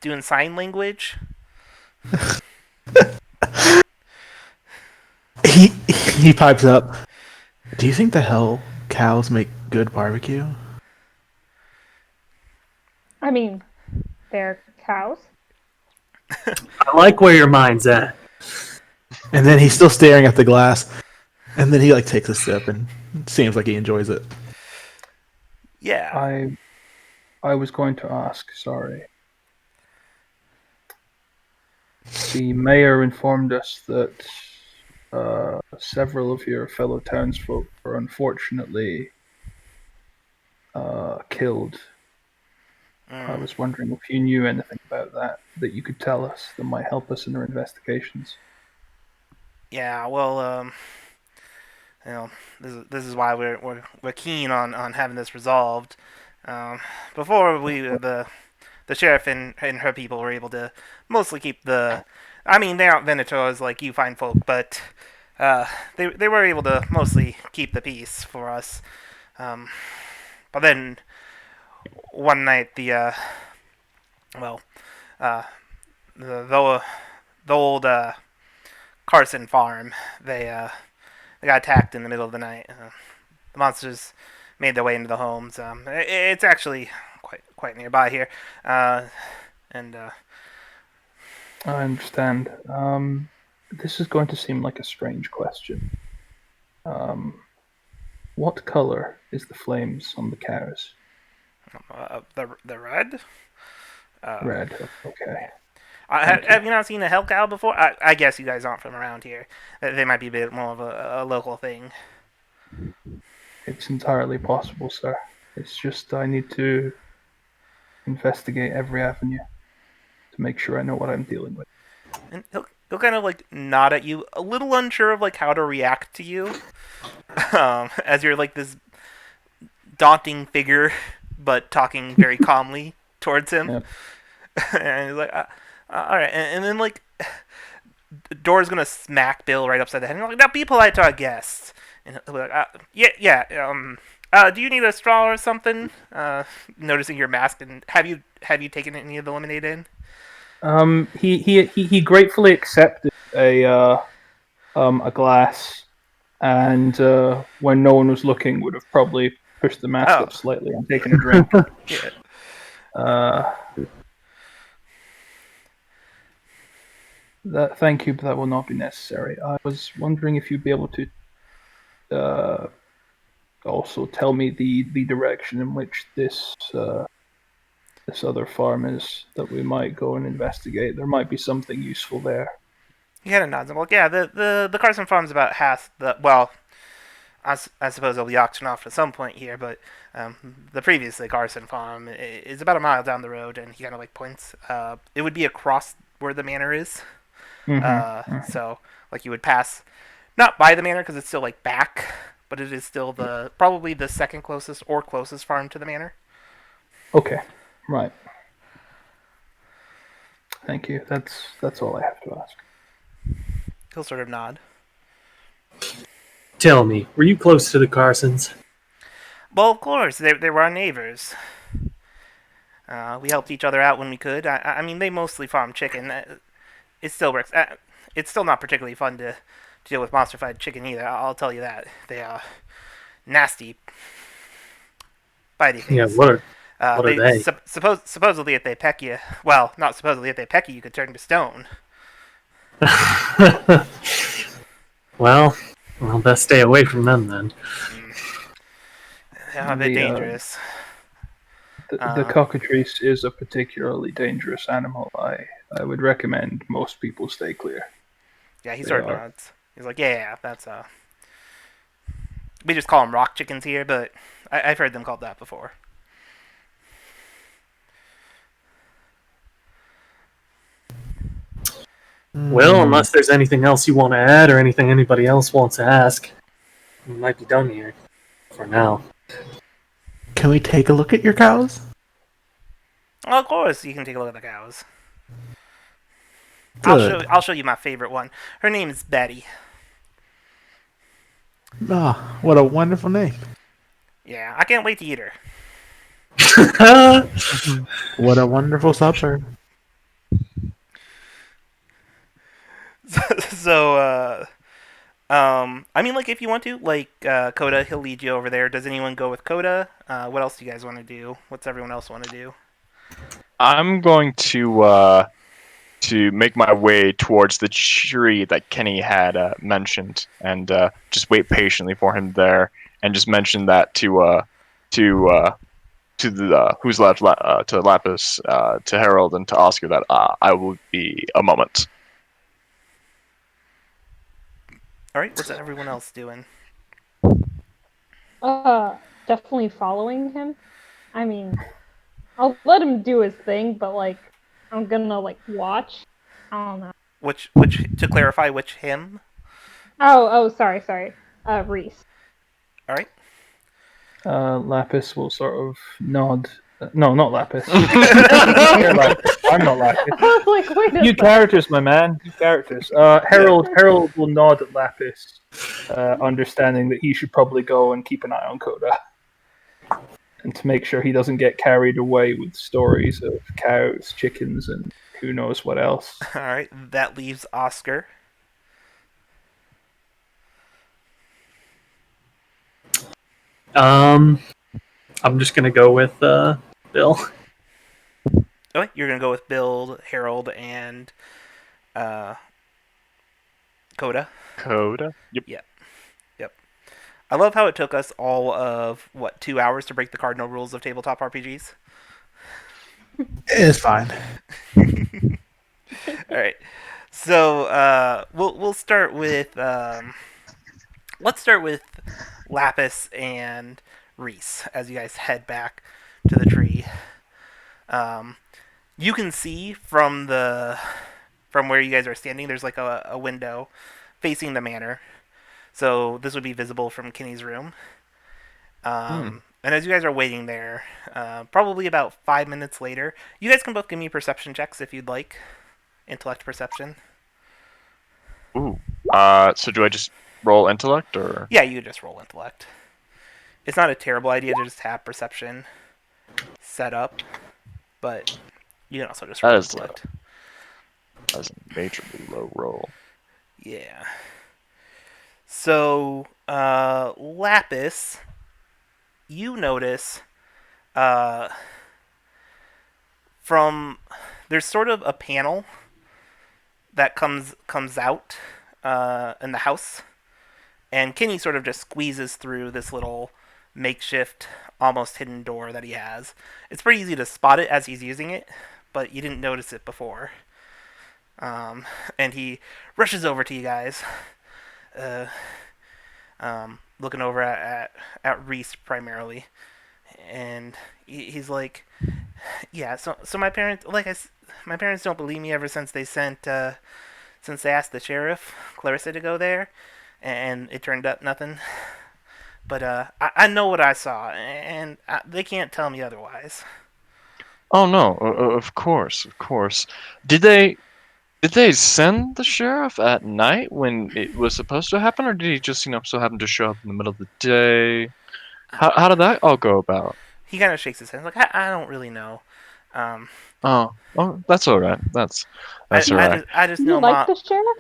doing sign language. He he pipes up. Do you think the hell cows make good barbecue? I mean, they're cows. I like where your mind's at. And then he's still staring at the glass. And then he like takes a sip and seems like he enjoys it. Yeah. I was going to ask, sorry. The mayor informed us that several of your fellow townsfolk were unfortunately killed. I was wondering if you knew anything about that you could tell us that might help us in our investigations. Yeah. Well, you know, this is why we're keen on having this resolved. Um, Before the sheriff and her people were able to mostly keep the. I mean, they aren't Venators like you fine folk, but they were able to mostly keep the peace for us. Um, but then one night well uh, the the old Carson farm they got attacked in the middle of the night. The monsters made their way into the homes. It's actually quite nearby here, and I understand. This is going to seem like a strange question. What color is the flames on the cows? the red. Red. Okay. Have you not seen a hell cow before? I guess you guys aren't from around here. They might be a bit more of a local thing. It's entirely possible, sir. It's just I need to investigate every avenue to make sure I know what I'm dealing with. And he'll kind of like nod at you, a little unsure of like how to react to you, as you're like this daunting figure, but talking very calmly towards him. Yep. And he's like, all right, and then like Dora's gonna smack Bill right upside the head. And he's like, now be polite to our guests. And he'll be like, yeah. Do you need a straw or something? Noticing your mask, and have you taken any of the lemonade in? He gratefully accepted a glass, and when no one was looking, would have probably pushed the mask Oh. up slightly and taken a drink. Yeah. Thank you, but that will not be necessary. I was wondering if you'd be able to also tell me the direction in which this other farm is that we might go and investigate. There might be something useful there. He kind of nods. I'm like, yeah, the Carson farm's about half the. Well, I suppose it'll be auctioned off at some point here, but the previously Carson farm is about a mile down the road, and he kind of like points. It would be across where the manor is. So like you would pass, not by the manor because it's still like back, but it is still probably the second closest or closest farm to the manor. Okay, right. Thank you. That's all I have to ask. He'll sort of nod. Tell me, were you close to the Carsons? Well, of course, they were our neighbors. We helped each other out when we could. I mean, they mostly farm chicken. It still works. It's still not particularly fun to deal with monster-fied chicken either. I'll tell you that. They are nasty, bitey Yeah, things. what are they? Supposedly, if they peck you, well, not supposedly, if they peck you, you could turn to stone. well, best stay away from them then. They're a bit dangerous. The cockatrice is a particularly dangerous animal. I would recommend most people stay clear. Yeah, he sort of nods. He's like, yeah, that's we just call them rock chickens here, but I've heard them called that before. Well, unless there's anything else you want to add or anything anybody else wants to ask, we might be done here for now. Can we take a look at your cows? Well, of course, you can take a look at the cows. Good. I'll show you my favorite one. Her name is Betty. Ah, what a wonderful name. Yeah, I can't wait to eat her. What a wonderful supper. So, I mean, like, if you want to, like, Coda, he'll lead you over there. Does anyone go with Coda? What else do you guys want to do? What's everyone else want to do? I'm going to make my way towards the tree that Kenny had mentioned, and just wait patiently for him there, and just mention that to to the who's left to Lapis, to Harold, and to Oscar that I will be a moment. All right, what's everyone else doing? Definitely following him. I mean, I'll let him do his thing, but like, I'm gonna like watch. I don't know. Which to clarify, which him? Sorry. Reese. All right. Lapis will sort of nod. No, not Lapis. You're Lapis. I'm not Lapis. I was like, wait a New second. characters, my man. New characters. Harold will nod at Lapis, understanding that he should probably go and keep an eye on Coda, and to make sure he doesn't get carried away with stories of cows, chickens, and who knows what else. All right, that leaves Oscar. I'm just gonna go with Bill. Okay, you're gonna go with Bill, Harold, and uh, Coda. Coda. Yep. Yep. I love how it took us all of 2 hours to break the cardinal rules of tabletop RPGs. It's fine. All right, so we'll start with let's start with Lapis and Reese as you guys head back to the tree. You can see from where you guys are standing. There's like a window facing the manor, so this would be visible from Kenny's room. And as you guys are waiting there, probably about 5 minutes later, you guys can both give me perception checks if you'd like. Intellect perception. Ooh. So do I just roll intellect or? Yeah, you just roll intellect. It's not a terrible idea to just have perception set up, but you can also just roll intellect. That's a majorly low roll. Yeah. So, Lapis, you notice from there's sort of a panel that comes out in the house, and Kenny sort of just squeezes through this little makeshift, almost hidden door that he has. It's pretty easy to spot it as he's using it, but you didn't notice it before. And he rushes over to you guys, looking over at Reese primarily, and he's like, "Yeah, so my parents, my parents don't believe me ever since they since they asked the sheriff, Clarissa, to go there, and it turned up nothing. But I know what I saw, and they can't tell me otherwise." Oh no! Of course, of course. Did they send the sheriff at night when it was supposed to happen, or did he just so happen to show up in the middle of the day? How did that all go about? He kind of shakes his head, like, I don't really know. Oh, that's all right. That's all right. I just You know like the sheriff?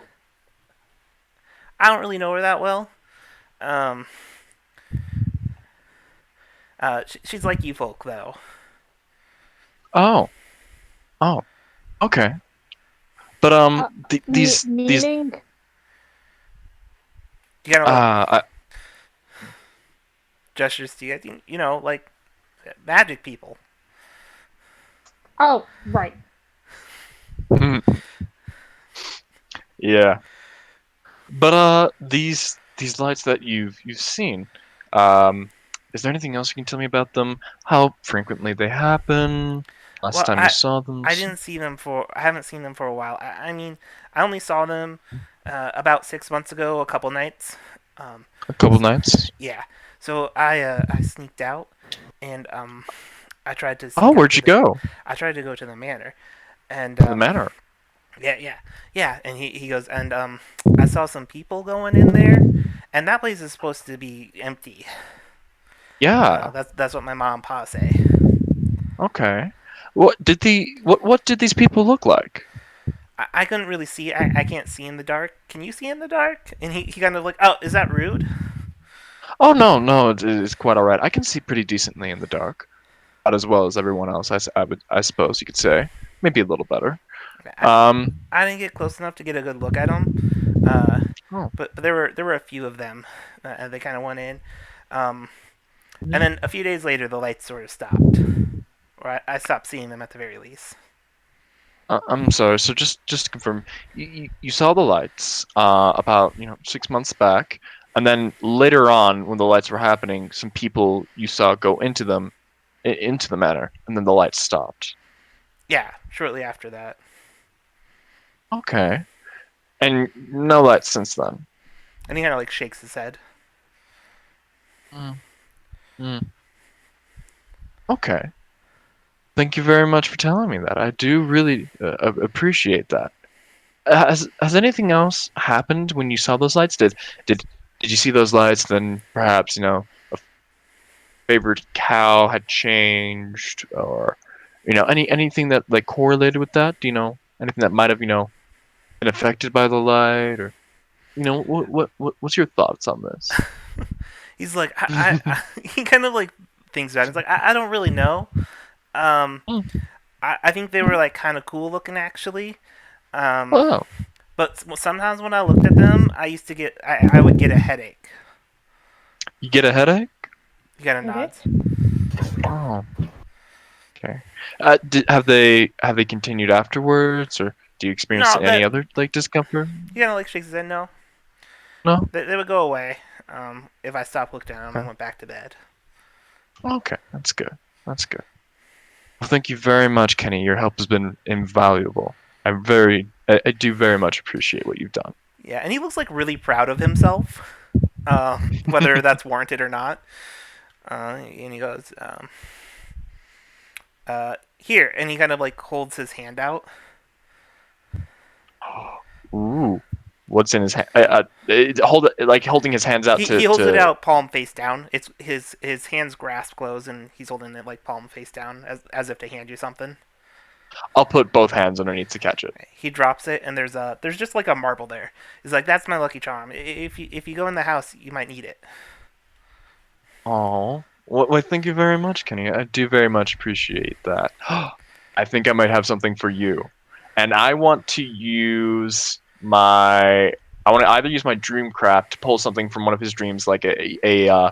I don't really know her that well. She's like you folk, though. Oh, okay. But these meaning. You kind of I, gestures to you, like magic people. Oh, right. yeah. But these lights that you've seen, is there anything else you can tell me about them? How frequently they happen? Last time you saw them? I haven't seen them for a while. I mean, I only saw them about 6 months ago, a couple nights. A couple nights. Yeah. So I sneaked out, and I tried to. Oh, where'd you go? I tried to go to the manor, and The manor. Yeah. And he goes, and I saw some people going in there, and that place is supposed to be empty. Yeah. That's what my mom and pa say. Okay. What did these people look like? I couldn't really see. I can't see in the dark. Can you see in the dark? And he kind of like, oh, is that rude? Oh no, it's quite all right. I can see pretty decently in the dark. Not as well as everyone else, I suppose you could say. Maybe a little better. I, Um, I didn't get close enough to get a good look at them. oh. But there were a few of them. They kind of went in. Um, and then a few days later, the lights sort of stopped. Or I stopped seeing them at the very least. I'm sorry. So just to confirm, you saw the lights about 6 months back, and then later on, when the lights were happening, some people you saw go into them, into the manor, and then the lights stopped. Yeah, shortly after that. Okay. And no lights since then. And he kind of like shakes his head. Mm. Mm. Okay. Thank you very much for telling me that. I do really appreciate that. Has anything else happened when you saw those lights? Did did you see those lights? Then perhaps a favorite cow had changed, or anything that like correlated with that. Do you know anything that might have been affected by the light, or what's your thoughts on this? He's like, he kind of like thinks about it. He's like, I don't really know. Um, Mm. I think they were like kind of cool looking actually. Um, Oh, but sometimes when I looked at them, I would get a headache. you get a headache? He kind of Okay. nods. Oh, okay. Have they continued afterwards, or do you experience No, any that other like discomfort? he kind of like shakes his head. No, No. they would go away. If I stopped looking at them and Okay. went back to bed. Okay, that's good. That's good. Well, thank you very much, Kenny. Your help has been invaluable. I do very much appreciate what you've done. Yeah, and he looks like really proud of himself. Whether that's warranted or not. And he goes, here, and he kind of like holds his hand out. Ooh, what's in his hand? Holding his hands out He holds it to. out palm face down. It's his hands grasp close, and he's holding it like palm face down, as if to hand you something. I'll put both hands underneath to catch it. He drops it, and there's just like a marble there. He's like, that's my lucky charm. If you go in the house, you might need it. Oh, well, thank you very much, Kenny. I do very much appreciate that. I think I might have something for you, and I want to use my. I want to either use my dreamcraft to pull something from one of his dreams, like a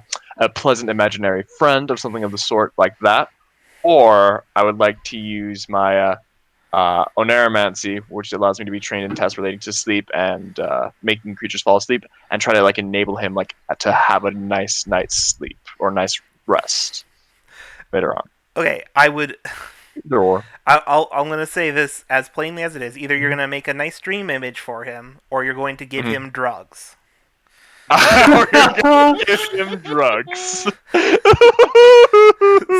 pleasant imaginary friend or something of the sort, like that, or I would like to use my oneromancy, which allows me to be trained in tests relating to sleep and making creatures fall asleep, and try to like enable him like to have a nice night's sleep or nice rest later on. Okay, I would. Either or. I'm gonna say this as plainly as it is. Either you're gonna make a nice dream image for him, or you're going to give him drugs. Or you're gonna give him drugs.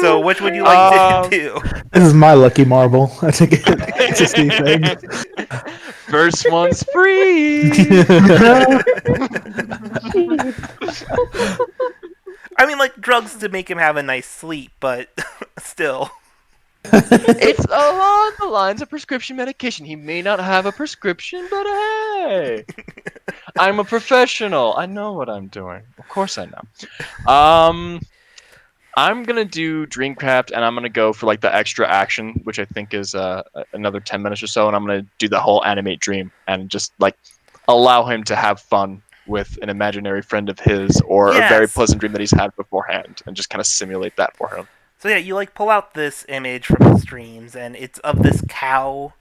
So which would you like to do? This is my lucky marble. I think it's a Steve thing. First one's free. I mean, like drugs to make him have a nice sleep, but still. It's along the lines of prescription medication. He may not have a prescription, but hey, I'm a professional. I know what I'm doing. Of course I know. I'm gonna do Dreamcraft, and I'm gonna go for like the extra action, which I think is another 10 minutes or so, and I'm gonna do the whole animate dream and just like allow him to have fun with an imaginary friend of his or a very Yes. pleasant dream that he's had beforehand, and just kind of simulate that for him. So yeah, you like pull out this image from his dreams, and it's of this cow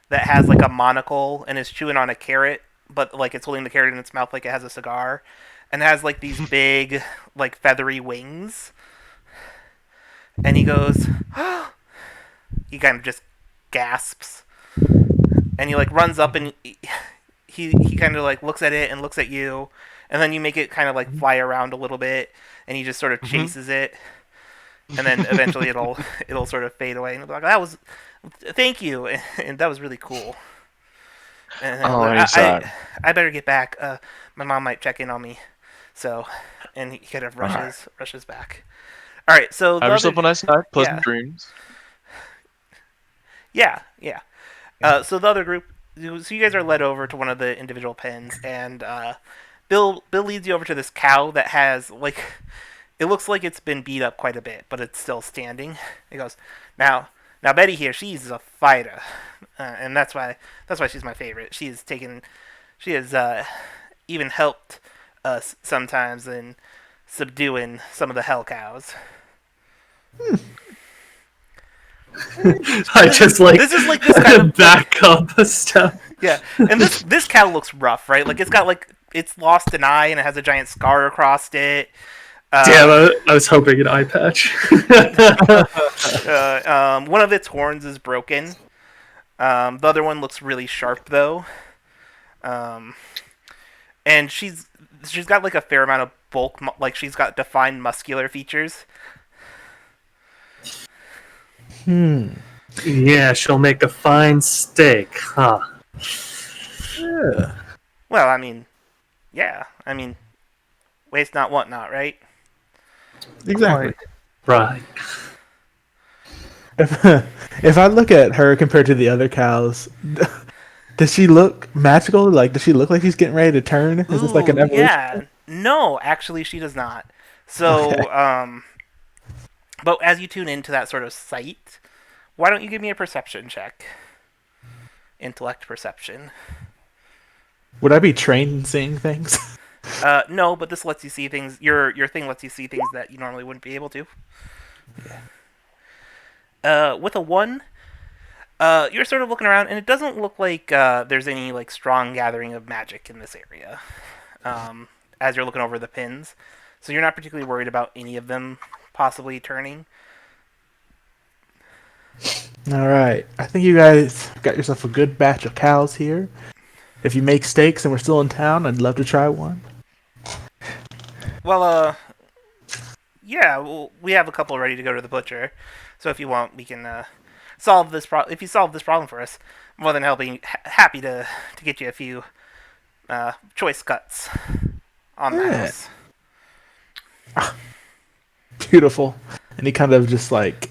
that has like a monocle and is chewing on a carrot, but like it's holding the carrot in its mouth like it has a cigar, and has like these big like feathery wings. And he goes, he kind of just gasps, and he like runs up and he kind of like looks at it and looks at you, and then you make it kind of like fly around a little bit, and he just sort of chases it, and then eventually it'll sort of fade away, and he'll be like, that was, thank you, and that was really cool. And then Oh, he'll be he's like, I better get back. My mom might check in on me, so, and he kind of rushes back. All right, so Have yourself a nice night, pleasant yeah. dreams. Yeah, yeah. So the other group, so you guys are led over to one of the individual pens, and Bill leads you over to this cow that has like it looks like it's been beat up quite a bit, but it's still standing. He goes, now Betty here, she's a fighter, and that's why she's my favorite. She has even helped us sometimes in subduing some of the hell cows. I just like This is like this kind of back up a step. yeah, and this cow looks rough, right? Like it's lost an eye and it has a giant scar across it. Damn, I was hoping an eye patch. One of its horns is broken. The other one looks really sharp though. And she's got like a fair amount of bulk, like she's got defined muscular features. Yeah, she'll make a fine steak, huh? Yeah. Well, I mean, yeah, I mean, waste not, want not, right? Exactly. Right. If I look at her compared to the other cows, does she look magical? Like, does she look like she's getting ready to turn? Is this like an Ooh, evolution? yeah. No, actually, she does not. So, Okay. but as you tune into that sort of sight, why don't you give me a perception check? Intellect perception. Would I be trained in seeing things? No, but this lets you see things. Your thing lets you see things that you normally wouldn't be able to. With a 1, you're sort of looking around, and it doesn't look like there's any like strong gathering of magic in this area. As you're looking over the pins, so you're not particularly worried about any of them possibly turning. All right. I think you guys got yourself a good batch of cows here. If you make steaks and we're still in town, I'd love to try one. Well, yeah, we have a couple ready to go to the butcher. So if you want, we can solve this problem. If you solve this problem for us, more than happy to get you a few choice cuts on the Yeah. house. Beautiful. And he kind of just like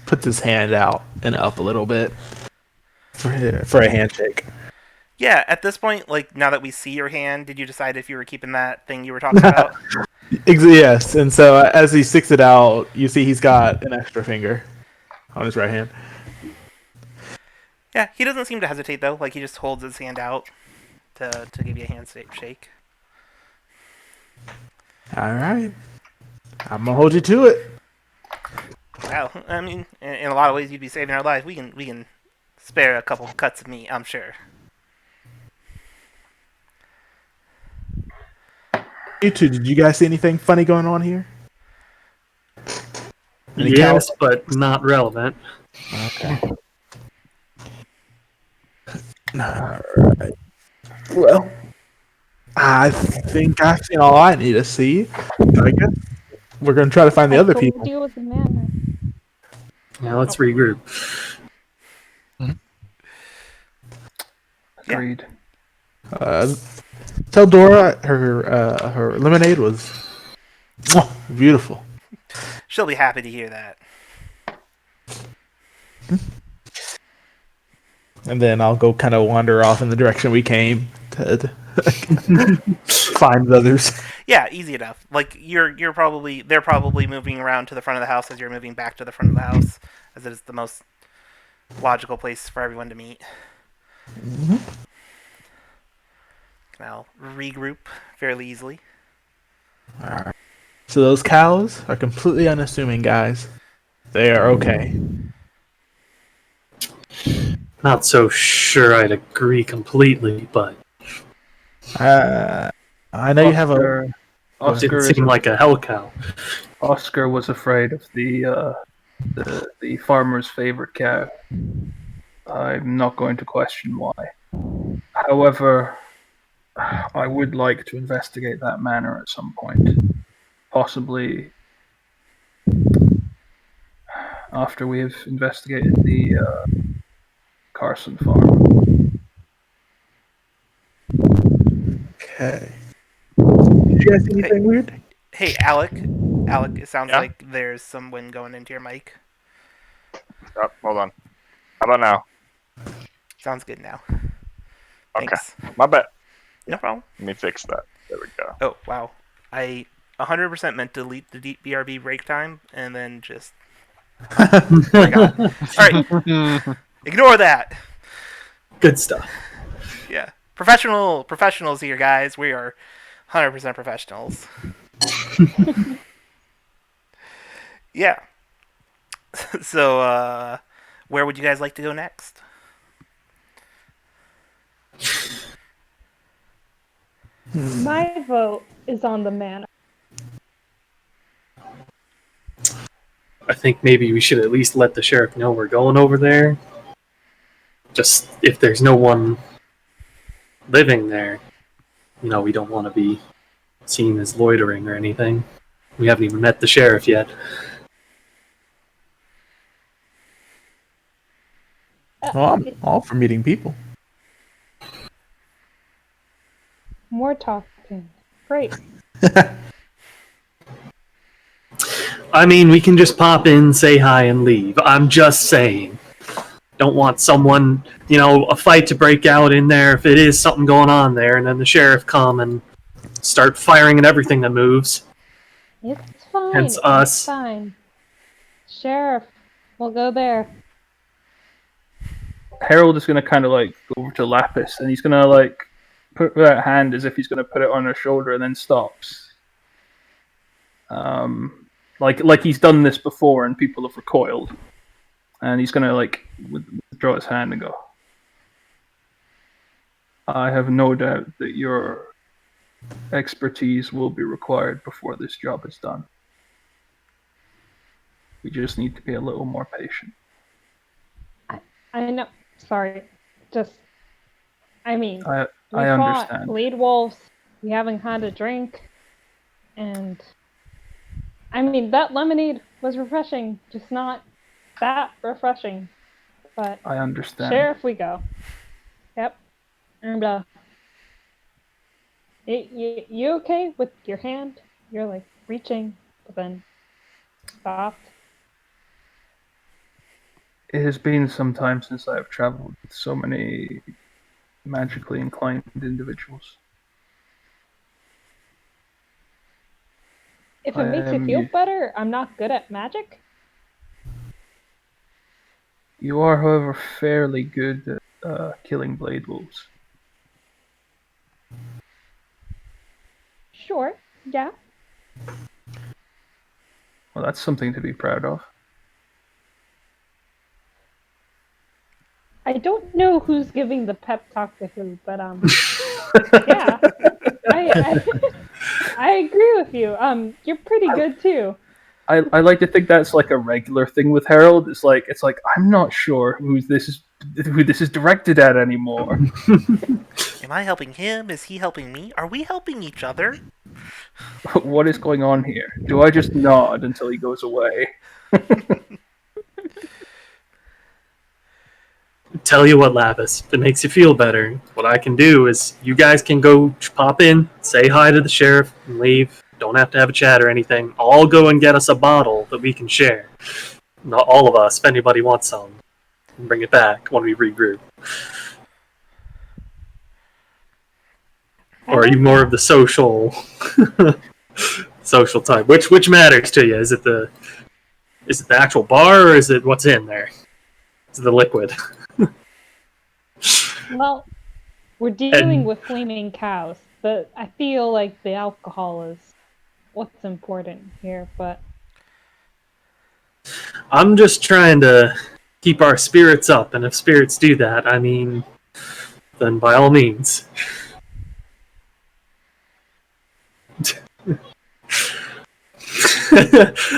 puts his hand out and up a little bit for a handshake. Yeah, at this point, like now that we see your hand, did you decide if you were keeping that thing you were talking about? Yes, and so as he sticks it out, you see he's got an extra finger on his right hand. Yeah, he doesn't seem to hesitate though. Like he just holds his hand out to give you a handshake. All right, I'm gonna hold you to it. Well, I mean, in a lot of ways, you'd be saving our lives. We can spare a couple cuts of meat, I'm sure. You two, did you guys see anything funny going on here? Any Yes, cows? but not relevant. Okay. All right. Well, I think I've seen all I need to see. I guess we're gonna try to find the I other told people. you it was a manner. Now let's regroup. Agreed. Tell Dora her lemonade was beautiful. She'll be happy to hear that. And then I'll go kind of wander off in the direction we came to find the others. Yeah, easy enough. Like they're probably moving around to the front of the house as you're moving back to the front of the house, as it is the most logical place for everyone to meet. Mm-hmm. I'll regroup fairly easily. Alright. So those cows are completely unassuming, guys. They are okay. Not so sure I'd agree completely, but I know you have a. it Oscar didn't is seem like a hell cow. Oscar was afraid of the farmer's favorite cow. I'm not going to question why. However, I would like to investigate that manor at some point. Possibly after we have investigated the Carson farm. Okay. Did you guys see anything weird? Hey, Alec, it sounds Yeah? like there's some wind going into your mic. Hold on. How about now? Sounds good now. Okay. Thanks. My bad. No problem. Let me fix that. There we go. Oh, wow. I 100% meant to delete the BRB break time and then just forgot. Alright, ignore that. Good stuff. Yeah. Professionals here, guys. We are 100% professionals. Yeah. So, where would you guys like to go next? My vote is on the manor. I think maybe we should at least let the sheriff know we're going over there. Just if there's no one living there, we don't want to be seen as loitering or anything. We haven't even met the sheriff yet. Well, I'm all for meeting people. More talking. Great. I mean, we can just pop in, say hi, and leave. I'm just saying. Don't want someone, a fight to break out in there if it is something going on there, and then the sheriff come and start firing at everything that moves. It's fine. Hence us. It's fine. Sheriff, we'll go there. Harold is going to kind of like go over to Lapis, and he's going to like put that hand as if he's going to put it on her shoulder, and then stops. Like he's done this before, and people have recoiled, and he's going to like withdraw his hand and go. I have no doubt that your expertise will be required before this job is done. We just need to be a little more patient. I know. Sorry. I we understand. fought lead wolves. We haven't had a drink. And, that lemonade was refreshing. Just not that refreshing. But, I understand. Sheriff, we go. Yep. And, you okay with your hand? You're, like, reaching, but then stopped. It has been some time since I have traveled with so many magically inclined individuals. If it makes you feel better, I'm not good at magic. You are, however, fairly good at killing blade wolves. Sure, yeah. Well, that's something to be proud of. I don't know who's giving the pep talk to who, but yeah, I agree with you. You're pretty good too. I like to think that's like a regular thing with Harold. It's like I'm not sure who this is directed at anymore. Am I helping him? Is he helping me? Are we helping each other? What is going on here? Do I just nod until he goes away? Tell you what, Lapis, if it makes you feel better, what I can do is you guys can go pop in, say hi to the sheriff, and leave. Don't have to have a chat or anything. I'll go and get us a bottle that we can share. Not all of us, if anybody wants some. Bring it back when we regroup. Or are you more of the social type? Which matters to you? Is it the actual bar, or is it what's in there? Is it the liquid? Well, we're dealing with flaming cows, but I feel like the alcohol is what's important here, but I'm just trying to keep our spirits up, and if spirits do that, then by all means.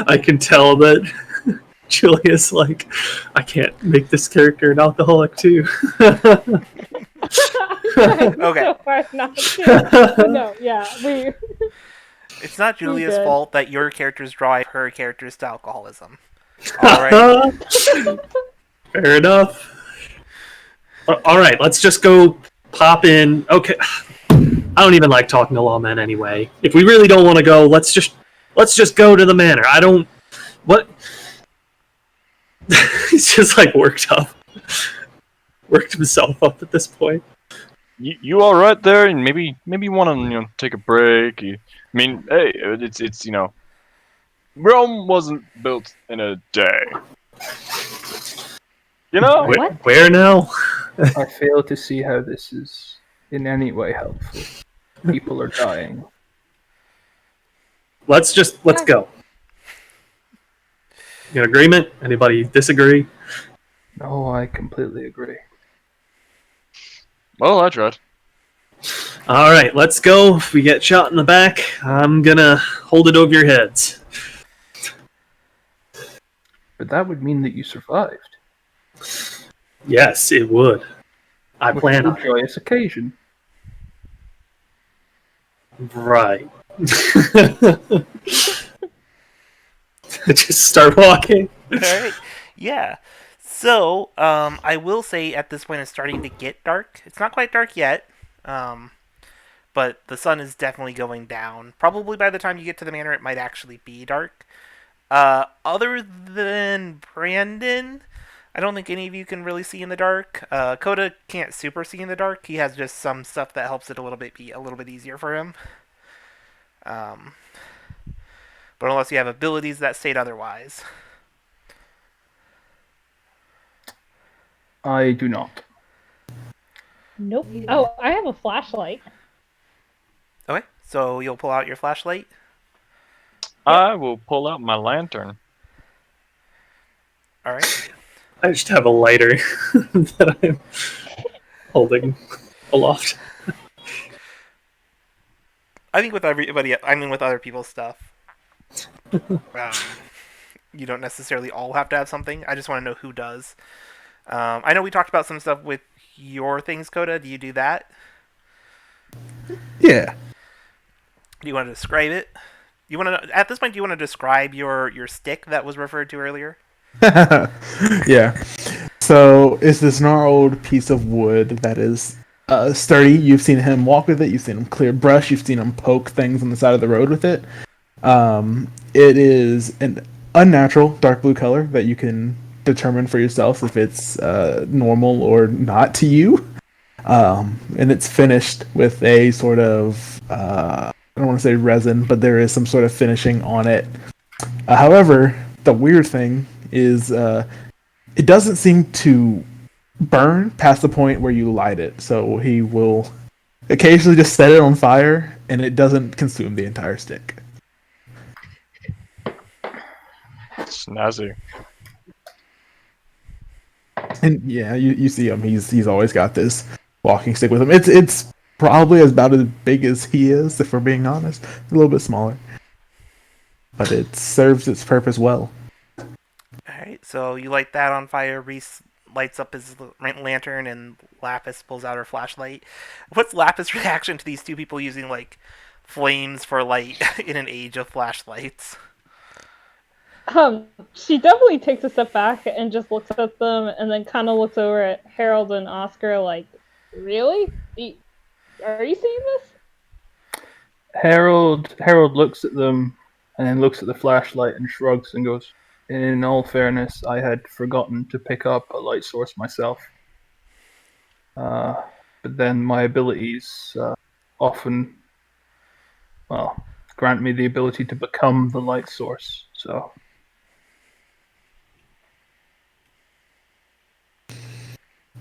I can tell that Julius, I can't make this character an alcoholic too. Okay. So far not to. No, yeah, we. It's not Julia's good. fault that your characters drive her characters to alcoholism. Alright. Fair enough. Alright, let's just go pop in. Okay. I don't even like talking to lawmen anyway. If we really don't want to go, let's just go to the manor. What? He's just worked up. Worked himself up at this point. You all right there? And maybe you want to take a break. I mean, hey, it's Rome wasn't built in a day. You know? What? Where now? I fail to see how this is in any way helpful. People are dying. Let's go. You in agreement? Anybody disagree? No, I completely agree. Well, I tried. All right, let's go. If we get shot in the back, I'm gonna hold it over your heads. But that would mean that you survived. Yes, it would. I Which plan is a on it. joyous occasion. Right. Just start walking. All right. Yeah. So, I will say at this point it's starting to get dark. It's not quite dark yet, but the sun is definitely going down. Probably by the time you get to the manor, it might actually be dark. Other than Brandon, I don't think any of you can really see in the dark. Coda can't super see in the dark. He has just some stuff that helps it be a little bit easier for him. But unless you have abilities that state otherwise. I do not. Nope. Oh, I have a flashlight. Okay, so you'll pull out your flashlight. I will pull out my lantern. All right. I just have a lighter that I'm holding aloft. I think with everybody, I mean with other people's stuff, you don't necessarily all have to have something. I just want to know who does. I know we talked about some stuff with your things, Coda. Do you do that? Yeah. Do you want to describe it? You want to at this point? Do you want to describe your stick that was referred to earlier? Yeah. So it's this gnarled piece of wood that is sturdy. You've seen him walk with it. You've seen him clear brush. You've seen him poke things on the side of the road with it. It is an unnatural dark blue color that you can determine for yourself if it's normal or not to you. And it's finished with a sort of I don't want to say resin, but there is some sort of finishing on it. However, the weird thing is it doesn't seem to burn past the point where you light it. So he will occasionally just set it on fire, and it doesn't consume the entire stick. Snazzy. And yeah, you see him. He's always got this walking stick with him. It's probably about as big as he is, if we're being honest. A little bit smaller, but it serves its purpose well. Alright, so you light that on fire, Reese lights up his lantern, and Lapis pulls out her flashlight. What's Lapis' reaction to these two people using, like, flames for light in an age of flashlights? She definitely takes a step back and just looks at them, and then kind of looks over at Harold and Oscar like, really? Are you seeing this? Harold looks at them and then looks at the flashlight and shrugs and goes, in all fairness, I had forgotten to pick up a light source myself. But then my abilities often, well, grant me the ability to become the light source. So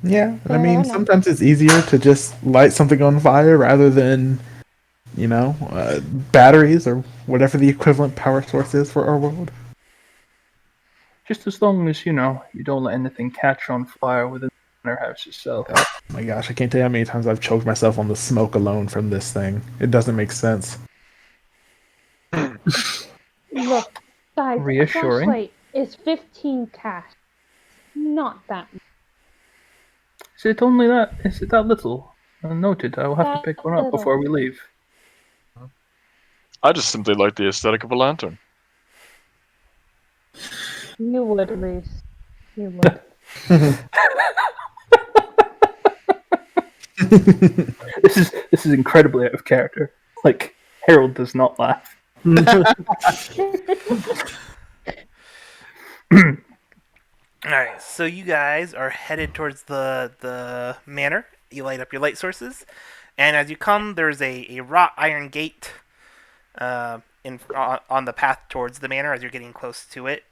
Yeah, I Fair mean, enough. sometimes it's easier to just light something on fire rather than, batteries or whatever the equivalent power source is for our world. just as long as, you don't let anything catch on fire within the manor house itself. Oh my gosh, I can't tell you how many times I've choked myself on the smoke alone from this thing. It doesn't make sense. Look, guys, Reassuring. a flashlight is 15 cash. Not that much. Is it only that? Is it that little? Noted. I will have to That pick one up little. before we leave. I just simply like the aesthetic of a lantern. You would, Reese. You would. This is incredibly out of character. Like, Harold does not laugh. Alright, so you guys are headed towards the manor. You light up your light sources, and as you come, there's a wrought iron gate on the path towards the manor as you're getting close to it.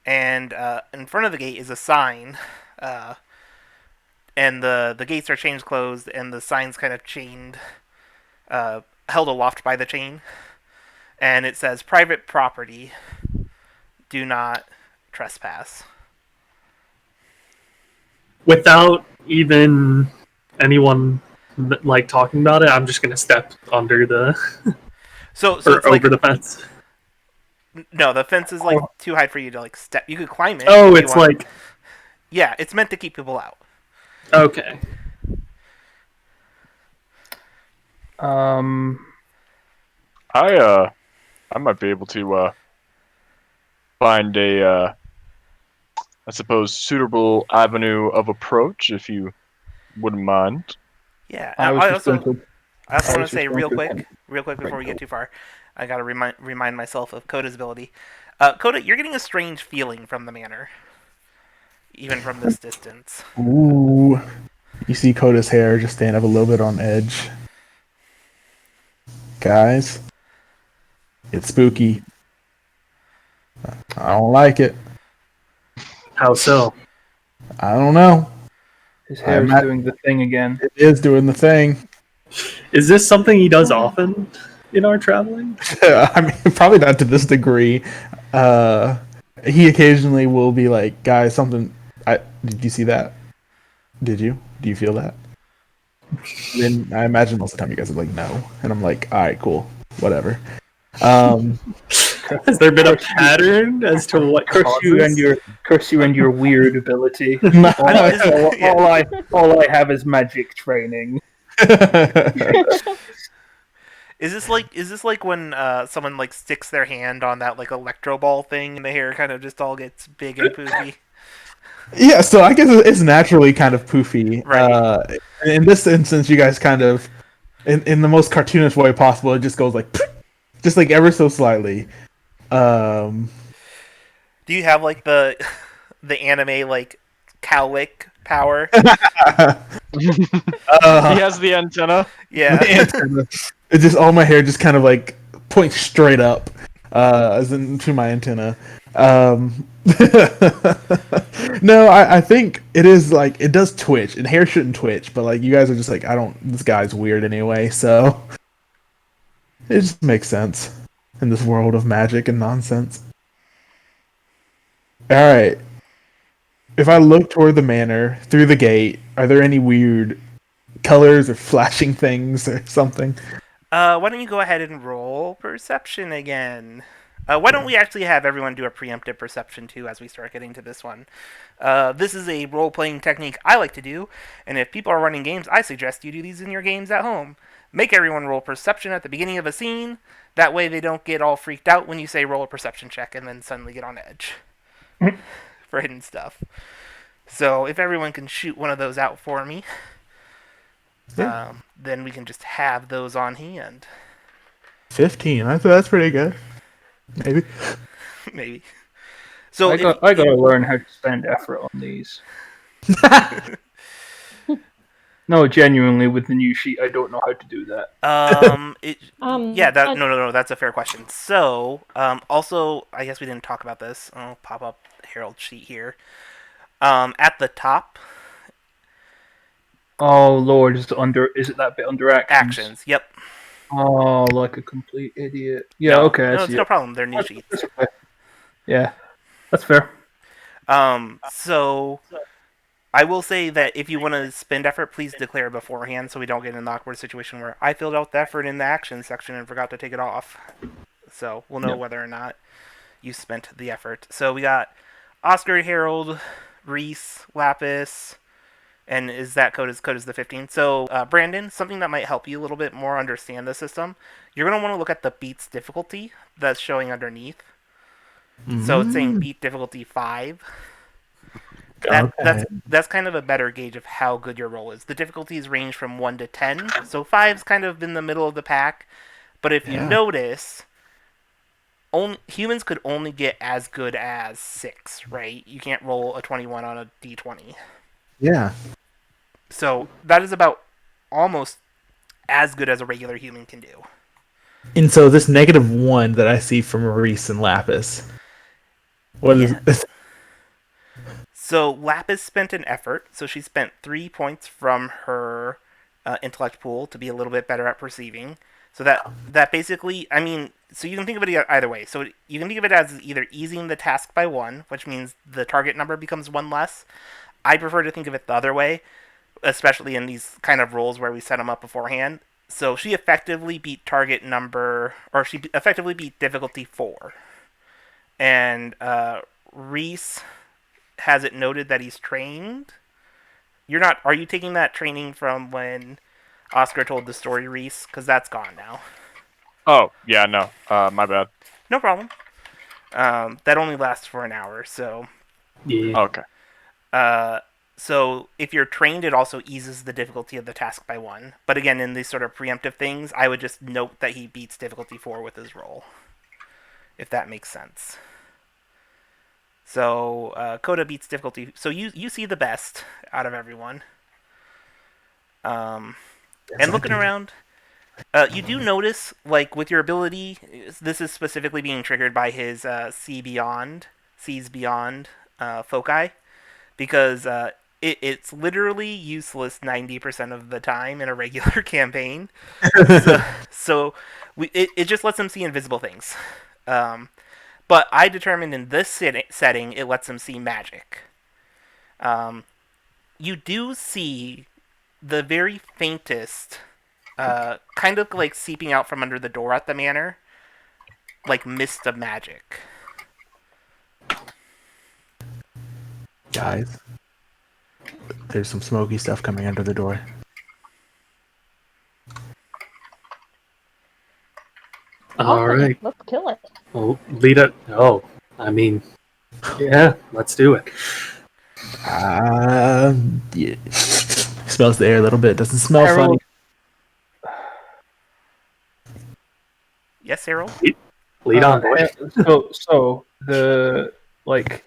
And in front of the gate is a sign, uh, and the gates are chains closed, and the sign's kind of chained, held aloft by the chain, and it says "Private property. Do not trespass." Without even anyone like talking about it, I'm just gonna step under the So or it's like over the fence. no, the fence is like too high for you to like step. You could climb it. Oh, if you it's want. like Yeah, it's meant to keep people out. okay. Um, I might be able to find a I suppose suitable avenue of approach if you wouldn't mind. Yeah. I was just going to. I also I want was to just say going to. real quick before we get too far, I gotta remind myself of Coda's ability. Coda, you're getting a strange feeling from the manor, even from this distance. Ooh. You see Coda's hair just stand up a little bit on edge. Guys, it's spooky. I don't like it. How so? I don't know. His hair's I'm doing the thing again. It is doing the thing. Is this something he does often in our traveling? I mean, probably not to this degree. Uh, he occasionally will be like, "Guys, something. Did you see that? Did you? Do you feel that?" Then I imagine most of the time you guys are like, "No," and I'm like, "All right, cool, whatever." Um, Has there been a pattern as to what causes? Curse you and your weird ability. no. All I have is magic training. Is this like when someone like sticks their hand on that like electro ball thing and the hair kind of just all gets big and poofy? Yeah, so I guess it's naturally kind of poofy. Right. In this instance, you guys kind of, in the most cartoonish way possible, it just goes like, just like ever so slightly. Um, Do you have like the anime like cowlick power? He has the antenna. Yeah. it's just all my hair just kind of like points straight up, as into my antenna. No, I think it is like it does twitch, and hair shouldn't twitch, but like you guys are just like, I don't. This guy's weird anyway, so it just makes sense in this world of magic and nonsense. All right. If I look toward the manor through the gate, are there any weird colors or flashing things or something? Why don't you go ahead and roll perception again? Why don't we actually have everyone do a preemptive perception too as we start getting to this one? This is a role playing technique I like to do, and if people are running games, I suggest you do these in your games at home. Make everyone roll perception at the beginning of a scene. That way they don't get all freaked out when you say roll a perception check and then suddenly get on edge for hidden stuff. So if everyone can shoot one of those out for me, Yeah. then we can just have those on hand. 15. That's pretty good. Maybe. Maybe. So I gotta learn how to spend effort on these. No, genuinely, with the new sheet, I don't know how to do that. No, that's a fair question. So, also, I guess we didn't talk about this. I'll pop up Herald sheet here. At the top, Oh lord, is it that bit under actions? actions. Yep. Oh, like a complete idiot. Yeah, No, okay. I No, it's see no it. problem. They're new sheets. That's okay. Yeah, that's fair. So I will say that if you want to spend effort, please declare beforehand so we don't get in an awkward situation where I filled out the effort in the action section and forgot to take it off. So we'll know Yep. whether or not you spent the effort. So we got Oscar, Harold, Reese, Lapis, and is that code is the 15. So Brandon, something that might help you a little bit more understand the system, you're going to want to look at the beats difficulty that's showing underneath. So it's saying beat difficulty 5. That's kind of a better gauge of how good your roll is. The difficulties range from 1 to 10, so 5's kind of in the middle of the pack. But if you notice, humans could only get as good as 6, right? You can't roll a 21 on a d20. Yeah. So that is about almost as good as a regular human can do. And so this -1 that I see from Reese and Lapis, what is Yeah. this? So Lapis spent an effort. So she spent 3 points from her intellect pool to be a little bit better at perceiving. So that basically, I mean, so you can think of it either way. So you can think of it as either easing the task by 1, which means the target number becomes 1 less. I prefer to think of it the other way, especially in these kind of roles where we set them up beforehand. So she effectively beat target number, or she effectively beat difficulty 4. And Reese has it noted that he's trained. You're not. Are you taking that training from when Oscar told the story, Reese? Because that's gone now. Oh, yeah, no. My bad. No problem. That only lasts for an hour, so. Yeah. Okay. So if you're trained, it also eases the difficulty of the task by 1. But again, in these sort of preemptive things, I would just note that he beats difficulty 4 with his roll, if that makes sense. So Coda beats difficulty. So you see the best out of everyone. And looking around, you do notice, like with your ability, this is specifically being triggered by his sees beyond foci, because it's literally useless 90% of the time in a regular campaign. So it just lets him see invisible things. But I determined in this setting it lets him see magic. You do see the very faintest, kind of like seeping out from under the door at the manor, like mist of magic. Guys, there's some smoky stuff coming under the door. All Awesome. right. Let's kill it. Well, lead it. Oh, I mean, yeah, let's do it. Yeah. Smells the air a little bit. Doesn't smell funny. Harold, Yes, Harold? Lead on, boy. so the like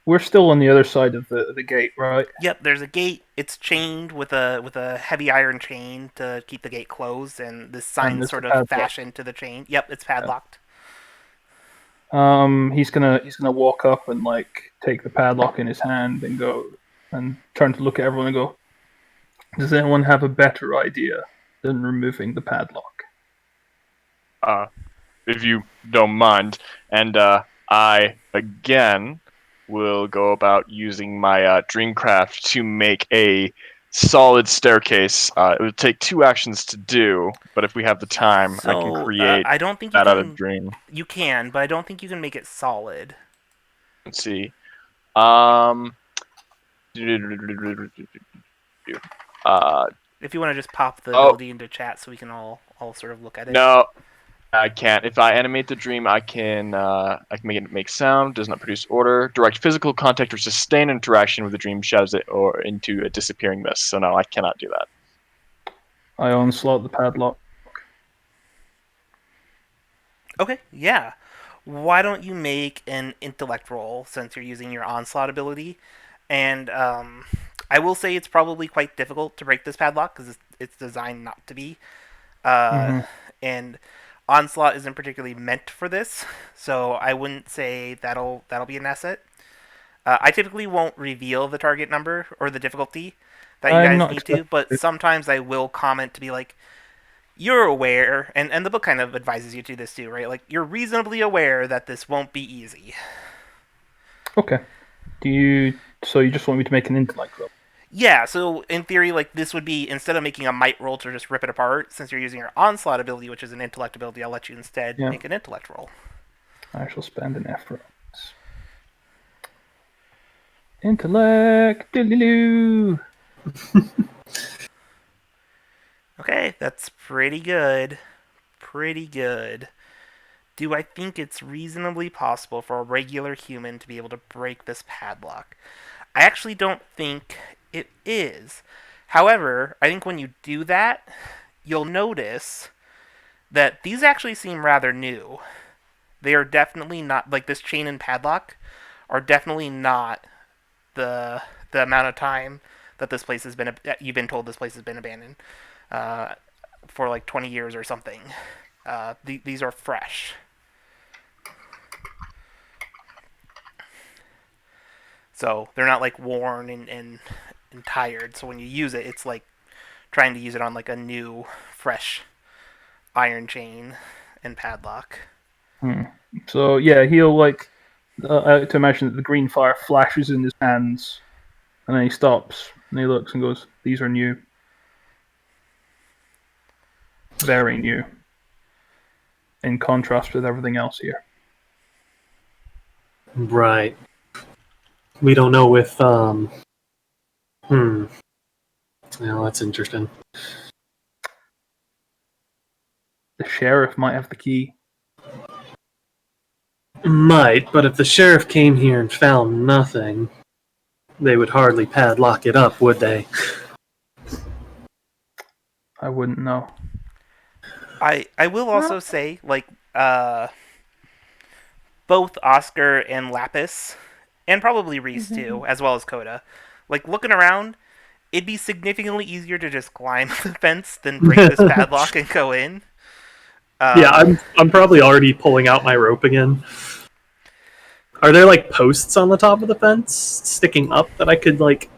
we're still on the other side of the gate, right? Yep, there's a gate. It's chained with a heavy iron chain to keep the gate closed, and this sign there's sort the of padlock. fashioned to the chain. Yep, it's padlocked. He's gonna walk up and like take the padlock in his hand and go and turn to look at everyone and go, does anyone have a better idea than removing the padlock? If you don't mind. And I, again, will go about using my Dreamcraft to make a solid staircase. It would take 2 actions to do, but if we have the time, I can So create I don't think you that out of can. Dream. You can, but I don't think you can make it solid. Let's see. If you want to just pop the ability into chat so we can all sort of look at it. No, I can't. If I animate the dream, I can make it make sound, does not produce order, direct physical contact or sustain interaction with the dream, shadows it or into a disappearing mist. So no, I cannot do that. I onslaught the padlock. Okay, yeah. Why don't you make an intellect roll since you're using your onslaught ability? And I will say it's probably quite difficult to break this padlock because it's designed not to be. And onslaught isn't particularly meant for this, so I wouldn't say that'll be an asset. I typically won't reveal the target number or the difficulty that you I'm guys not need to, but sometimes I will comment to be like, you're aware, and the book kind of advises you to this too, right? Like, you're reasonably aware that this won't be easy. Okay. So you just want me to make an intellect roll? Yeah, so in theory, like, this would be, instead of making a might roll to just rip it apart, since you're using your onslaught ability, which is an intellect ability, I'll let you instead make an intellect roll. I shall spend an effort. Intellect. Doo-doo-doo. Okay, that's pretty good. Pretty good. Do I think it's reasonably possible for a regular human to be able to break this padlock? I actually don't think it is. However, I think when you do that, you'll notice that these actually seem rather new. they are definitely not like this chain and padlock are definitely not the amount of time that this place has been you've been told this place has been abandoned uh, for like 20 years or something. These are fresh. So they're not like worn and tired. So when you use it, it's like trying to use it on like a new, fresh iron chain and padlock. So yeah, he'll like I like to imagine that the green fire flashes in his hands, and then he stops and he looks and goes, "These are new, very new, in contrast with everything else here." Right. We don't know if Well, that's interesting. The sheriff might have the key. Might, but if the sheriff came here and found nothing, they would hardly padlock it up, would they? I wouldn't know. I will also say like both Oscar and Lapis, and probably Reese too, as well as Coda, like looking around, it'd be significantly easier to just climb the fence than break this padlock and go in. Yeah, I'm probably already pulling out my rope again. Are there like posts on the top of the fence sticking up that I could like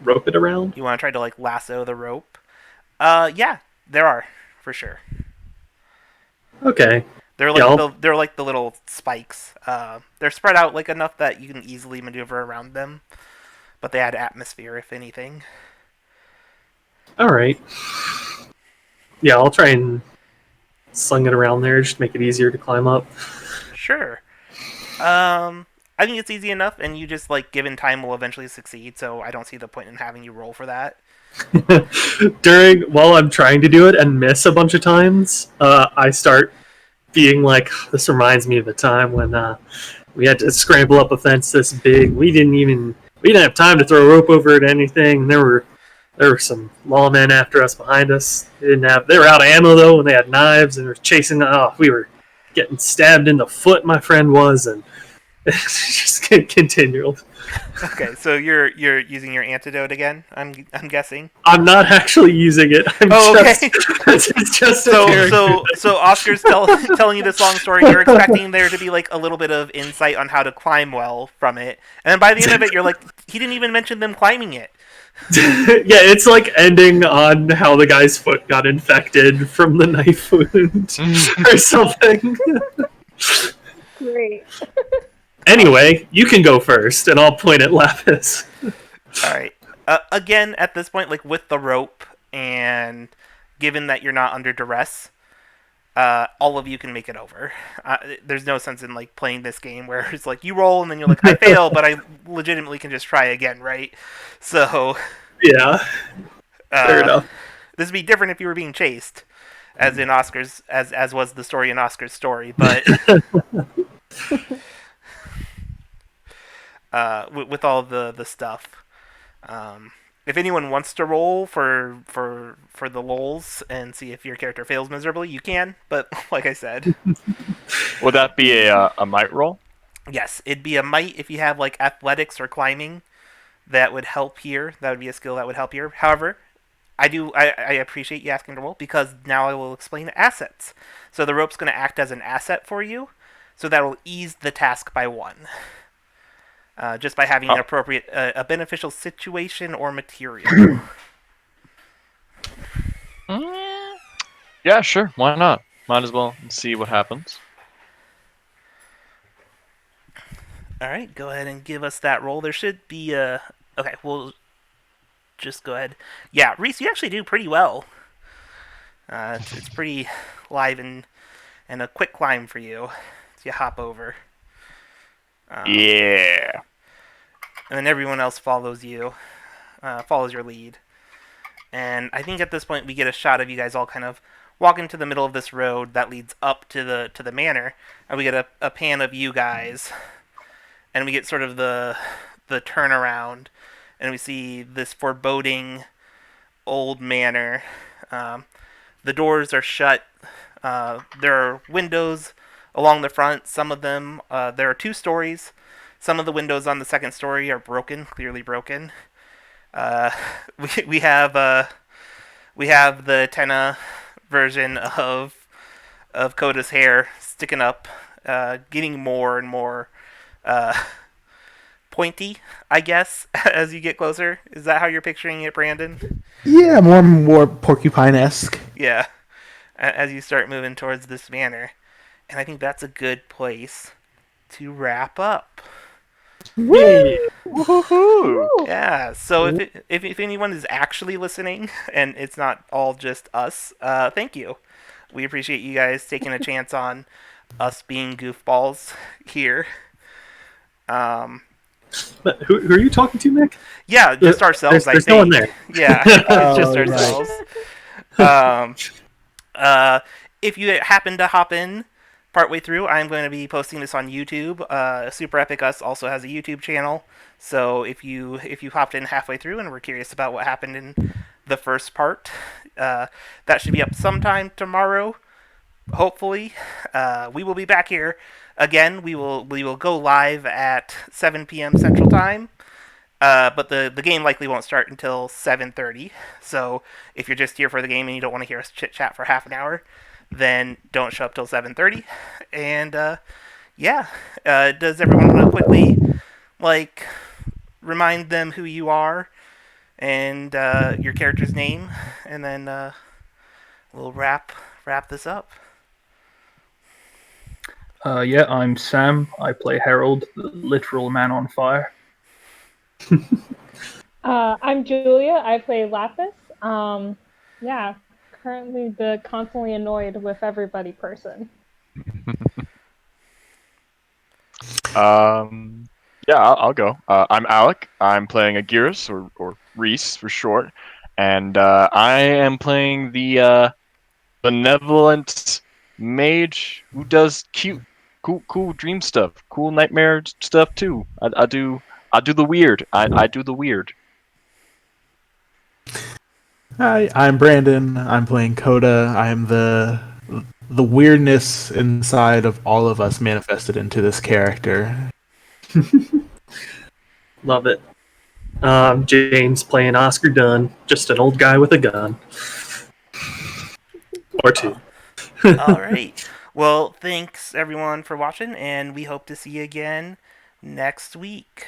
rope it around? You want to try to like lasso the rope? Yeah, there are for sure. Okay. They're like Yeah, they're like the little spikes. They're spread out like enough that you can easily maneuver around them, but they add atmosphere if anything. all right. Yeah, I'll try and sling it around there just to make it easier to climb up. Sure. I think it's easy enough, and you just like given time will eventually succeed. So I don't see the point in having you roll for that. While I'm trying to do it and miss a bunch of times, I start being like, this reminds me of a time when we had to scramble up a fence this big. We didn't have time to throw a rope over it or anything. There were some lawmen after us behind us. They were out of ammo though, and they had knives and were chasing. Oh, we were getting stabbed in the foot. My friend was, and it's just continual. Okay, so you're using your antidote again. I'm guessing. I'm not actually using it. Okay. It's just a So character. so Oscar's telling you this long story. You're expecting there to be like a little bit of insight on how to climb well from it, and then by the end of it, you're like, he didn't even mention them climbing it. Yeah, it's like ending on how the guy's foot got infected from the knife wound or something. Great. Anyway, you can go first, and I'll point at Lapis. All right. Again, at this point, like with the rope, and given that you're not under duress, all of you can make it over. There's no sense in like playing this game where it's like you roll and then you're like, I fail, but I legitimately can just try again, right? So Yeah, fair enough. this would be different if you were being chased, as in Oscar's, as was the story in Oscar's story, but with all the stuff. If anyone wants to roll for the lols and see if your character fails miserably, you can. But like I said, Would that be a might roll? yes, it'd be a might if you have like athletics or climbing. That would help here. That would be a skill that would help here. However, I appreciate you asking to roll because now I will explain assets. So the rope's going to act as an asset for you, so that will ease the task by one. Just by having an appropriate, a beneficial situation or material. Yeah, sure. Why not? Might as well see what happens. All right, go ahead and give us that roll. There should be a. Okay, we'll just go ahead. Yeah, Reese, you actually do pretty well. It's pretty live and a quick climb for you. So you hop over. Yeah. And then everyone else follows you, follows your lead. And I think at this point we get a shot of you guys all kind of walking to the middle of this road that leads up to the manor, and we get a pan of you guys, and we get sort of the turnaround, and we see this foreboding old manor. The doors are shut. There are windows along the front. Some of them, there are 2 stories. Some of the windows on the second story are broken, clearly broken. Uh, we we have the Tenna version of Coda's hair sticking up, getting more and more uh, pointy, I guess, as you get closer. Is that how you're picturing it, Brandon? Yeah, more and more porcupine-esque. Yeah, as you start moving towards this manor. And I think that's a good place to wrap up. Yay! Woohoo! Yeah, so if anyone is actually listening and it's not all just us, thank you. We appreciate you guys taking a chance on us being goofballs here. Um, But who are you talking to, Nick? yeah, just ourselves, There's I no one think. there. Yeah, I think it's just Oh, right. ourselves. Um, if you happen to hop in partway through, I'm going to be posting this on YouTube. Super Epic Us also has a YouTube channel, so if you hopped in halfway through and were curious about what happened in the first part, that should be up sometime tomorrow. Hopefully, we will be back here again. We will go live at 7 p.m. Central Time. But the game likely won't start until 7:30. So if you're just here for the game and you don't want to hear us chit chat for half an hour, then don't show up till 7:30. And yeah, does everyone want to quickly like remind them who you are and your character's name, and then we'll wrap this up. Yeah, I'm Sam. I play Harold, the literal man on fire. I'm Julia. I play Lapis. Yeah, currently the constantly annoyed with everybody person. Yeah, I'll go. I'm Alec. I'm playing Agiris, or Reese for short, and I am playing the benevolent mage who does cool dream stuff, cool nightmare stuff too. I do the weird. I do the weird. Hi, I'm Brandon. I'm playing Coda. I'm the weirdness inside of all of us manifested into this character. Love it. James playing Oscar Dunn, just an old guy with a gun. Or two. All right. Well, thanks everyone for watching, and we hope to see you again next week.